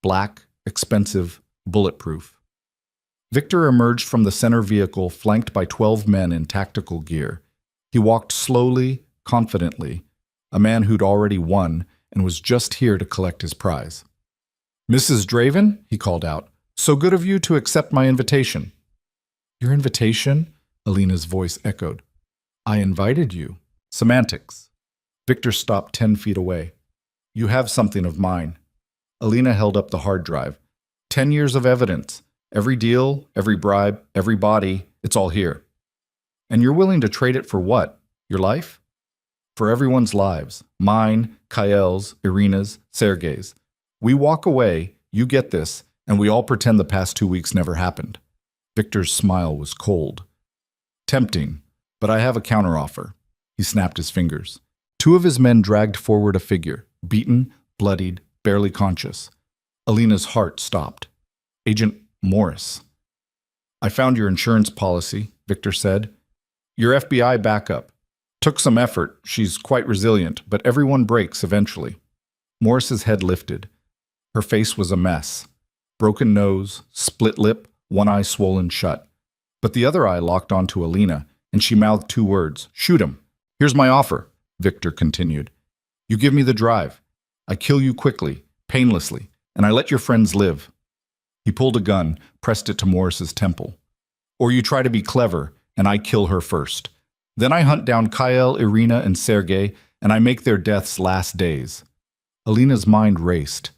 Black, expensive, bulletproof. Victor emerged from the center vehicle, flanked by 12 men in tactical gear. He walked slowly, confidently, a man who'd already won and was just here to collect his prize. "Mrs. Draven," he called out, "so good of you to accept my invitation." "Your invitation?" Alina's voice echoed. "I invited you." Semantics. Victor stopped 10 feet away. "You have something of mine." Alina held up the hard drive. 10 years of evidence. Every deal, every bribe, every body, it's all here. "And you're willing to trade it for what? Your life?" "For everyone's lives. Mine, Kael's, Irina's, Sergei's. We walk away, you get this, and we all pretend the past 2 weeks never happened." Victor's smile was cold. "Tempting, but I have a counteroffer." He snapped his fingers. 2 of his men dragged forward a figure, beaten, bloodied, barely conscious. Alina's heart stopped. "Agent Morris." "I found your insurance policy," Victor said. "Your FBI backup. Took some effort, she's quite resilient, but everyone breaks eventually." Morris's head lifted. Her face was a mess. Broken nose, split lip, one eye swollen shut. But the other eye locked onto Alina, and she mouthed 2 words. "Shoot him." "Here's my offer," Victor continued. "You give me the drive. I kill you quickly, painlessly, and I let your friends live." He pulled a gun, pressed it to Morris's temple. "Or you try to be clever, and I kill her first. Then I hunt down Kael, Irina, and Sergei, and I make their deaths last days." Alina's mind raced.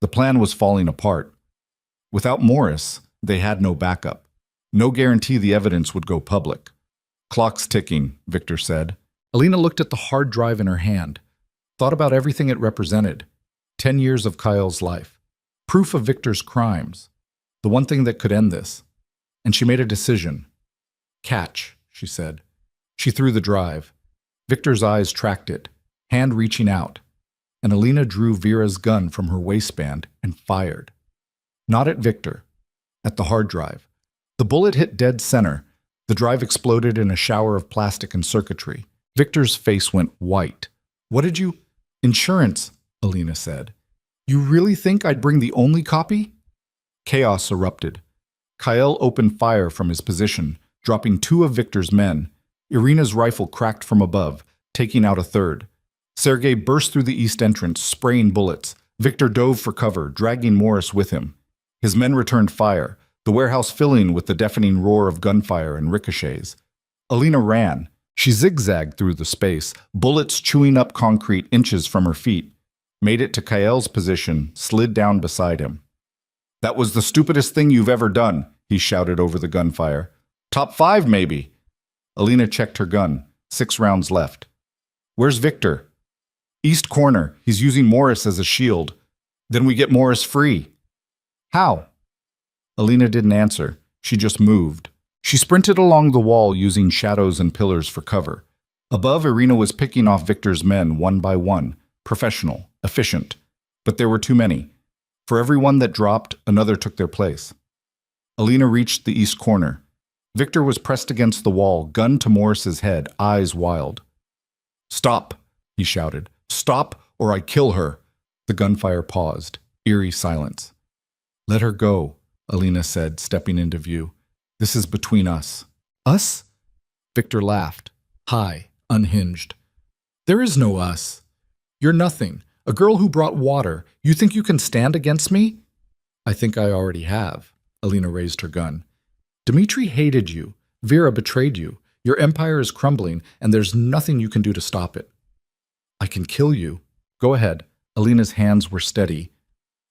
The plan was falling apart. Without Morris, they had no backup. No guarantee the evidence would go public. "Clock's ticking," Victor said. Alina looked at the hard drive in her hand, thought about everything it represented. 10 years of Kael's life. Proof of Victor's crimes. The one thing that could end this. And she made a decision. "Catch," she said. She threw the drive. Victor's eyes tracked it, hand reaching out, and Alina drew Vera's gun from her waistband and fired. Not at Victor, at the hard drive. The bullet hit dead center. The drive exploded in a shower of plastic and circuitry. Victor's face went white. "What did you—" "Insurance," Alina said. "You really think I'd bring the only copy?" Chaos erupted. Kael opened fire from his position, dropping 2 of Victor's men. Irina's rifle cracked from above, taking out a 3rd. Sergei burst through the east entrance, spraying bullets. Victor dove for cover, dragging Morris with him. His men returned fire, the warehouse filling with the deafening roar of gunfire and ricochets. Alina ran. She zigzagged through the space, bullets chewing up concrete inches from her feet, made it to Kael's position, slid down beside him. "That was the stupidest thing you've ever done," he shouted over the gunfire. "Top 5, maybe." Alina checked her gun. 6 rounds left. "Where's Victor?" "East corner. He's using Morris as a shield. Then we get Morris free." "How?" Alina didn't answer. She just moved. She sprinted along the wall using shadows and pillars for cover. Above, Irina was picking off Victor's men one by one. Professional, efficient. But there were too many. For every one that dropped, another took their place. Alina reached the east corner. Victor was pressed against the wall, gun to Morris's head, eyes wild. "Stop," he shouted. "Stop, or I kill her." The gunfire paused. Eerie silence. "Let her go," Alina said, stepping into view. "This is between us." "Us?" Victor laughed, high, unhinged. "There is no us. You're nothing. A girl who brought water. You think you can stand against me?" "I think I already have." Alina raised her gun. "Dmitri hated you. Vera betrayed you. Your empire is crumbling, and there's nothing you can do to stop it." "I can kill you." "Go ahead." Alina's hands were steady.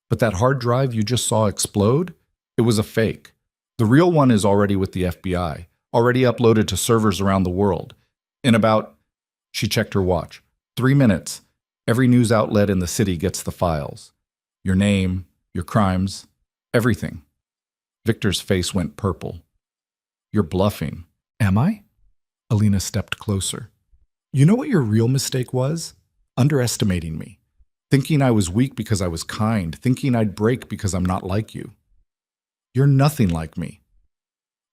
"But that hard drive you just saw explode? It was a fake. The real one is already with the FBI, already uploaded to servers around the world. In about—" She checked her watch. 3 minutes. Every news outlet in the city gets the files. Your name, your crimes, everything. Victor's face went purple. "You're bluffing." "Am I?" Alina stepped closer. "You know what your real mistake was? Underestimating me. thinking I was weak because I was kind, thinking I'd break because I'm not like you. You're nothing like me.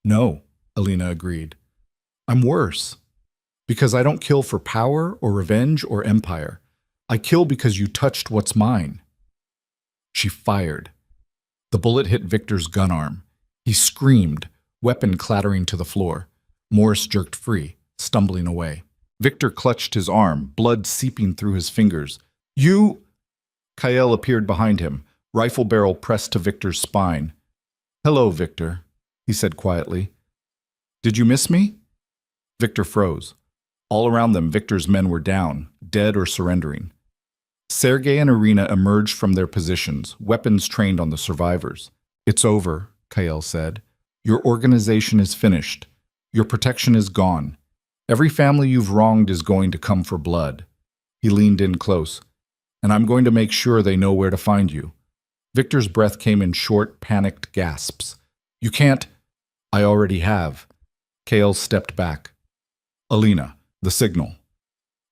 No, Alina agreed. I'm worse. Because I don't kill for power or revenge or empire. I kill because you touched what's mine. She fired. The bullet hit Victor's gun arm. He screamed, weapon clattering to the floor. Morris jerked free, stumbling away. Victor clutched his arm, blood seeping through his fingers. You... Kael appeared behind him, rifle barrel pressed to Victor's spine. Hello, Victor, he said quietly. Did you miss me? Victor froze. All around them, Victor's men were down, dead or surrendering. Sergei and Irina emerged from their positions, weapons trained on the survivors. It's over, Kael said. Your organization is finished. Your protection is gone. Every family you've wronged is going to come for blood. He leaned in close. And I'm going to make sure they know where to find you. Victor's breath came in short, panicked gasps. You can't... I already have. Kael stepped back. Alina, the signal.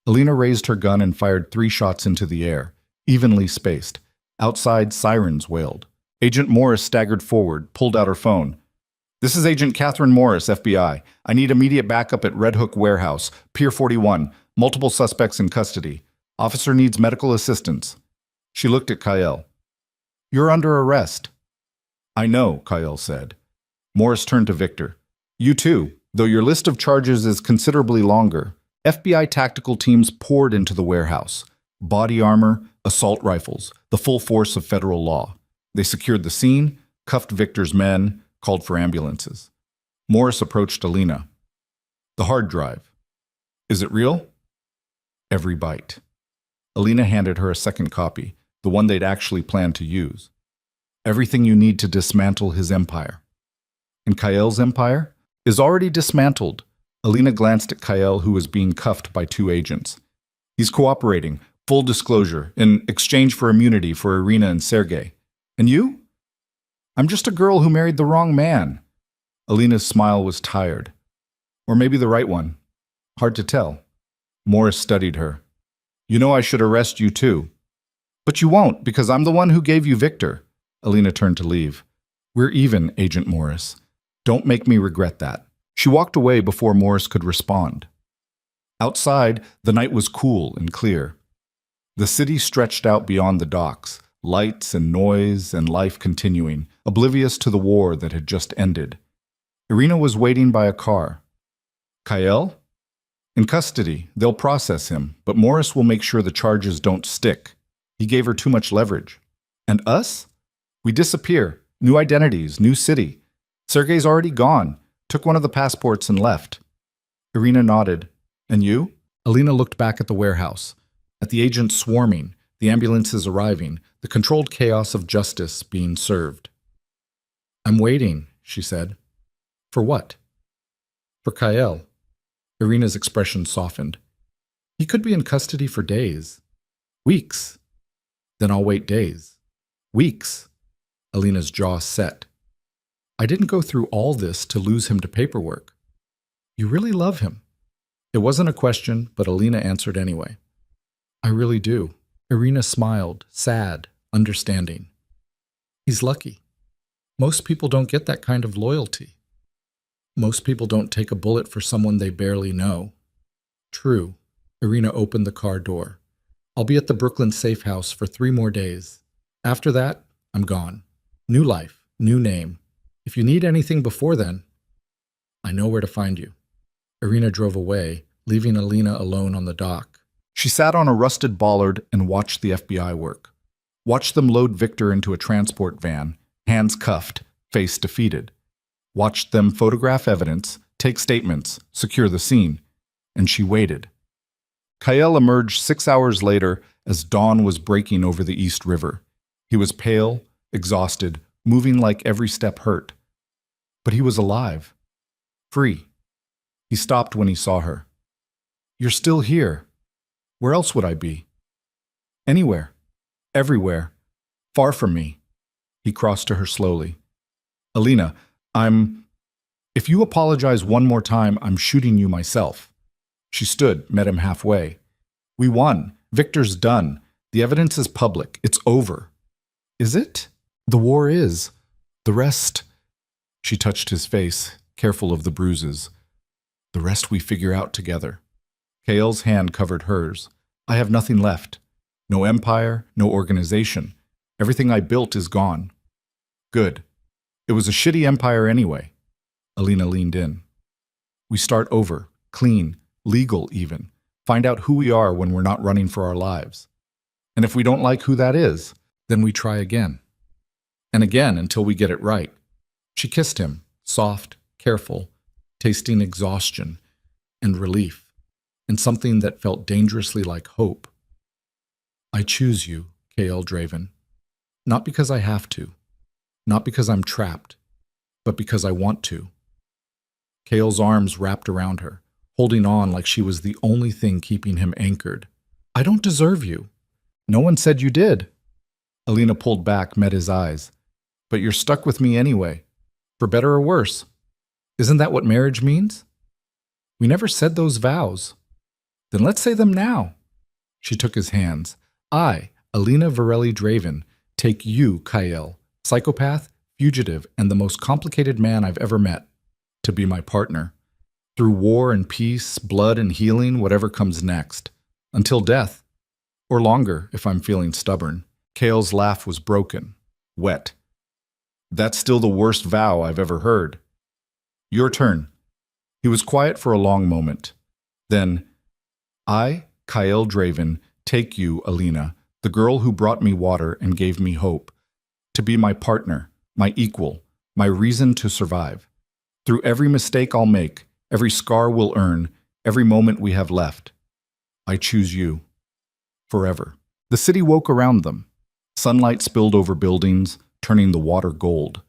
Alina raised her gun and fired 3 shots into the air, evenly spaced. Outside, sirens wailed. Agent Morris staggered forward, pulled out her phone. This is Agent Catherine Morris, FBI. I need immediate backup at Red Hook Warehouse, Pier 41. Multiple suspects in custody. Officer needs medical assistance. She looked at Kael. You're under arrest. I know, Kael said. Morris turned to Victor. You too, though your list of charges is considerably longer. FBI tactical teams poured into the warehouse. Body armor, assault rifles, the full force of federal law. They secured the scene, cuffed Victor's men, called for ambulances. Morris approached Alina. The hard drive. Is it real? Every byte. Alina handed her a second copy, the one they'd actually planned to use. Everything you need to dismantle his empire. And Kael's empire is already dismantled. Alina glanced at Kael, who was being cuffed by 2 agents. He's cooperating, full disclosure, in exchange for immunity for Irina and Sergei. And you? I'm just a girl who married the wrong man. Alina's smile was tired. Or maybe the right one. Hard to tell. Morris studied her. You know I should arrest you too. But you won't, because I'm the one who gave you Victor. Alina turned to leave. We're even, Agent Morris. Don't make me regret that. She walked away before Morris could respond. Outside, the night was cool and clear. The city stretched out beyond the docks, lights and noise and life continuing, oblivious to the war that had just ended. Irina was waiting by a car. Kael? In custody, they'll process him, but Morris will make sure the charges don't stick. He gave her too much leverage. And us? We disappear. New identities, new city. Sergei's already gone. Took one of the passports and left. Irina nodded. And you? Alina looked back at the warehouse, at the agents swarming, the ambulances arriving, the controlled chaos of justice being served. I'm waiting, she said. For what? For Kael. Irina's expression softened. He could be in custody for days. Weeks. Then I'll wait days. Weeks. Alina's jaw set. I didn't go through all this to lose him to paperwork. You really love him. It wasn't a question, but Alina answered anyway. I really do. Irina smiled, sad, understanding. He's lucky. Most people don't get that kind of loyalty. Most people don't take a bullet for someone they barely know. True. Irina opened the car door. I'll be at the Brooklyn safe house for 3 more days. After that, I'm gone. New life, new name. If you need anything before then, I know where to find you. Irina drove away, leaving Alina alone on the dock. She sat on a rusted bollard and watched the FBI work. Watched them load Victor into a transport van, hands cuffed, face defeated. Watched them photograph evidence, take statements, secure the scene. And she waited. Kael emerged 6 hours later as dawn was breaking over the East River. He was pale, exhausted, moving like every step hurt. But he was alive. Free. He stopped when he saw her. You're still here. Where else would I be? Anywhere. Everywhere. Far from me. He crossed to her slowly. Alina, If you apologize one more time, I'm shooting you myself. She stood, met him halfway. We won. Victor's done. The evidence is public. It's over. Is it? The war is. The rest. She touched his face, careful of the bruises. The rest we figure out together. Kael's hand covered hers. I have nothing left. No empire, no organization. Everything I built is gone. Good. It was a shitty empire anyway. Alina leaned in. We start over, clean, legal even. Find out who we are when we're not running for our lives. And if we don't like who that is, then we try again. And again until we get it right. She kissed him, soft, careful, tasting exhaustion and relief, and something that felt dangerously like hope. I choose you, Kael Draven. Not because I have to, not because I'm trapped, but because I want to. Kael's arms wrapped around her, holding on like she was the only thing keeping him anchored. I don't deserve you. No one said you did. Alina pulled back, met his eyes. But you're stuck with me anyway, for better or worse. Isn't that what marriage means? We never said those vows. Then let's say them now. She took his hands. I, Alina Varelli Draven, take you, Kael, psychopath, fugitive, and the most complicated man I've ever met, to be my partner. Through war and peace, blood and healing, whatever comes next. Until death. Or longer, if I'm feeling stubborn. Kael's laugh was broken, wet. That's still the worst vow I've ever heard. Your turn. He was quiet for a long moment. Then, I, Kael Draven, take you, Alina, the girl who brought me water and gave me hope, to be my partner, my equal, my reason to survive. Through every mistake I'll make, every scar we'll earn, every moment we have left, I choose you. Forever. The city woke around them. Sunlight spilled over buildings, turning the water gold.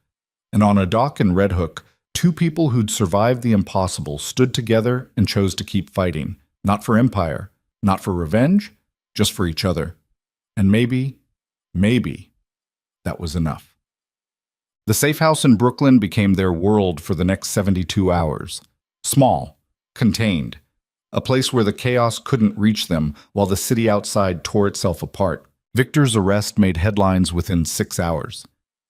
And on a dock in Red Hook, two people who'd survived the impossible stood together and chose to keep fighting. Not for empire, not for revenge, just for each other. And maybe, that was enough. The safe house in Brooklyn became their world for the next 72 hours. Small, contained, a place where the chaos couldn't reach them while the city outside tore itself apart. Victor's arrest made headlines within 6 hours.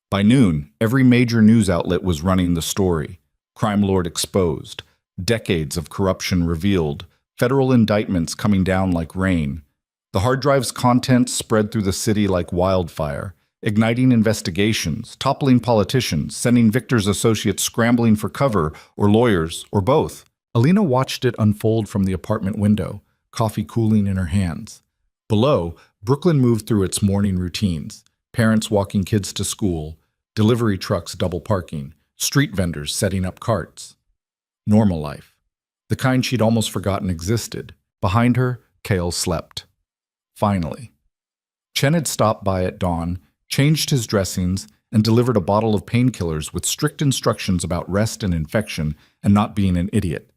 By noon, every major news outlet was running the story. Crime lord exposed, decades of corruption revealed, federal indictments coming down like rain. The hard drive's contents spread through the city like wildfire, igniting investigations, toppling politicians, sending Victor's associates scrambling for cover, or lawyers, or both. Alina watched it unfold from the apartment window, coffee cooling in her hands. Below, Brooklyn moved through its morning routines. Parents walking kids to school, delivery trucks double parking, street vendors setting up carts. Normal life. The kind she'd almost forgotten existed. Behind her, Kael slept. Finally. Chen had stopped by at dawn, changed his dressings, and delivered a bottle of painkillers with strict instructions about rest and infection and not being an idiot.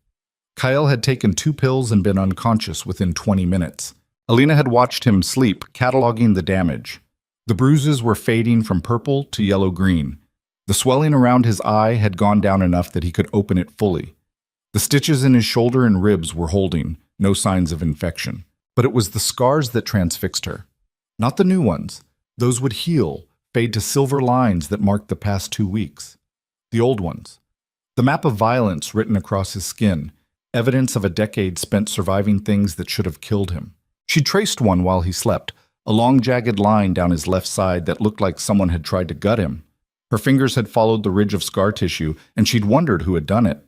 Kael had taken 2 pills and been unconscious within 20 minutes. Alina had watched him sleep, cataloging the damage. The bruises were fading from purple to yellow-green. The swelling around his eye had gone down enough that he could open it fully. The stitches in his shoulder and ribs were holding, no signs of infection. But it was the scars that transfixed her. Not the new ones. Those would heal, fade to silver lines that marked the past 2 weeks. The old ones. The map of violence written across his skin, evidence of a decade spent surviving things that should have killed him. She traced one while he slept, a long jagged line down his left side that looked like someone had tried to gut him. Her fingers had followed the ridge of scar tissue, and she'd wondered who had done it.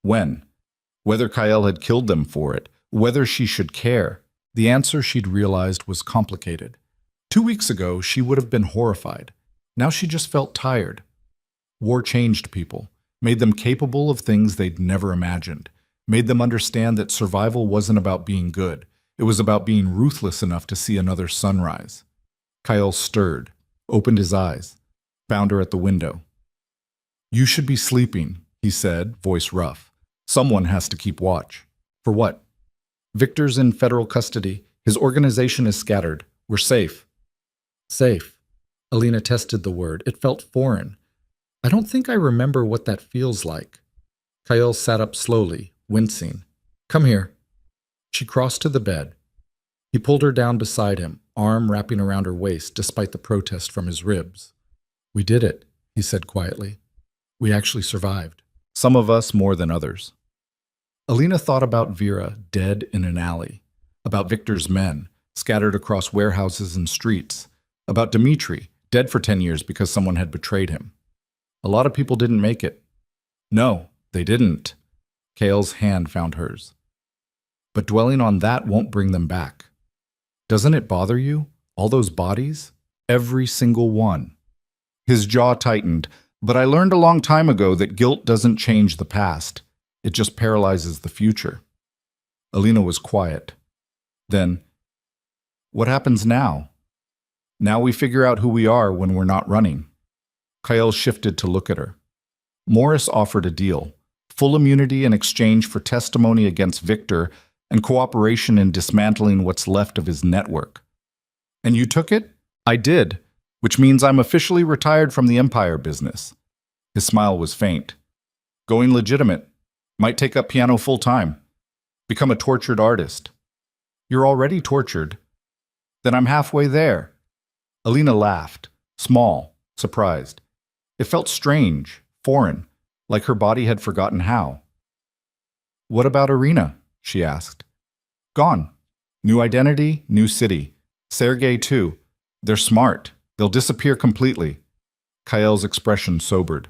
When? Whether Kael had killed them for it, whether she should care. The answer, she'd realized, was complicated. 2 weeks ago, she would have been horrified. Now she just felt tired. War changed people, made them capable of things they'd never imagined, made them understand that survival wasn't about being good. It was about being ruthless enough to see another sunrise. Kael stirred, opened his eyes, found her at the window. You should be sleeping, he said, voice rough. Someone has to keep watch. For what? Victor's in federal custody. His organization is scattered. We're safe. Safe. Alina tested the word. It felt foreign. I don't think I remember what that feels like. Kael sat up slowly, wincing. Come here. She crossed to the bed. He pulled her down beside him, arm wrapping around her waist despite the protest from his ribs. "We did it," he said quietly. "We actually survived. Some of us more than others." Alina thought about Vera dead in an alley, about Victor's men scattered across warehouses and streets, about Dmitri dead for 10 years because someone had betrayed him. A lot of people didn't make it. No, they didn't. Kale's hand found hers. But dwelling on that won't bring them back. Doesn't it bother you? All those bodies? Every single one. His jaw tightened, but I learned a long time ago that guilt doesn't change the past. It just paralyzes the future. Alina was quiet. Then, what happens now? Now we figure out who we are when we're not running. Kyle shifted to look at her. Morris offered a deal. Full immunity in exchange for testimony against Victor and cooperation in dismantling what's left of his network. And you took it? I did, which means I'm officially retired from the Empire business. His smile was faint. Going legitimate. Might take up piano full time. Become a tortured artist. You're already tortured. Then I'm halfway there. Alina laughed, small, surprised. It felt strange, foreign, like her body had forgotten how. What about Irina? She asked. Gone. New identity, new city. Sergei too. They're smart. They'll disappear completely. Kael's expression sobered.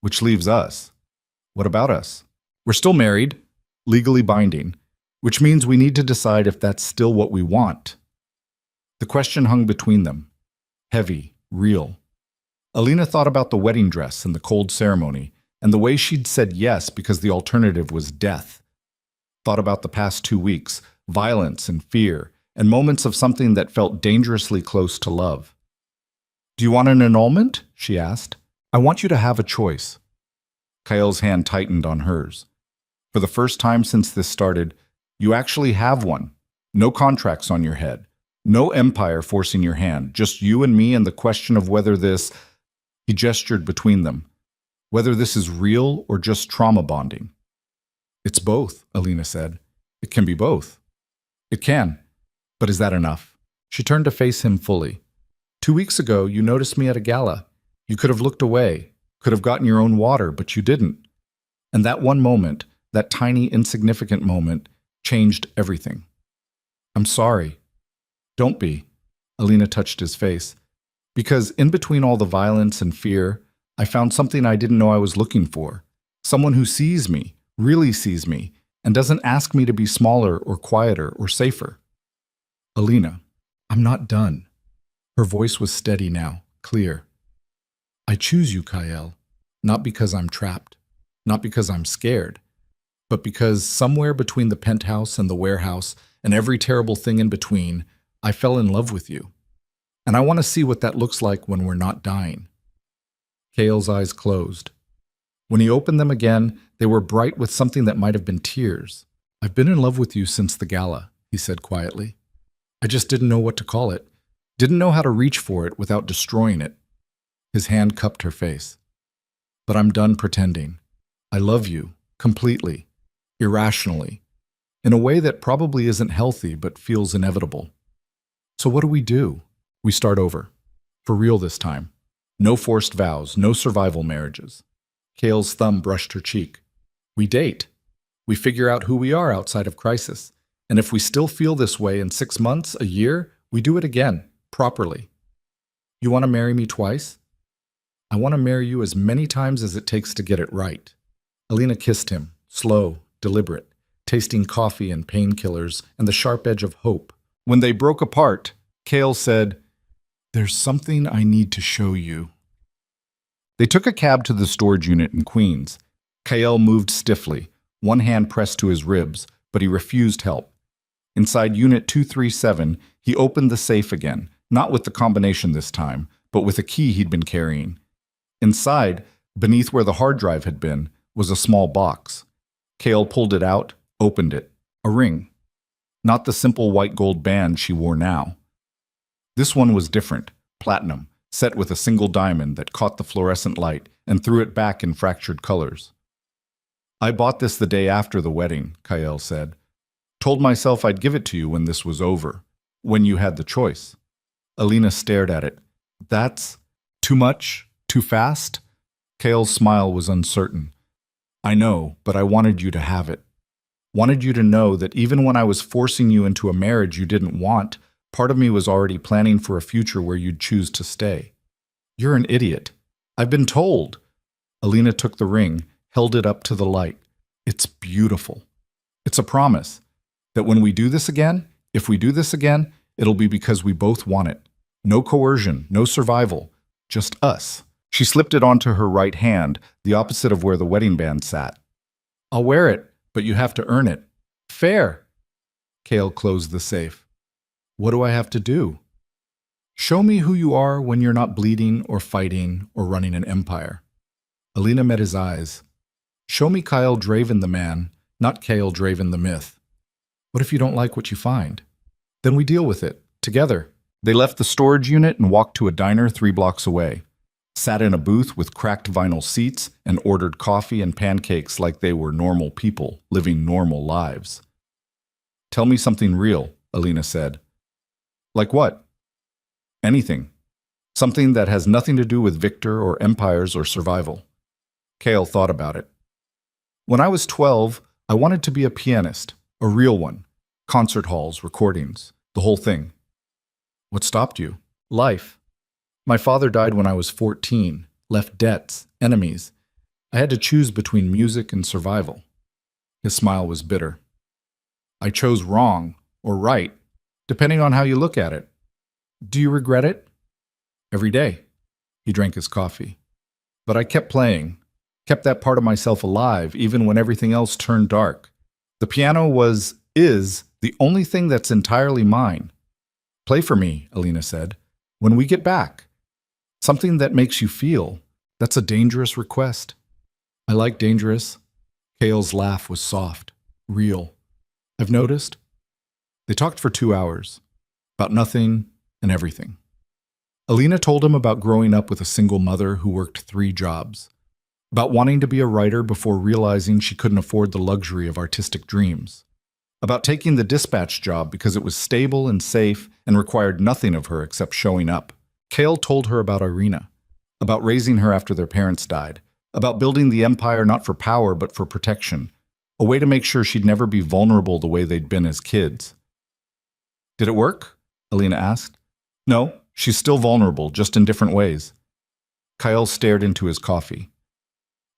Which leaves us. What about us? We're still married, legally binding, which means we need to decide if that's still what we want. The question hung between them. Heavy, real. Alina thought about the wedding dress and the cold ceremony, and the way she'd said yes because the alternative was death. Thought about the past 2 weeks, violence and fear, and moments of something that felt dangerously close to love. Do you want an annulment? She asked. I want you to have a choice. Kael's hand tightened on hers. For the first time since this started, you actually have one. No contracts on your head. No empire forcing your hand. Just you and me and the question of whether this... He gestured between them. Whether this is real or just trauma bonding. It's both, Alina said. It can be both. It can. But is that enough? She turned to face him fully. 2 weeks ago, you noticed me at a gala. You could have looked away, could have gotten your own water, but you didn't. And that one moment, that tiny, insignificant moment, changed everything. I'm sorry. Don't be. Alina touched his face. Because in between all the violence and fear, I found something I didn't know I was looking for. Someone who sees me, really sees me, and doesn't ask me to be smaller or quieter or safer. Alina, I'm not done. Her voice was steady now, clear. I choose you, Kael, not because I'm trapped, not because I'm scared, but because somewhere between the penthouse and the warehouse and every terrible thing in between, I fell in love with you. And I want to see what that looks like when we're not dying. Kael's eyes closed. When he opened them again, they were bright with something that might have been tears. I've been in love with you since the gala, he said quietly. I just didn't know what to call it. Didn't know how to reach for it without destroying it. His hand cupped her face. But I'm done pretending. I love you, completely, irrationally, in a way that probably isn't healthy but feels inevitable. So what do? We start over. For real this time. No forced vows, no survival marriages. Kael's thumb brushed her cheek. We date. We figure out who we are outside of crisis. And if we still feel this way in 6 months, a year, we do it again, properly. You want to marry me twice? I want to marry you as many times as it takes to get it right. Alina kissed him, slow, deliberate, tasting coffee and painkillers and the sharp edge of hope. When they broke apart, Kael said, There's something I need to show you. They took a cab to the storage unit in Queens. Kael moved stiffly, one hand pressed to his ribs, but he refused help. Inside Unit 237, he opened the safe again, not with the combination this time, but with a key he'd been carrying. Inside, beneath where the hard drive had been, was a small box. Kael pulled it out, opened it. A ring. Not the simple white gold band she wore now. This one was different, platinum, set with a single diamond that caught the fluorescent light and threw it back in fractured colors. I bought this the day after the wedding, Kael said. Told myself I'd give it to you when this was over. when you had the choice. Alina stared at it. That's too much? Too fast? Kale's smile was uncertain. I know, but I wanted you to have it. Wanted you to know that even when I was forcing you into a marriage you didn't want, part of me was already planning for a future where you'd choose to stay. You're an idiot. I've been told. Alina took the ring, held it up to the light. It's beautiful. It's a promise that when we do this again, if we do this again, it'll be because we both want it. No coercion, no survival, just us. She slipped it onto her right hand, the opposite of where the wedding band sat. I'll wear it, but you have to earn it. Fair. Kale closed the safe. What do I have to do? Show me who you are when you're not bleeding or fighting or running an empire. Alina met his eyes. Show me Kyle Draven the man, not Kale Draven the myth. What if you don't like what you find? Then we deal with it, together. They left the storage unit and walked to a diner 3 blocks away. Sat in a booth with cracked vinyl seats and ordered coffee and pancakes like they were normal people living normal lives. Tell me something real, Alina said. Like what? Anything. Something that has nothing to do with Victor or empires or survival. Kale thought about it. When I was 12, I wanted to be a pianist, a real one. Concert halls, recordings, the whole thing. What stopped you? Life. My father died when I was 14, left debts, enemies. I had to choose between music and survival. His smile was bitter. I chose wrong, or right, depending on how you look at it. Do you regret it? Every day. He drank his coffee. But I kept playing, kept that part of myself alive, even when everything else turned dark. The piano is the only thing that's entirely mine. Play for me, Alina said, when we get back. Something that makes you feel. That's a dangerous request. I like dangerous. Kale's laugh was soft, real. I've noticed. They talked for 2 hours, about nothing and everything. Alina told him about growing up with a single mother who worked 3 jobs, about wanting to be a writer before realizing she couldn't afford the luxury of artistic dreams, about taking the dispatch job because it was stable and safe and required nothing of her except showing up. Kale told her about Irina, about raising her after their parents died, about building the empire not for power but for protection, a way to make sure she'd never be vulnerable the way they'd been as kids. Did it work? Alina asked. No, she's still vulnerable, just in different ways. Kyle stared into his coffee.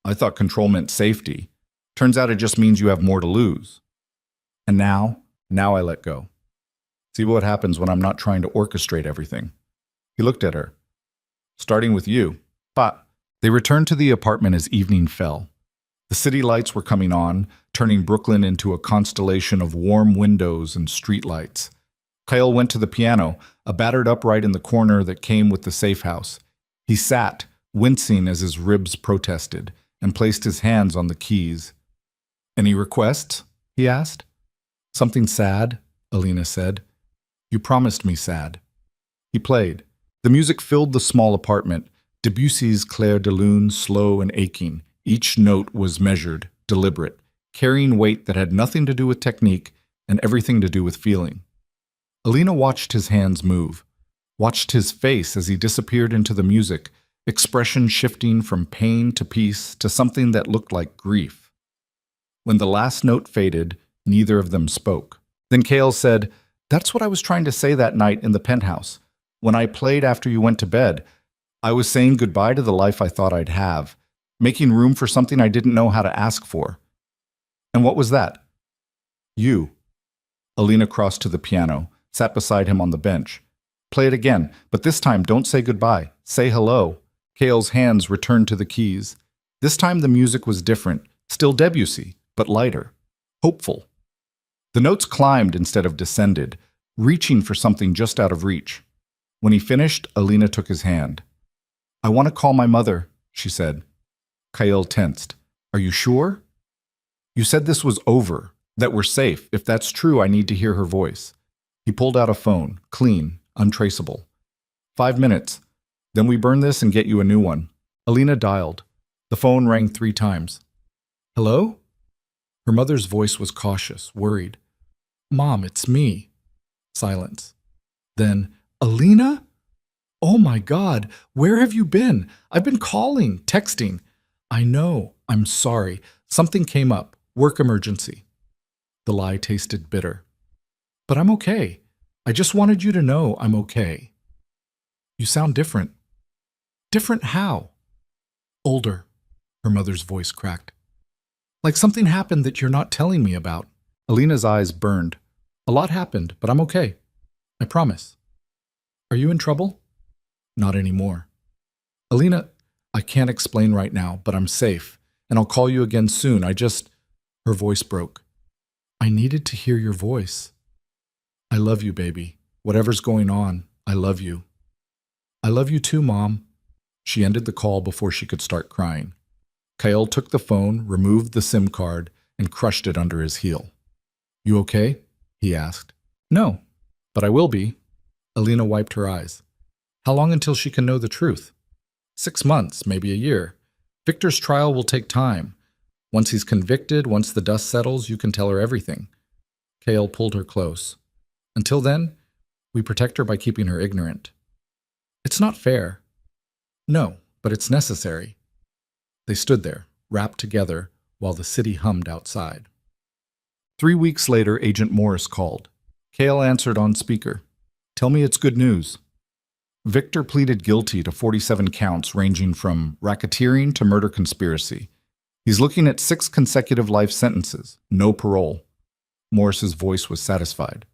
I thought control meant safety. Turns out it just means you have more to lose. And now I let go. See what happens when I'm not trying to orchestrate everything. He looked at her. Starting with you. But they returned to the apartment as evening fell. The city lights were coming on, turning Brooklyn into a constellation of warm windows and streetlights. Kyle went to the piano, a battered upright in the corner that came with the safe house. He sat, wincing as his ribs protested, and placed his hands on the keys. Any requests? He asked. Something sad, Alina said. You promised me sad. He played. The music filled the small apartment, Debussy's Clair de Lune slow and aching. Each note was measured, deliberate, carrying weight that had nothing to do with technique and everything to do with feeling. Alina watched his hands move, watched his face as he disappeared into the music, expression shifting from pain to peace to something that looked like grief. When the last note faded, neither of them spoke. Then Kale said, That's what I was trying to say that night in the penthouse. When I played after you went to bed, I was saying goodbye to the life I thought I'd have, making room for something I didn't know how to ask for. And what was that? You. Alina crossed to the piano, sat beside him on the bench. Play it again, but this time don't say goodbye. Say hello. Kale's hands returned to the keys. This time the music was different, still Debussy, but lighter, hopeful. The notes climbed instead of descended, reaching for something just out of reach. When he finished, Alina took his hand. I want to call my mother, she said. Kyle tensed. Are you sure? You said this was over, that we're safe. If that's true, I need to hear her voice. He pulled out a phone, clean, untraceable. 5 minutes. Then we burn this and get you a new one. Alina dialed. The phone rang 3 times. Hello? Her mother's voice was cautious, worried. Mom, it's me. Silence. Then, Alina? Oh my God, where have you been? I've been calling, texting. I know, I'm sorry. Something came up. Work emergency. The lie tasted bitter. But I'm okay. I just wanted you to know I'm okay. You sound different. Different how? Older, her mother's voice cracked. Like something happened that you're not telling me about. Alina's eyes burned. A lot happened, but I'm okay. I promise. Are you in trouble? Not anymore. Alina, I can't explain right now, but I'm safe, and I'll call you again soon. Her voice broke. I needed to hear your voice. I love you, baby. Whatever's going on, I love you. I love you too, Mom. She ended the call before she could start crying. Kyle took the phone, removed the SIM card, and crushed it under his heel. You okay? He asked. No, but I will be. Alina wiped her eyes. How long until she can know the truth? 6 months, maybe a year. Victor's trial will take time. Once he's convicted, once the dust settles, you can tell her everything. Kale pulled her close. Until then, we protect her by keeping her ignorant. It's not fair. No, but it's necessary. They stood there, wrapped together, while the city hummed outside. 3 weeks later, Agent Morris called. Kale answered on speaker. Tell me it's good news. Victor pleaded guilty to 47 counts ranging from racketeering to murder conspiracy. He's looking at 6 consecutive life sentences, no parole. Morris's voice was satisfied.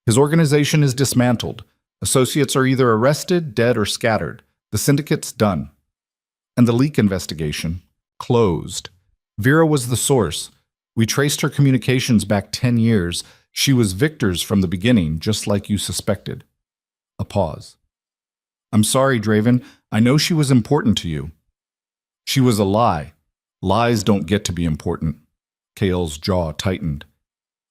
His organization is dismantled. Associates are either arrested, dead, or scattered. The syndicate's done. And the leak investigation? Closed. Vera was the source. We traced her communications back 10 years. She was Victor's from the beginning, just like you suspected. A pause. I'm sorry, Draven. I know she was important to you. She was a lie. Lies don't get to be important. Kale's jaw tightened.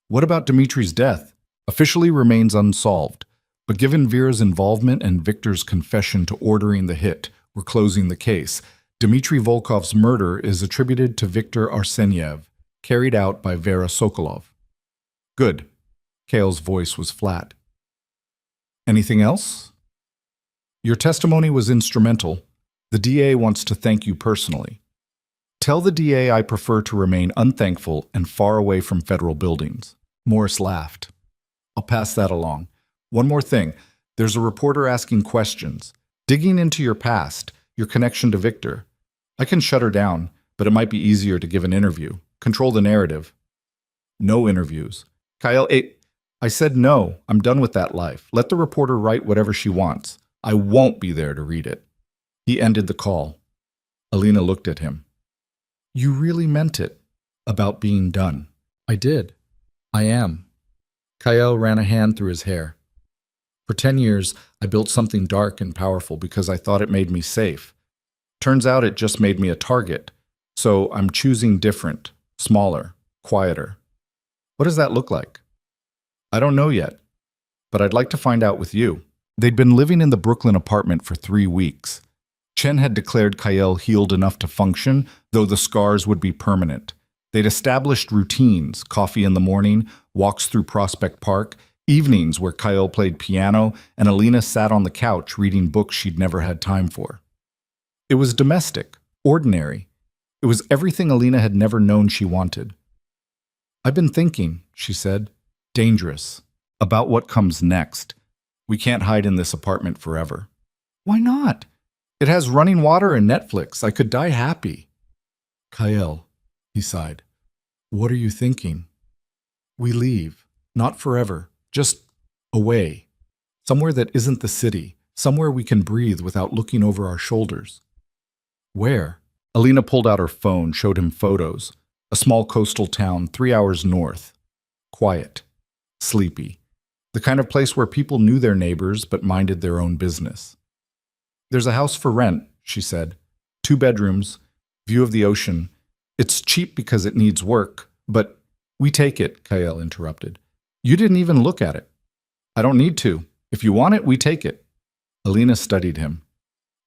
What about Dimitri's death? Officially remains unsolved. But given Vera's involvement and Victor's confession to ordering the hit, we're closing the case. Dmitry Volkov's murder is attributed to Viktor Arseniev, carried out by Vera Sokolov. Good. Kale's voice was flat. Anything else? Your testimony was instrumental. The DA wants to thank you personally. Tell the DA I prefer to remain unthankful and far away from federal buildings. Morris laughed. I'll pass that along. One more thing. There's a reporter asking questions, digging into your past, your connection to Victor. I can shut her down, but it might be easier to give an interview. Control the narrative. No interviews. Kyle, I said no. I'm done with that life. Let the reporter write whatever she wants. I won't be there to read it. He ended the call. Alina looked at him. You really meant it about being done. I did. I am. Kyle ran a hand through his hair. For 10 years, I built something dark and powerful because I thought it made me safe. Turns out it just made me a target. So I'm choosing different, smaller, quieter. What does that look like? I don't know yet, but I'd like to find out with you. They'd been living in the Brooklyn apartment for 3 weeks. Chen had declared Kyle healed enough to function, though the scars would be permanent. They'd established routines, coffee in the morning, walks through Prospect Park, evenings where Kyle played piano and Alina sat on the couch reading books she'd never had time for. It was domestic, ordinary. It was everything Alina had never known she wanted. I've been thinking, she said, dangerous, about what comes next. We can't hide in this apartment forever. Why not? It has running water and Netflix. I could die happy. Kyle, he sighed. What are you thinking? We leave, not forever, just away. Somewhere that isn't the city, somewhere we can breathe without looking over our shoulders. Where? Alina pulled out her phone, showed him photos. A small coastal town 3 hours north. Quiet. Sleepy. The kind of place where people knew their neighbors but minded their own business. There's a house for rent, she said. 2 bedrooms, view of the ocean. It's cheap because it needs work, but we take it, Kyle interrupted. You didn't even look at it. I don't need to. If you want it, we take it. Alina studied him.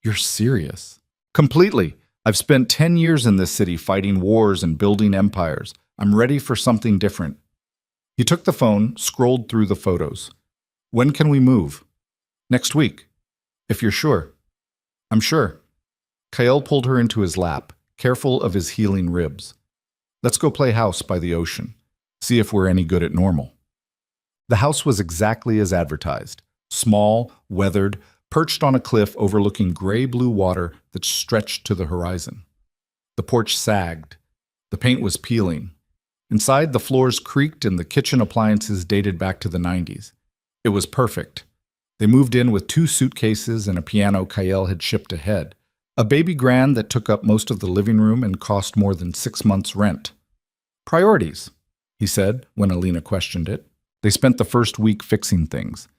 You're serious? Completely. I've spent 10 years in this city fighting wars and building empires. I'm ready for something different. He took the phone, scrolled through the photos. When can we move? Next week, if you're sure. I'm sure. Kyle pulled her into his lap, careful of his healing ribs. Let's go play house by the ocean. See if we're any good at normal. The house was exactly as advertised. Small, weathered, perched on a cliff overlooking gray-blue water that stretched to the horizon. The porch sagged. The paint was peeling. Inside, the floors creaked and the kitchen appliances dated back to the 90s. It was perfect. They moved in with 2 suitcases and a piano Kyle had shipped ahead. A baby grand that took up most of the living room and cost more than 6 months' rent. Priorities, he said when Alina questioned it. They spent the first week fixing things.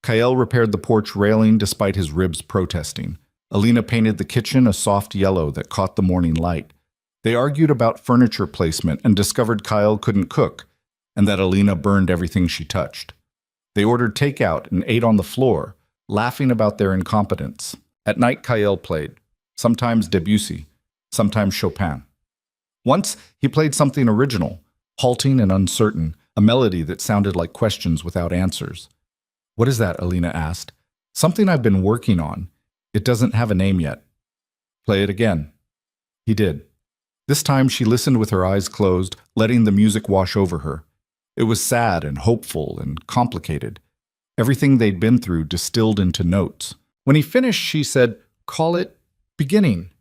Kyle repaired the porch railing despite his ribs protesting. Alina painted the kitchen a soft yellow that caught the morning light. They argued about furniture placement and discovered Kyle couldn't cook, and that Alina burned everything she touched. They ordered takeout and ate on the floor, laughing about their incompetence. At night, Kyle played, sometimes Debussy, sometimes Chopin. Once, he played something original, halting and uncertain, a melody that sounded like questions without answers. What is that? Alina asked. Something I've been working on. It doesn't have a name yet. Play it again. He did. This time she listened with her eyes closed, letting the music wash over her. It was sad and hopeful and complicated. Everything they'd been through distilled into notes. When he finished, she said, "Call it beginning."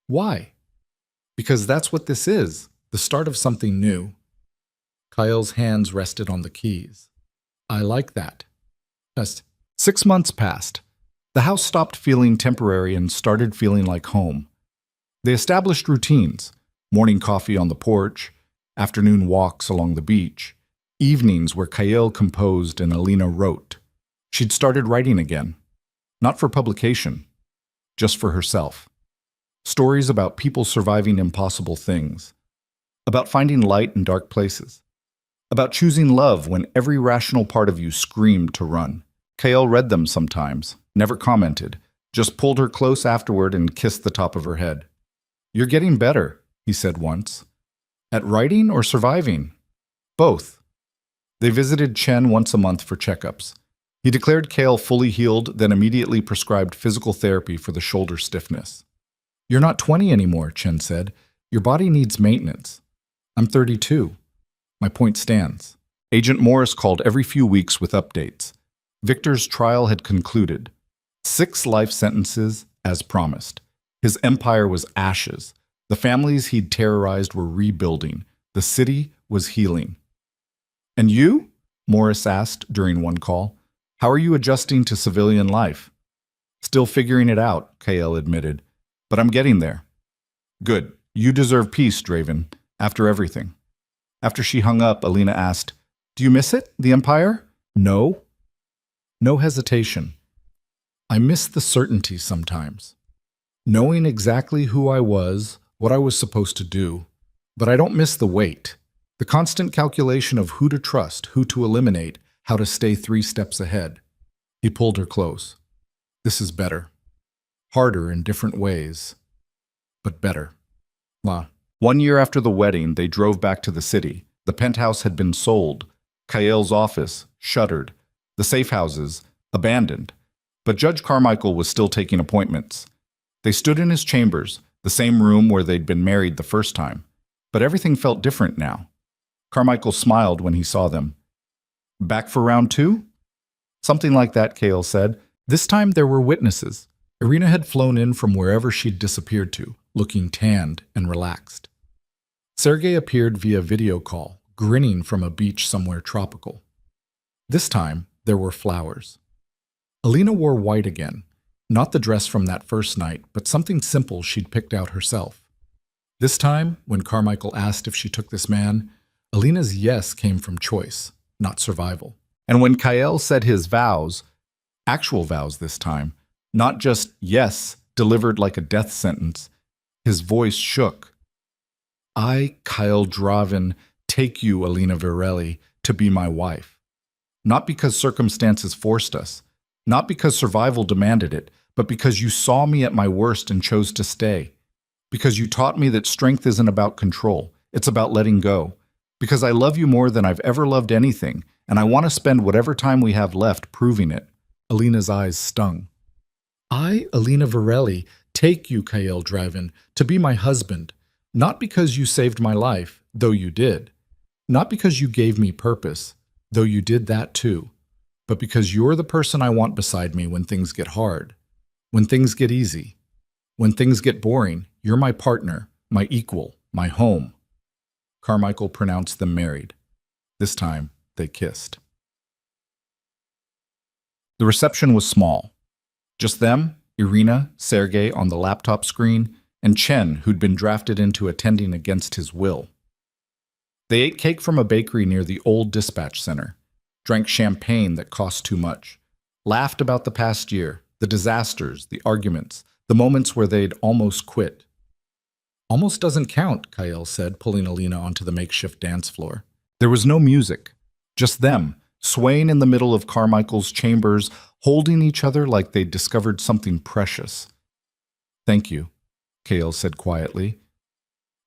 Why? Because that's what this is, the start of something new. Kyle's hands rested on the keys. I like that. Just 6 months passed. The house stopped feeling temporary and started feeling like home. They established routines, morning coffee on the porch, afternoon walks along the beach, evenings where Kyle composed and Alina wrote. She'd started writing again, not for publication, just for herself. Stories about people surviving impossible things, about finding light in dark places, about choosing love when every rational part of you screamed to run. Kyle read them sometimes, never commented, just pulled her close afterward and kissed the top of her head. You're getting better, he said once. At writing or surviving? Both. They visited Chen once a month for checkups. He declared Kale fully healed, then immediately prescribed physical therapy for the shoulder stiffness. You're not 20 anymore, Chen said. Your body needs maintenance. I'm 32. My point stands. Agent Morris called every few weeks with updates. Victor's trial had concluded. 6 life sentences, as promised. His empire was ashes. The families he'd terrorized were rebuilding. The city was healing. And you? Morris asked during one call. How are you adjusting to civilian life? Still figuring it out, Kale admitted. But I'm getting there. Good. You deserve peace, Draven, after everything. After she hung up, Alina asked, Do you miss it, the Empire? No. No hesitation. I miss the certainty sometimes. Knowing exactly who I was, what I was supposed to do. But I don't miss the wait. The constant calculation of who to trust, who to eliminate, how to stay 3 steps ahead. He pulled her close. This is better. Harder in different ways, but better. La. 1 year after the wedding, they drove back to the city. The penthouse had been sold. Kyle's office, shuttered. The safe houses, abandoned. But Judge Carmichael was still taking appointments. They stood in his chambers, the same room where they'd been married the first time. But everything felt different now. Carmichael smiled when he saw them. Back for round 2? Something like that, Kale said. This time there were witnesses. Irina had flown in from wherever she'd disappeared to, looking tanned and relaxed. Sergei appeared via video call, grinning from a beach somewhere tropical. This time, there were flowers. Alina wore white again, not the dress from that first night, but something simple she'd picked out herself. This time, when Carmichael asked if she took this man, Alina's yes came from choice, not survival. And when Kyle said his vows, actual vows this time, not just yes delivered like a death sentence, his voice shook. I, Kyle Draven, take you, Alina Virelli, to be my wife. Not because circumstances forced us, not because survival demanded it, but because you saw me at my worst and chose to stay. Because you taught me that strength isn't about control, it's about letting go. Because I love you more than I've ever loved anything, and I want to spend whatever time we have left proving it. Alina's eyes stung. I, Alina Varelli, take you, Kael Draven, to be my husband, not because you saved my life, though you did, not because you gave me purpose, though you did that too, but because you're the person I want beside me when things get hard, when things get easy, when things get boring. You're my partner, my equal, my home. Carmichael pronounced them married. This time, they kissed. The reception was small. Just them, Irina, Sergei on the laptop screen, and Chen, who'd been drafted into attending against his will. They ate cake from a bakery near the old dispatch center, drank champagne that cost too much, laughed about the past year, the disasters, the arguments, the moments where they'd almost quit. Almost doesn't count, Kael said, pulling Alina onto the makeshift dance floor. There was no music, just them, swaying in the middle of Carmichael's chambers, holding each other like they'd discovered something precious. Thank you, Kael said quietly.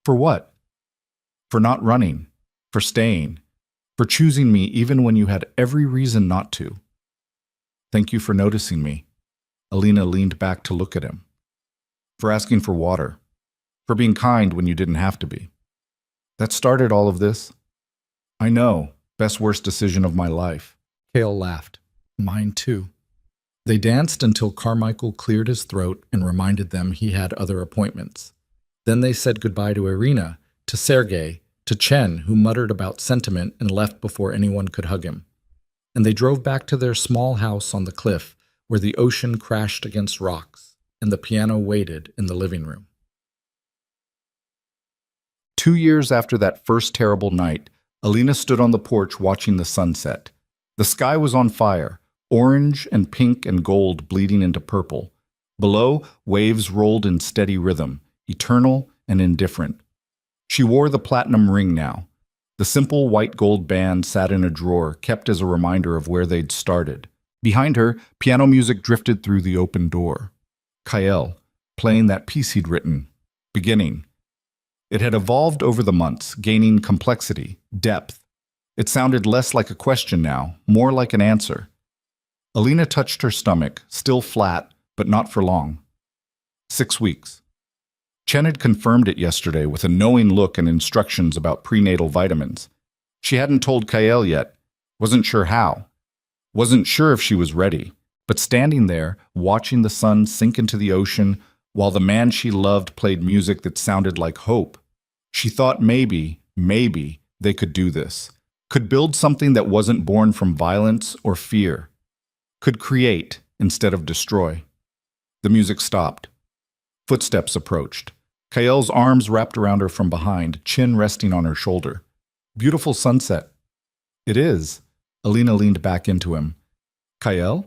For what? For not running, for staying, for choosing me even when you had every reason not to. Thank you for noticing me. Alina leaned back to look at him. For asking for water, for being kind when you didn't have to be. That started all of this. I know, best worst decision of my life. Kael laughed. Mine too. They danced until Carmichael cleared his throat and reminded them he had other appointments. Then they said goodbye to Irina, to Sergei, to Chen, who muttered about sentiment and left before anyone could hug him. And they drove back to their small house on the cliff where the ocean crashed against rocks and the piano waited in the living room. 2 years after that first terrible night, Alina stood on the porch watching the sunset. The sky was on fire, orange and pink and gold bleeding into purple. Below, waves rolled in steady rhythm, eternal and indifferent. She wore the platinum ring now. The simple white gold band sat in a drawer, kept as a reminder of where they'd started. Behind her, piano music drifted through the open door. Kael, playing that piece he'd written, beginning. It had evolved over the months, gaining complexity, depth. It sounded less like a question now, more like an answer. Alina touched her stomach, still flat, but not for long. 6 weeks. Chen had confirmed it yesterday with a knowing look and instructions about prenatal vitamins. She hadn't told Kael yet, wasn't sure how, wasn't sure if she was ready, but standing there, watching the sun sink into the ocean, while the man she loved played music that sounded like hope, she thought maybe they could do this, could build something that wasn't born from violence or fear, could create instead of destroy. The music stopped. Footsteps approached. Kael's arms wrapped around her from behind, chin resting on her shoulder. Beautiful sunset. It is. Alina leaned back into him. Kael?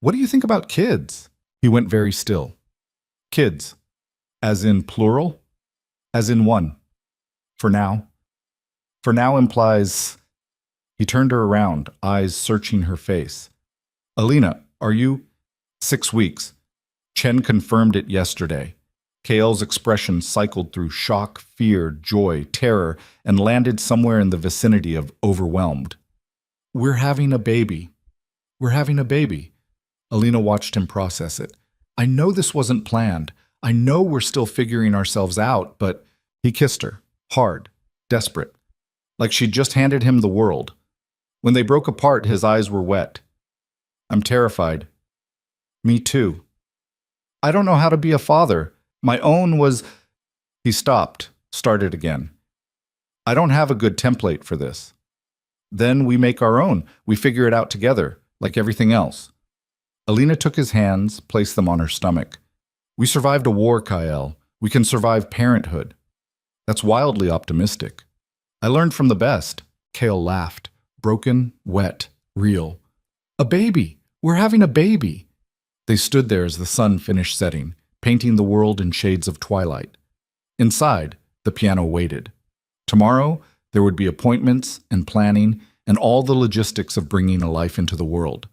What do you think about kids? He went very still. Kids. As in plural? As in one. For now. For now implies... He turned her around, eyes searching her face. Alina, are you... 6 weeks. Chen confirmed it yesterday. Kael's expression cycled through shock, fear, joy, terror, and landed somewhere in the vicinity of overwhelmed. We're having a baby. We're having a baby. Alina watched him process it. I know this wasn't planned. I know we're still figuring ourselves out, but he kissed her, hard, desperate, like she'd just handed him the world. When they broke apart, his eyes were wet. I'm terrified. Me too. I don't know how to be a father. My own was... He stopped, started again. I don't have a good template for this. Then we make our own. We figure it out together, like everything else. Alina took his hands, placed them on her stomach. We survived a war, Kael. We can survive parenthood. That's wildly optimistic. I learned from the best. Kael laughed. Broken, wet, real. A baby! We're having a baby! They stood there as the sun finished setting, painting the world in shades of twilight. Inside, the piano waited. Tomorrow, there would be appointments and planning and all the logistics of bringing a life into the world.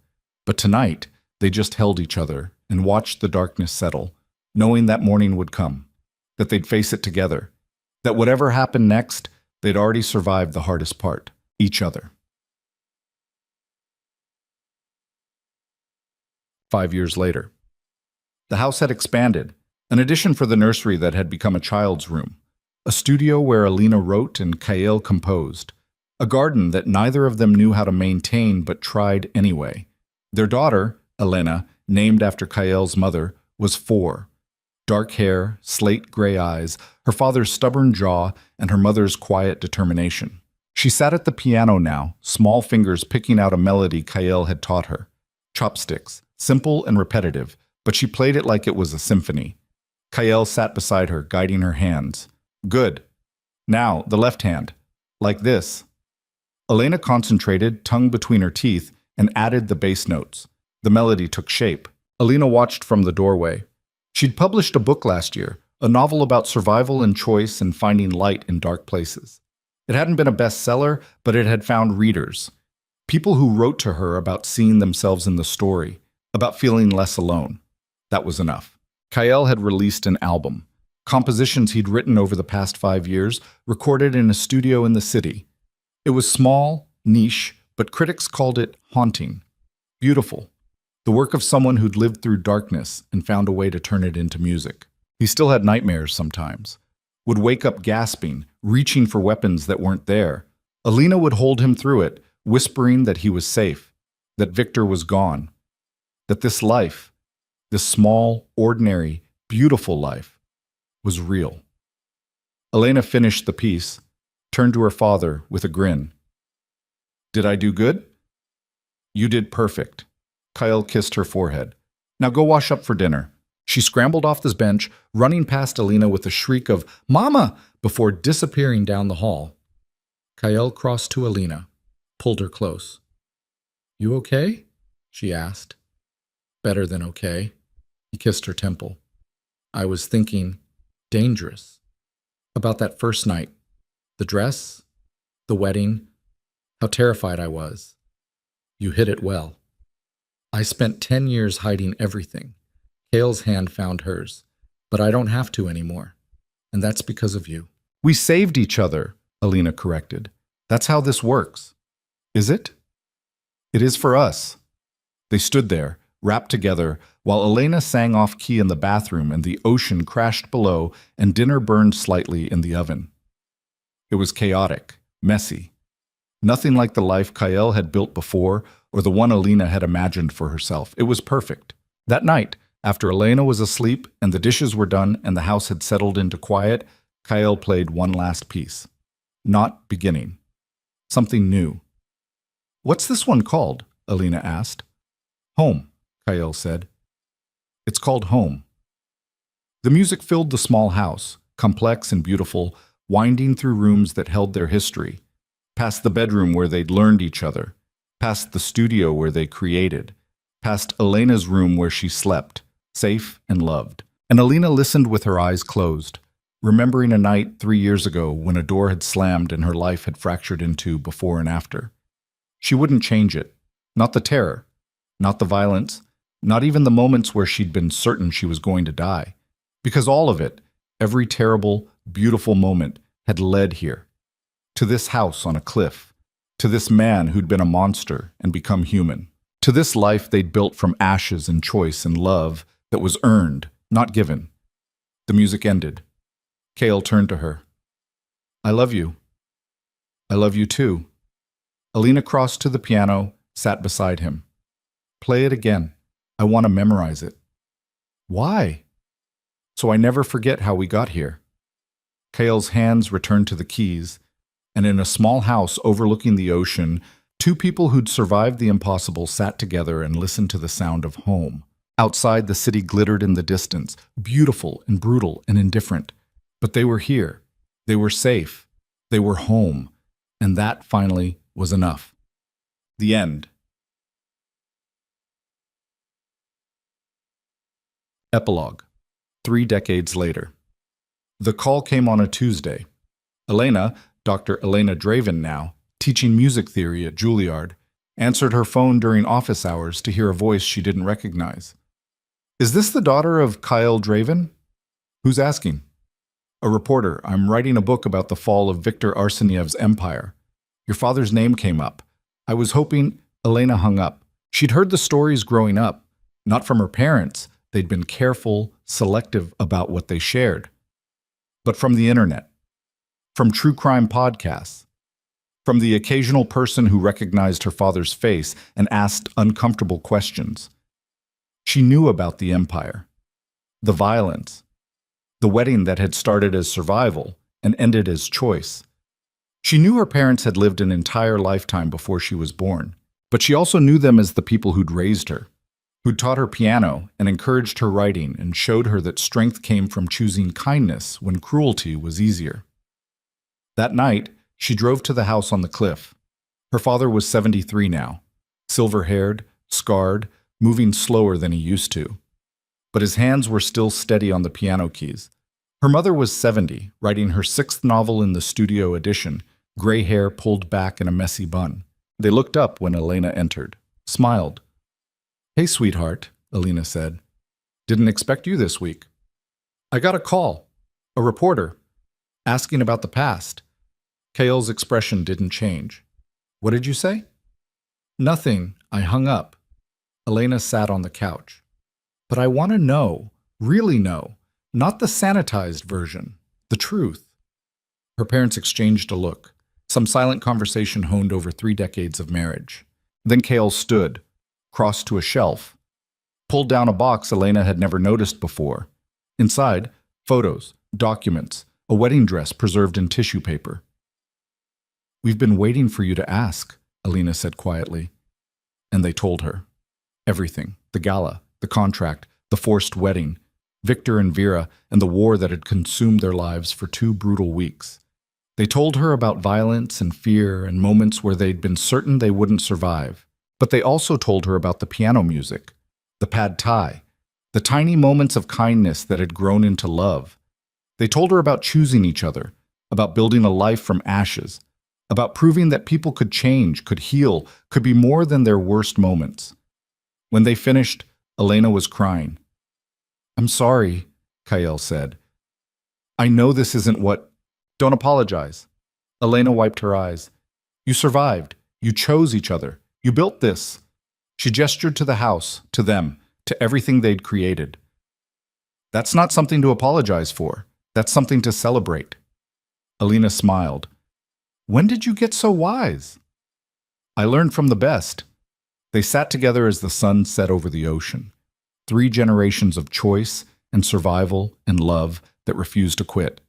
But tonight, they just held each other and watched the darkness settle, knowing that morning would come, that they'd face it together, that whatever happened next, they'd already survived the hardest part, each other. 5 years later. The house had expanded, an addition for the nursery that had become a child's room, a studio where Alina wrote and Kael composed, a garden that neither of them knew how to maintain but tried anyway. Their daughter, Elena, named after Kael's mother, was 4. Dark hair, slate-gray eyes, her father's stubborn jaw, and her mother's quiet determination. She sat at the piano now, small fingers picking out a melody Kael had taught her. Chopsticks, simple and repetitive, but she played it like it was a symphony. Kael sat beside her, guiding her hands. Good. Now, the left hand. Like this. Elena concentrated, tongue between her teeth, and added the bass notes. The melody took shape. Alina watched from the doorway. She'd published a book last year, a novel about survival and choice and finding light in dark places. It hadn't been a bestseller, but it had found readers. People who wrote to her about seeing themselves in the story, about feeling less alone. That was enough. Kael had released an album. Compositions he'd written over the past 5 years, recorded in a studio in the city. It was small, niche, but critics called it haunting. Beautiful. The work of someone who'd lived through darkness and found a way to turn it into music. He still had nightmares sometimes. Would wake up gasping, reaching for weapons that weren't there. Alina would hold him through it, whispering that he was safe, that Victor was gone, that this life, this small, ordinary, beautiful life, was real. Elena finished the piece, turned to her father with a grin. Did I do good? You did perfect. Kael kissed her forehead. Now go wash up for dinner. She scrambled off the bench, running past Alina with a shriek of, Mama! Before disappearing down the hall. Kael crossed to Alina, pulled her close. You okay? She asked. Better than okay. He kissed her temple. I was thinking, dangerous. About that first night. The dress, the wedding, how terrified I was. You hid it well. I spent 10 years hiding everything. Kael's hand found hers, but I don't have to anymore. And that's because of you. We saved each other, Alina corrected. That's how this works. Is it? It is for us. They stood there, wrapped together, while Elena sang off-key in the bathroom and the ocean crashed below and dinner burned slightly in the oven. It was chaotic, messy. Nothing like the life Kael had built before or the one Alina had imagined for herself. It was perfect. That night, after Elena was asleep and the dishes were done and the house had settled into quiet, Kael played one last piece. Not beginning. Something new. What's this one called? Alina asked. Home, Kael said. It's called Home. The music filled the small house, complex and beautiful, winding through rooms that held their history, past the bedroom where they'd learned each other, past the studio where they created, past Elena's room where she slept, safe and loved. And Alina listened with her eyes closed, remembering a night 3 years ago when a door had slammed and her life had fractured into before and after. She wouldn't change it. Not the terror, not the violence, not even the moments where she'd been certain she was going to die. Because all of it, every terrible, beautiful moment, had led here. To this house on a cliff. To this man who'd been a monster and become human. To this life they'd built from ashes and choice and love that was earned, not given. The music ended. Kael turned to her. I love you. I love you too. Alina crossed to the piano, sat beside him. Play it again. I want to memorize it. Why? So I never forget how we got here. Kael's hands returned to the keys, and in a small house overlooking the ocean, 2 people who'd survived the impossible sat together and listened to the sound of home. Outside, the city glittered in the distance, beautiful and brutal and indifferent. But they were here. They were safe. They were home. And that, finally, was enough. The end. Epilogue. 3 decades later. The call came on a Tuesday. Elena, Dr. Elena Draven now, teaching music theory at Juilliard, answered her phone during office hours to hear a voice she didn't recognize. Is this the daughter of Kael Draven? Who's asking? A reporter. I'm writing a book about the fall of Viktor Arseniev's empire. Your father's name came up. I was hoping... Elena hung up. She'd heard the stories growing up. Not from her parents, they'd been careful, selective about what they shared, but from the internet, from true crime podcasts, from the occasional person who recognized her father's face and asked uncomfortable questions. She knew about the empire, the violence, the wedding that had started as survival and ended as choice. She knew her parents had lived an entire lifetime before she was born, but she also knew them as the people who'd raised her, who'd taught her piano and encouraged her writing and showed her that strength came from choosing kindness when cruelty was easier. That night, she drove to the house on the cliff. Her father was 73 now, silver-haired, scarred, moving slower than he used to. But his hands were still steady on the piano keys. Her mother was 70, writing her 6th novel in the studio edition, gray hair pulled back in a messy bun. They looked up when Elena entered, smiled. "Hey, sweetheart," Elena said. "Didn't expect you this week." "I got a call, a reporter, asking about the past." Kael's expression didn't change. "What did you say?" "Nothing. I hung up." Elena sat on the couch. "But I want to know, really know, not the sanitized version, the truth." Her parents exchanged a look. Some silent conversation honed over 3 decades of marriage. Then Kael stood, crossed to a shelf, pulled down a box Elena had never noticed before. Inside, photos, documents, a wedding dress preserved in tissue paper. "We've been waiting for you to ask," Elena said quietly. And they told her. Everything, the gala, the contract, the forced wedding, Victor and Vera, and the war that had consumed their lives for 2 brutal weeks. They told her about violence and fear and moments where they'd been certain they wouldn't survive. But they also told her about the piano music, the pad thai, the tiny moments of kindness that had grown into love. They told her about choosing each other, about building a life from ashes, about proving that people could change, could heal, could be more than their worst moments. When they finished, Elena was crying. "I'm sorry," Kael said. "I know this isn't what—" "Don't apologize." Elena wiped her eyes. "You survived. You chose each other. You built this." She gestured to the house, to them, to everything they'd created. "That's not something to apologize for. That's something to celebrate." Elena smiled. "When did you get so wise?" "I learned from the best." They sat together as the sun set over the ocean. 3 generations of choice and survival and love that refused to quit.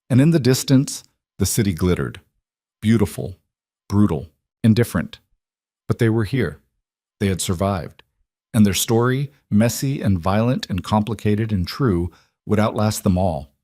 And in the distance, the city glittered. Beautiful, brutal, indifferent. But they were here. They had survived. And their story, messy and violent and complicated and true, would outlast them all.